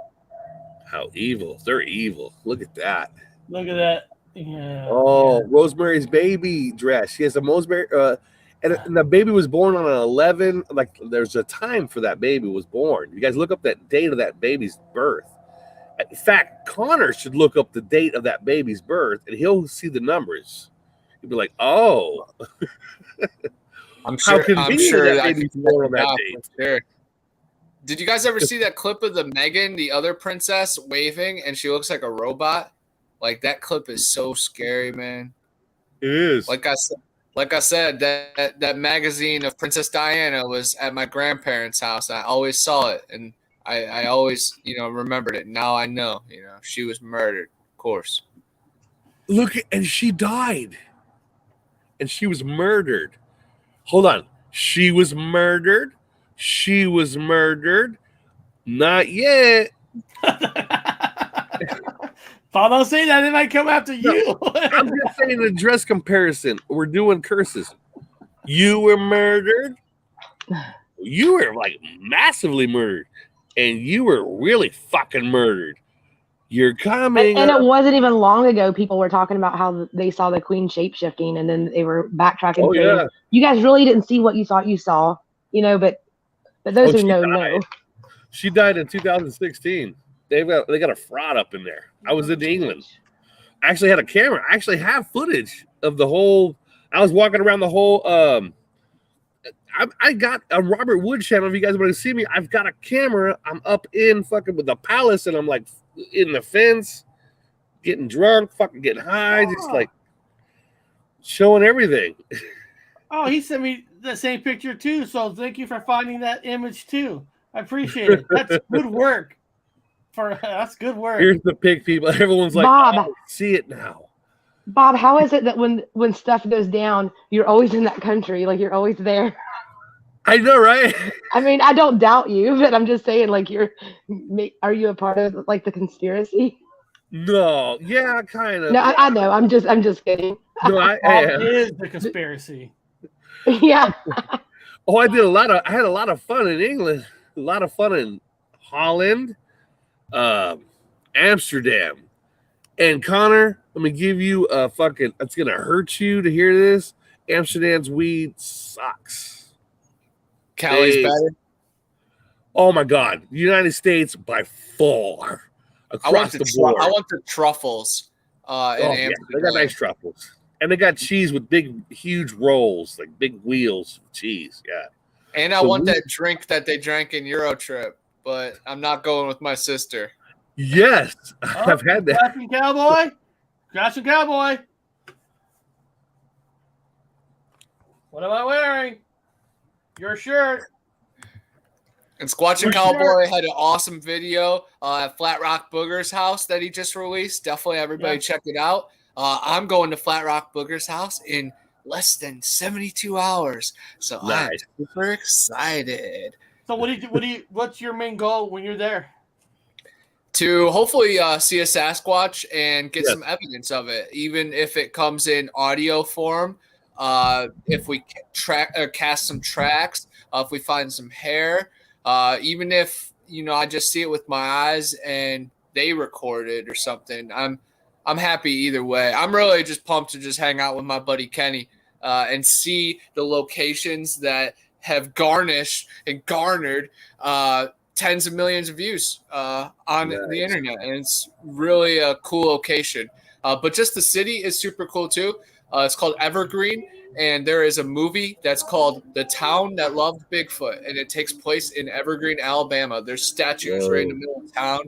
How evil! They're evil. Look at that. Look at that. Yeah. Oh, yeah. Rosemary's Baby dress. She has a Rosemary, and the baby was born on an 11. There's a time for that baby was born. You guys look up that date of that baby's birth. In fact, Connor should look up the date of that baby's birth, and he'll see the numbers. He'll be like, "Oh, I'm sure that baby's born on that date." Sure. Did you guys ever see that clip of the Megan, the other princess, waving, and she looks like a robot? That clip is so scary, man. It is. Like I said, that magazine of Princess Diana was at my grandparents' house. I always saw it, and I always, remembered it. Now I know, she was murdered, of course. And she died. And she was murdered. Hold on. She was murdered. Not yet. Paul, don't say that. It might come after you. No, I'm just saying the dress comparison. We're doing curses. You were murdered. You were massively murdered. And you were really fucking murdered. You're coming. And it wasn't even long ago. People were talking about how they saw the queen shape-shifting, and then they were backtracking. Oh, yeah. You guys really didn't see what you thought you saw, but those who know. She died in 2016. They got a fraud up in there. I was in England. I actually had a camera. I actually have footage of the whole. I was walking around the whole. I got a Robert Wood channel. If you guys want to see me, I've got a camera. I'm up in fucking with the palace, and I'm in the fence, getting drunk, fucking getting high, just showing everything. Oh, he sent me the same picture too. So thank you for finding that image too. I appreciate it. That's good work. That's good work. Here's the pic, people. Everyone's like, Bob, oh, see it now. Bob, how is it that when stuff goes down, you're always in that country? You're always there. I know, right? I mean, I don't doubt you, but I'm just saying, are you a part of the conspiracy? No, yeah, kind of. No, I know. I'm just kidding. No, I am. Is the conspiracy. Yeah. Oh, I had a lot of fun in England. A lot of fun in Holland, Amsterdam, And Connor, let me give you a fucking. It's gonna hurt you to hear this. Amsterdam's weed sucks. Cali's better. Oh my God, the United States by far across the board. I went to Truffles. In Amsterdam. They got nice truffles, and they got cheese with big, huge rolls, like big wheels of cheese. Yeah. And I want that drink that they drank in Eurotrip, but I'm not going with my sister. Yes, I've had that. Crashing Cowboy. Crashing Cowboy. What am I wearing? Your shirt. And Squatching Cowboy had an awesome video at Flat Rock Booger's house that he just released. Definitely everybody check it out. I'm going to Flat Rock Booger's house in less than 72 hours. So I'm super excited. So what's your main goal when you're there? To hopefully see a Sasquatch and get some evidence of it, even if it comes in audio form. If we cast some tracks, if we find some hair, even if I just see it with my eyes and they record it or something, I'm happy either way. I'm really just pumped to just hang out with my buddy Kenny and see the locations that have garnished and garnered tens of millions of views on the internet, and it's really a cool location. But just the city is super cool too. It's called Evergreen, and there is a movie that's called The Town That Loved Bigfoot, and it takes place in Evergreen, Alabama. There's statues right in the middle of town,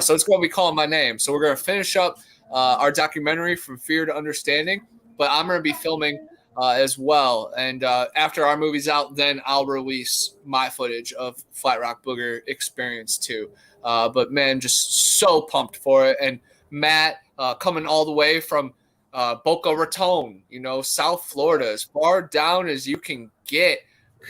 so it's going to be calling my name. So we're going to finish up our documentary From Fear to Understanding, but I'm going to be filming as well. And after our movie's out, then I'll release my footage of Flat Rock Booger experience too. But man, just so pumped for it. And Matt coming all the way from Boca Raton, South Florida, as far down as you can get,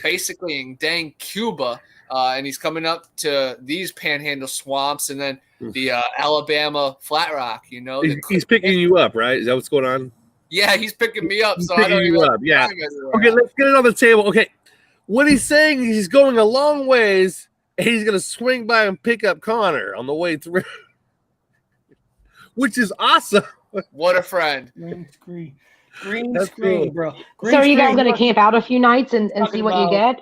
basically in dang Cuba. And he's coming up to these panhandle swamps and then the Alabama Flat Rock, He's picking you up, right? Is that what's going on? Yeah, he's picking me up. He's so I don't even up. Yeah. Okay, let's get it on the table. Okay. What he's saying is he's going a long ways and he's going to swing by and pick up Connor on the way through, which is awesome. What a friend. Green screen, bro. So are you guys going to camp out a few nights and see what you get?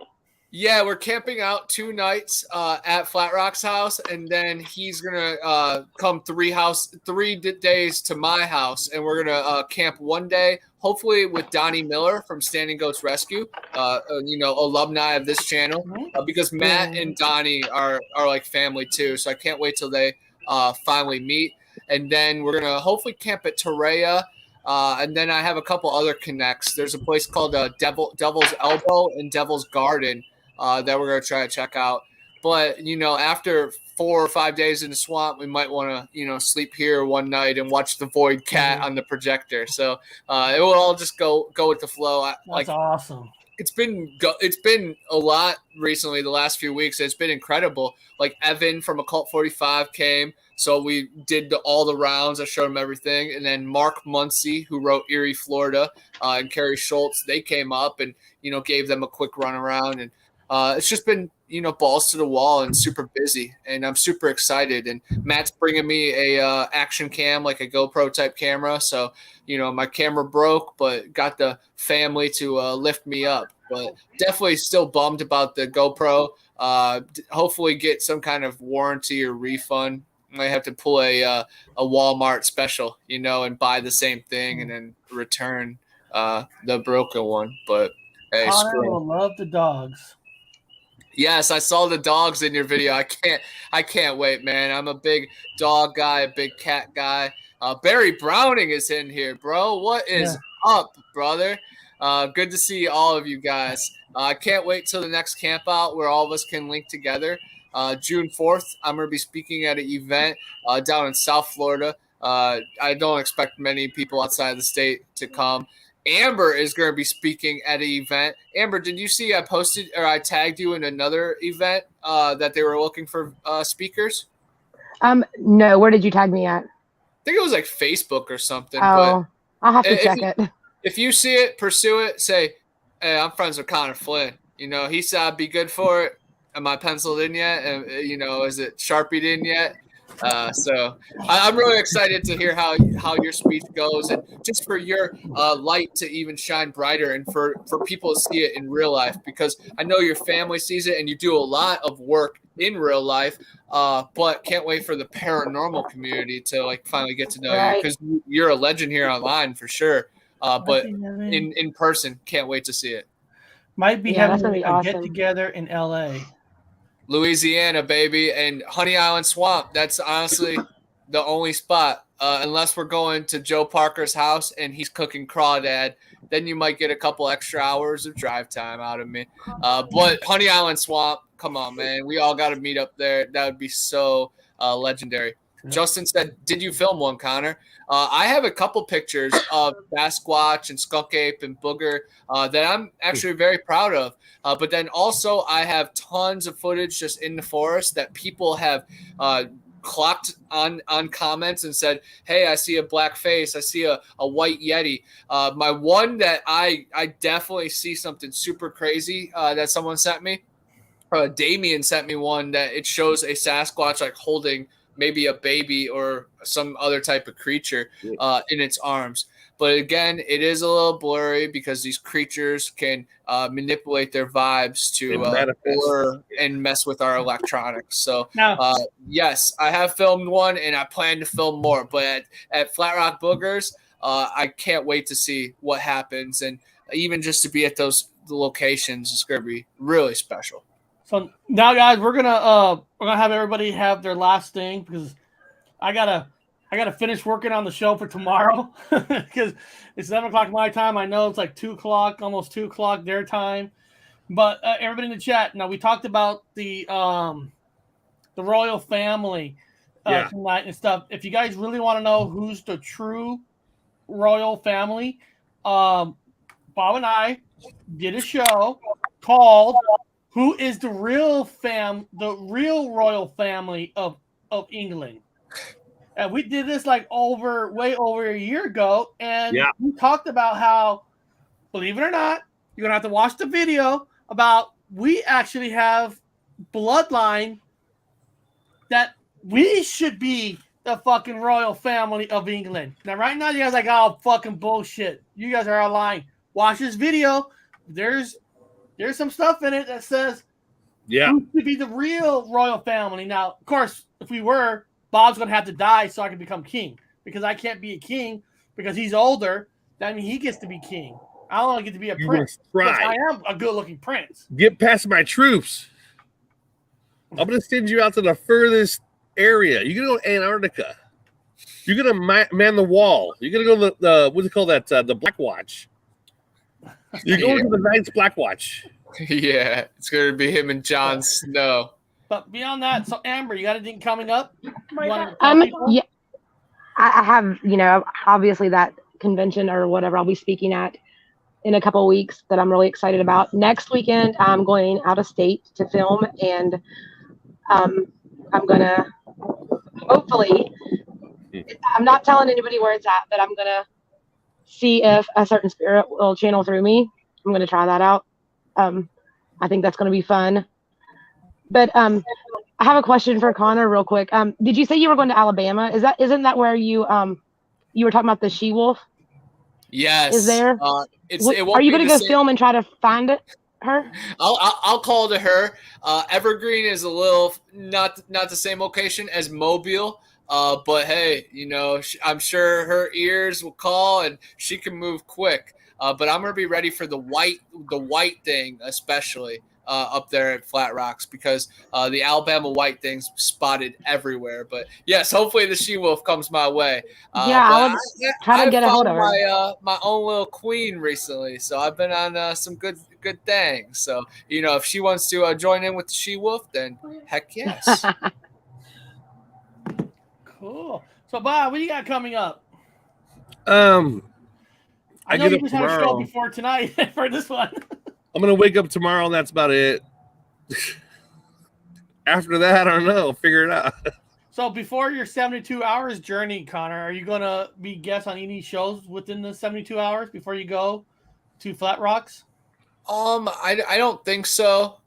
Yeah, we're camping out 2 nights at Flat Rock's house, and then he's gonna come 3 days to my house, and we're gonna camp 1 day, hopefully with Donnie Miller from Standing Goats Rescue, alumni of this channel, because Matt and Donnie are like family too. So I can't wait till they finally meet, and then we're gonna hopefully camp at Torreya. And then I have a couple other connects. There's a place called Devil's Elbow and Devil's Garden that we're going to try to check out. But, after 4 or 5 days in the swamp, we might want to, sleep here one night and watch The Void Cat on the projector. So it will all just go with the flow. That's awesome. It's been a lot recently, the last few weeks. It's been incredible. Like Evan from Occult 45 came. So we did all the rounds. I showed him everything. And then Mark Muncie, who wrote Erie, Florida, and Carrie Schultz, they came up and, gave them a quick run around. And it's just been, balls to the wall and super busy. And I'm super excited. And Matt's bringing me a action cam, like a GoPro type camera. So, my camera broke, but got the family to lift me up. But definitely still bummed about the GoPro. Hopefully get some kind of warranty or refund. Might have to pull a Walmart special, and buy the same thing and then return the broken one. But hey, I will love the dogs. Yes, I saw the dogs in your video. I can't wait, man. I'm a big dog guy, a big cat guy. Barry Browning is in here, bro. What is up, brother? Good to see all of you guys. I can't wait till the next camp out where all of us can link together. June 4th, I'm going to be speaking at an event down in South Florida. I don't expect many people outside of the state to come. Amber is going to be speaking at an event. Amber, did you see I posted or I tagged you in another event that they were looking for speakers? No. Where did you tag me at? I think it was like Facebook or something. Oh, I'll have to check it. If you see it, pursue it. Say, hey, I'm friends with Connor Flynn. He said I'd be good for it. Am I penciled in yet? Is it Sharpied in yet? So I'm really excited to hear how your speech goes, and just for your light to even shine brighter, and for people to see it in real life, because I know your family sees it, and you do a lot of work in real life. But can't wait for the paranormal community to like finally get to know you, because you're a legend here online for sure. But in person, can't wait to see it. Might be having a awesome. get together in LA. Louisiana, baby, and Honey Island Swamp. That's honestly the only spot, unless we're going to Joe Parker's house and he's cooking crawdad. Then you might get a couple extra hours of drive time out of me. But Honey Island Swamp, come on, man. We all got to meet up there. That would be so legendary. Justin said, did you film one, Connor? I have a couple pictures of Sasquatch and Skunk Ape and Booger that I'm actually very proud of. But then also I have tons of footage just in the forest that people have clocked on comments and said, hey, I see a black face. I see a white Yeti. My one that I definitely see something super crazy that someone sent me. Damien sent me one that it shows a Sasquatch like holding maybe a baby or some other type of creature in its arms. But again, it is a little blurry because these creatures can manipulate their vibes to blur and mess with our electronics. So yes, I have filmed one and I plan to film more. But at Flat Rock Boogers, I can't wait to see what happens. And even just to be at those locations is going to be really special. So now, guys, we're gonna have everybody have their last thing, because I gotta finish working on the show for tomorrow, because it's 7:00 my time. I know it's like 2:00, almost 2:00 their time. But everybody in the chat, now we talked about the royal family tonight and stuff. If you guys really want to know who's the true royal family, Bob and I did a show called "Who is the real royal family of England?" And we did this like way over a year ago, and we talked about how, believe it or not, you're gonna have to watch the video about we actually have bloodline that we should be the fucking royal family of England. Now, right now, you guys are like, oh, fucking bullshit. You guys are all lying. Watch this video. There's some stuff in it that says who should be the real royal family. Now, of course, if we were, Bob's going to have to die so I can become king, because I can't be a king because he's older. That means he gets to be king. I don't get to be a prince. I am a good-looking prince. Get past my troops. I'm going to send you out to the furthest area. You're going to go to Antarctica. You're going to man the wall. You're going to go to the what's it called? The Black Watch. You're going to the Night's Black Watch. Yeah, it's going to be him and Jon Snow. But beyond that, so Amber, you got anything coming up? Yeah, I have, obviously that convention or whatever I'll be speaking at in a couple of weeks that I'm really excited about. Next weekend, I'm going out of state to film, and I'm gonna hopefully, I'm not telling anybody where it's at, but I'm gonna see if a certain spirit will channel through me. I'm gonna try that out. I think that's gonna be fun. But I have a question for Connor real quick. Did you say you were going to Alabama? Isn't that where you were talking about the she-wolf? Yes. Is there? Are you going to go film and try to find her? I'll call to her. Evergreen is a little not the same location as Mobile. But hey, I'm sure her ears will call and she can move quick. But I'm gonna be ready for the white thing, especially up there at Flat Rocks, because the Alabama white thing's spotted everywhere. But yes, hopefully the she-wolf comes my way. I try to get a hold of her. My own little queen recently, so I've been on some good things. So if she wants to join in with the she-wolf, then heck yes. Cool. So Bob, what do you got coming up? I know you just had a show before tonight for this one. I'm going to wake up tomorrow, and that's about it. After that, I don't know. Figure it out. So before your 72 hours journey, Connor, are you going to be guest on any shows within the 72 hours before you go to Flat Rocks? I don't think so.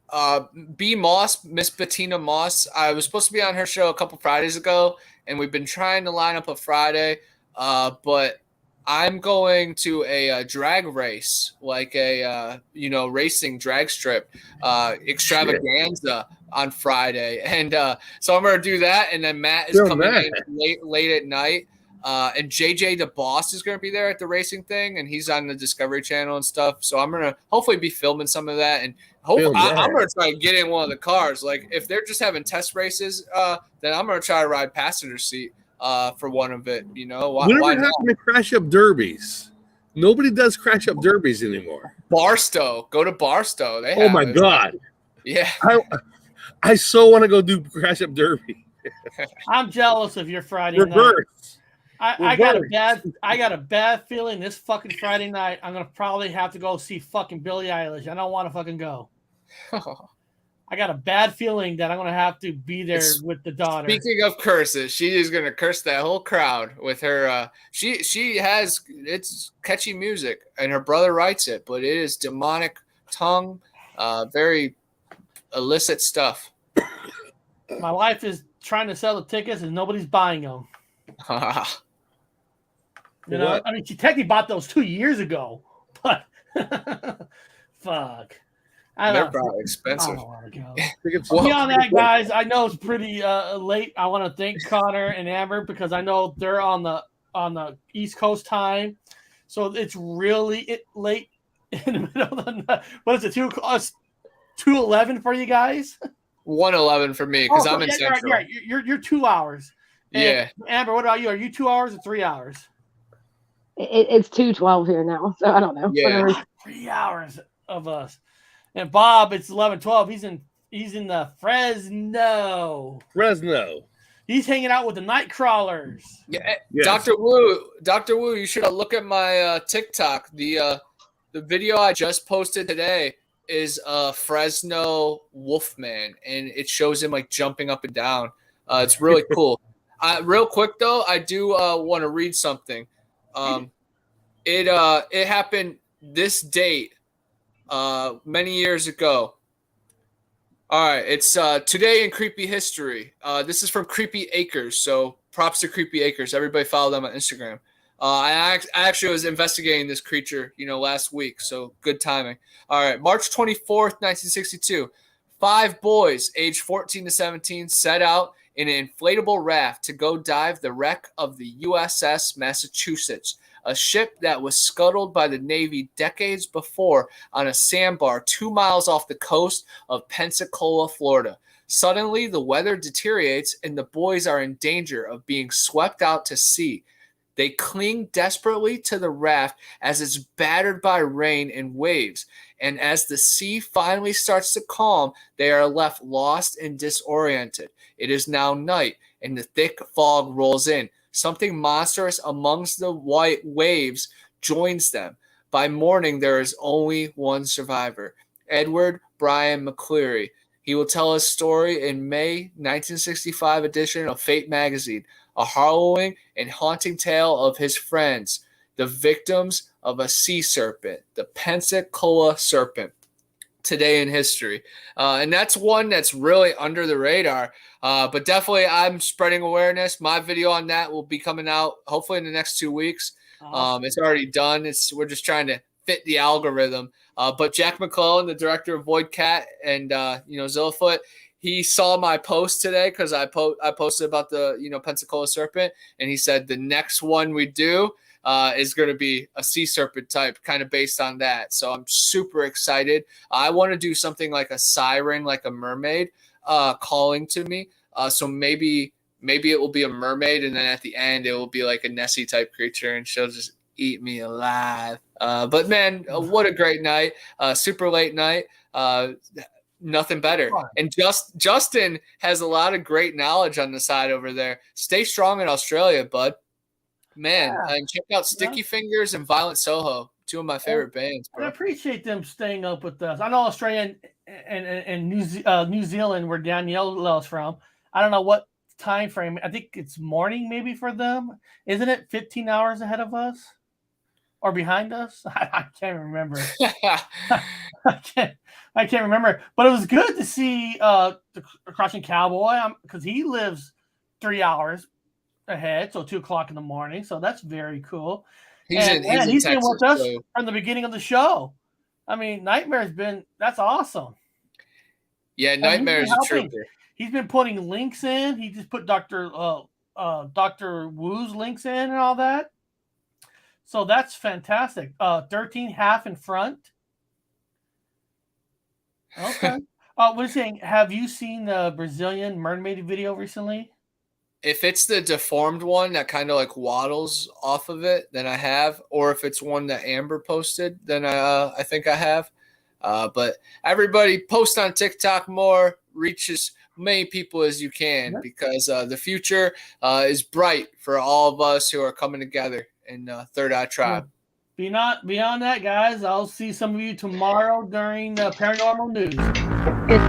B Moss, Miss Bettina Moss. I was supposed to be on her show a couple Fridays ago, and we've been trying to line up a Friday. But I'm going to a drag race, like a racing drag strip extravaganza on Friday, and so I'm gonna do that. And then Matt is coming in late at night. And JJ the Boss is going to be there at the racing thing, and he's on the Discovery Channel and stuff. So I'm going to hopefully be filming some of that, and hopefully I'm going to try to get in one of the cars. Like if they're just having test races, then I'm going to try to ride passenger seat for one of it. Whatever happened to crash up derbies? Nobody does crash up derbies anymore. Barstow, go to Barstow. Oh my God! Yeah, I so want to go do crash up derby. I'm jealous of your Friday Reverse. night. I got a bad feeling this fucking Friday night I'm gonna probably have to go see fucking Billie Eilish. I don't want to fucking go. I got a bad feeling that I'm gonna have to be there with the daughter. Speaking of curses, she is gonna curse that whole crowd with her. It's catchy music, and her brother writes it, but it is demonic tongue, very illicit stuff. My wife is trying to sell the tickets, and nobody's buying them. I mean, she technically bought those 2 years ago, but fuck. They're probably expensive. I don't want to go. Beyond that, guys, I know it's pretty late. I want to thank Connor and Amber because I know they're on the East Coast time, so it's really late in the middle of the night. What is it? 2:11 for you guys? 1:11 for me because I'm in Central. Yeah, you're 2 hours. And yeah. Amber, what about you? Are you 2 hours or 3 hours? It's 2:12 here now, so I don't know. Yeah. 3 hours of us. And Bob, it's 11:12. He's in the Fresno. He's hanging out with the night crawlers. Yeah, yes. Dr. Wu, you should look at my TikTok. The video I just posted today is Fresno Wolfman, and it shows him like jumping up and down. It's really cool. Real quick though, I do want to read something. It happened this date many years ago. All right, it's today in creepy history. This is from Creepy Acres, so props to Creepy Acres. Everybody follow them on Instagram. I actually was investigating this creature, last week, so good timing. All right, March 24th, 1962. 5 boys aged 14 to 17 set out in an inflatable raft to go dive the wreck of the USS Massachusetts, a ship that was scuttled by the Navy decades before on a sandbar 2 miles off the coast of Pensacola, Florida. Suddenly, the weather deteriorates and the boys are in danger of being swept out to sea. They cling desperately to the raft as it's battered by rain and waves. And as the sea finally starts to calm, they are left lost and disoriented. It is now night, and the thick fog rolls in. Something monstrous amongst the white waves joins them. By morning, there is only one survivor, Edward Brian McCleary. He will tell his story in May 1965 edition of Fate magazine, a harrowing and haunting tale of his friends, the victims of a sea serpent, the Pensacola serpent, today in history. And that's one that's really under the radar. But definitely I'm spreading awareness. My video on that will be coming out hopefully in the next 2 weeks. It's already done. We're just trying to fit the algorithm. But Jack McClellan, the director of Void Cat and Zillafoot, he saw my post today because I posted about the Pensacola serpent, and he said the next one we do is going to be a sea serpent type, kind of based on that. So I'm super excited. I want to do something like a siren, like a mermaid calling to me. So maybe it will be a mermaid, and then at the end it will be like a Nessie type creature, and she'll just eat me alive. But man, what a great night! Super late night. Nothing better. And Justin has a lot of great knowledge on the side over there. Stay strong in Australia, bud. Man, and check out Sticky Fingers and Violent Soho, 2 of my favorite bands, bro. I appreciate them staying up with us. I know Australia and New Zealand, where Danielle is from. I don't know what time frame. I think it's morning maybe for them. Isn't it 15 hours ahead of us? or behind us. I can't remember. I can't remember. But it was good to see the Crouching Cowboy because he lives 3 hours ahead, so 2:00 in the morning. So that's very cool. He's in been Texas, with us so. from the beginning of the show. I mean, Nightmare's been that's awesome. Yeah, Nightmare's a trooper. He's been putting links in. He just put Dr. Wu's links in and all that. So that's fantastic. 13 half in front. Okay. What is saying? Have you seen the Brazilian mermaid video recently? If it's the deformed one that kind of like waddles off of it, then I have. Or if it's one that Amber posted, then I think I have. But everybody post on TikTok more, reach as many people as you can, because the future is bright for all of us who are coming together in Third Eye Tribe. Beyond that, guys, I'll see some of you tomorrow during the Paranormal News. It's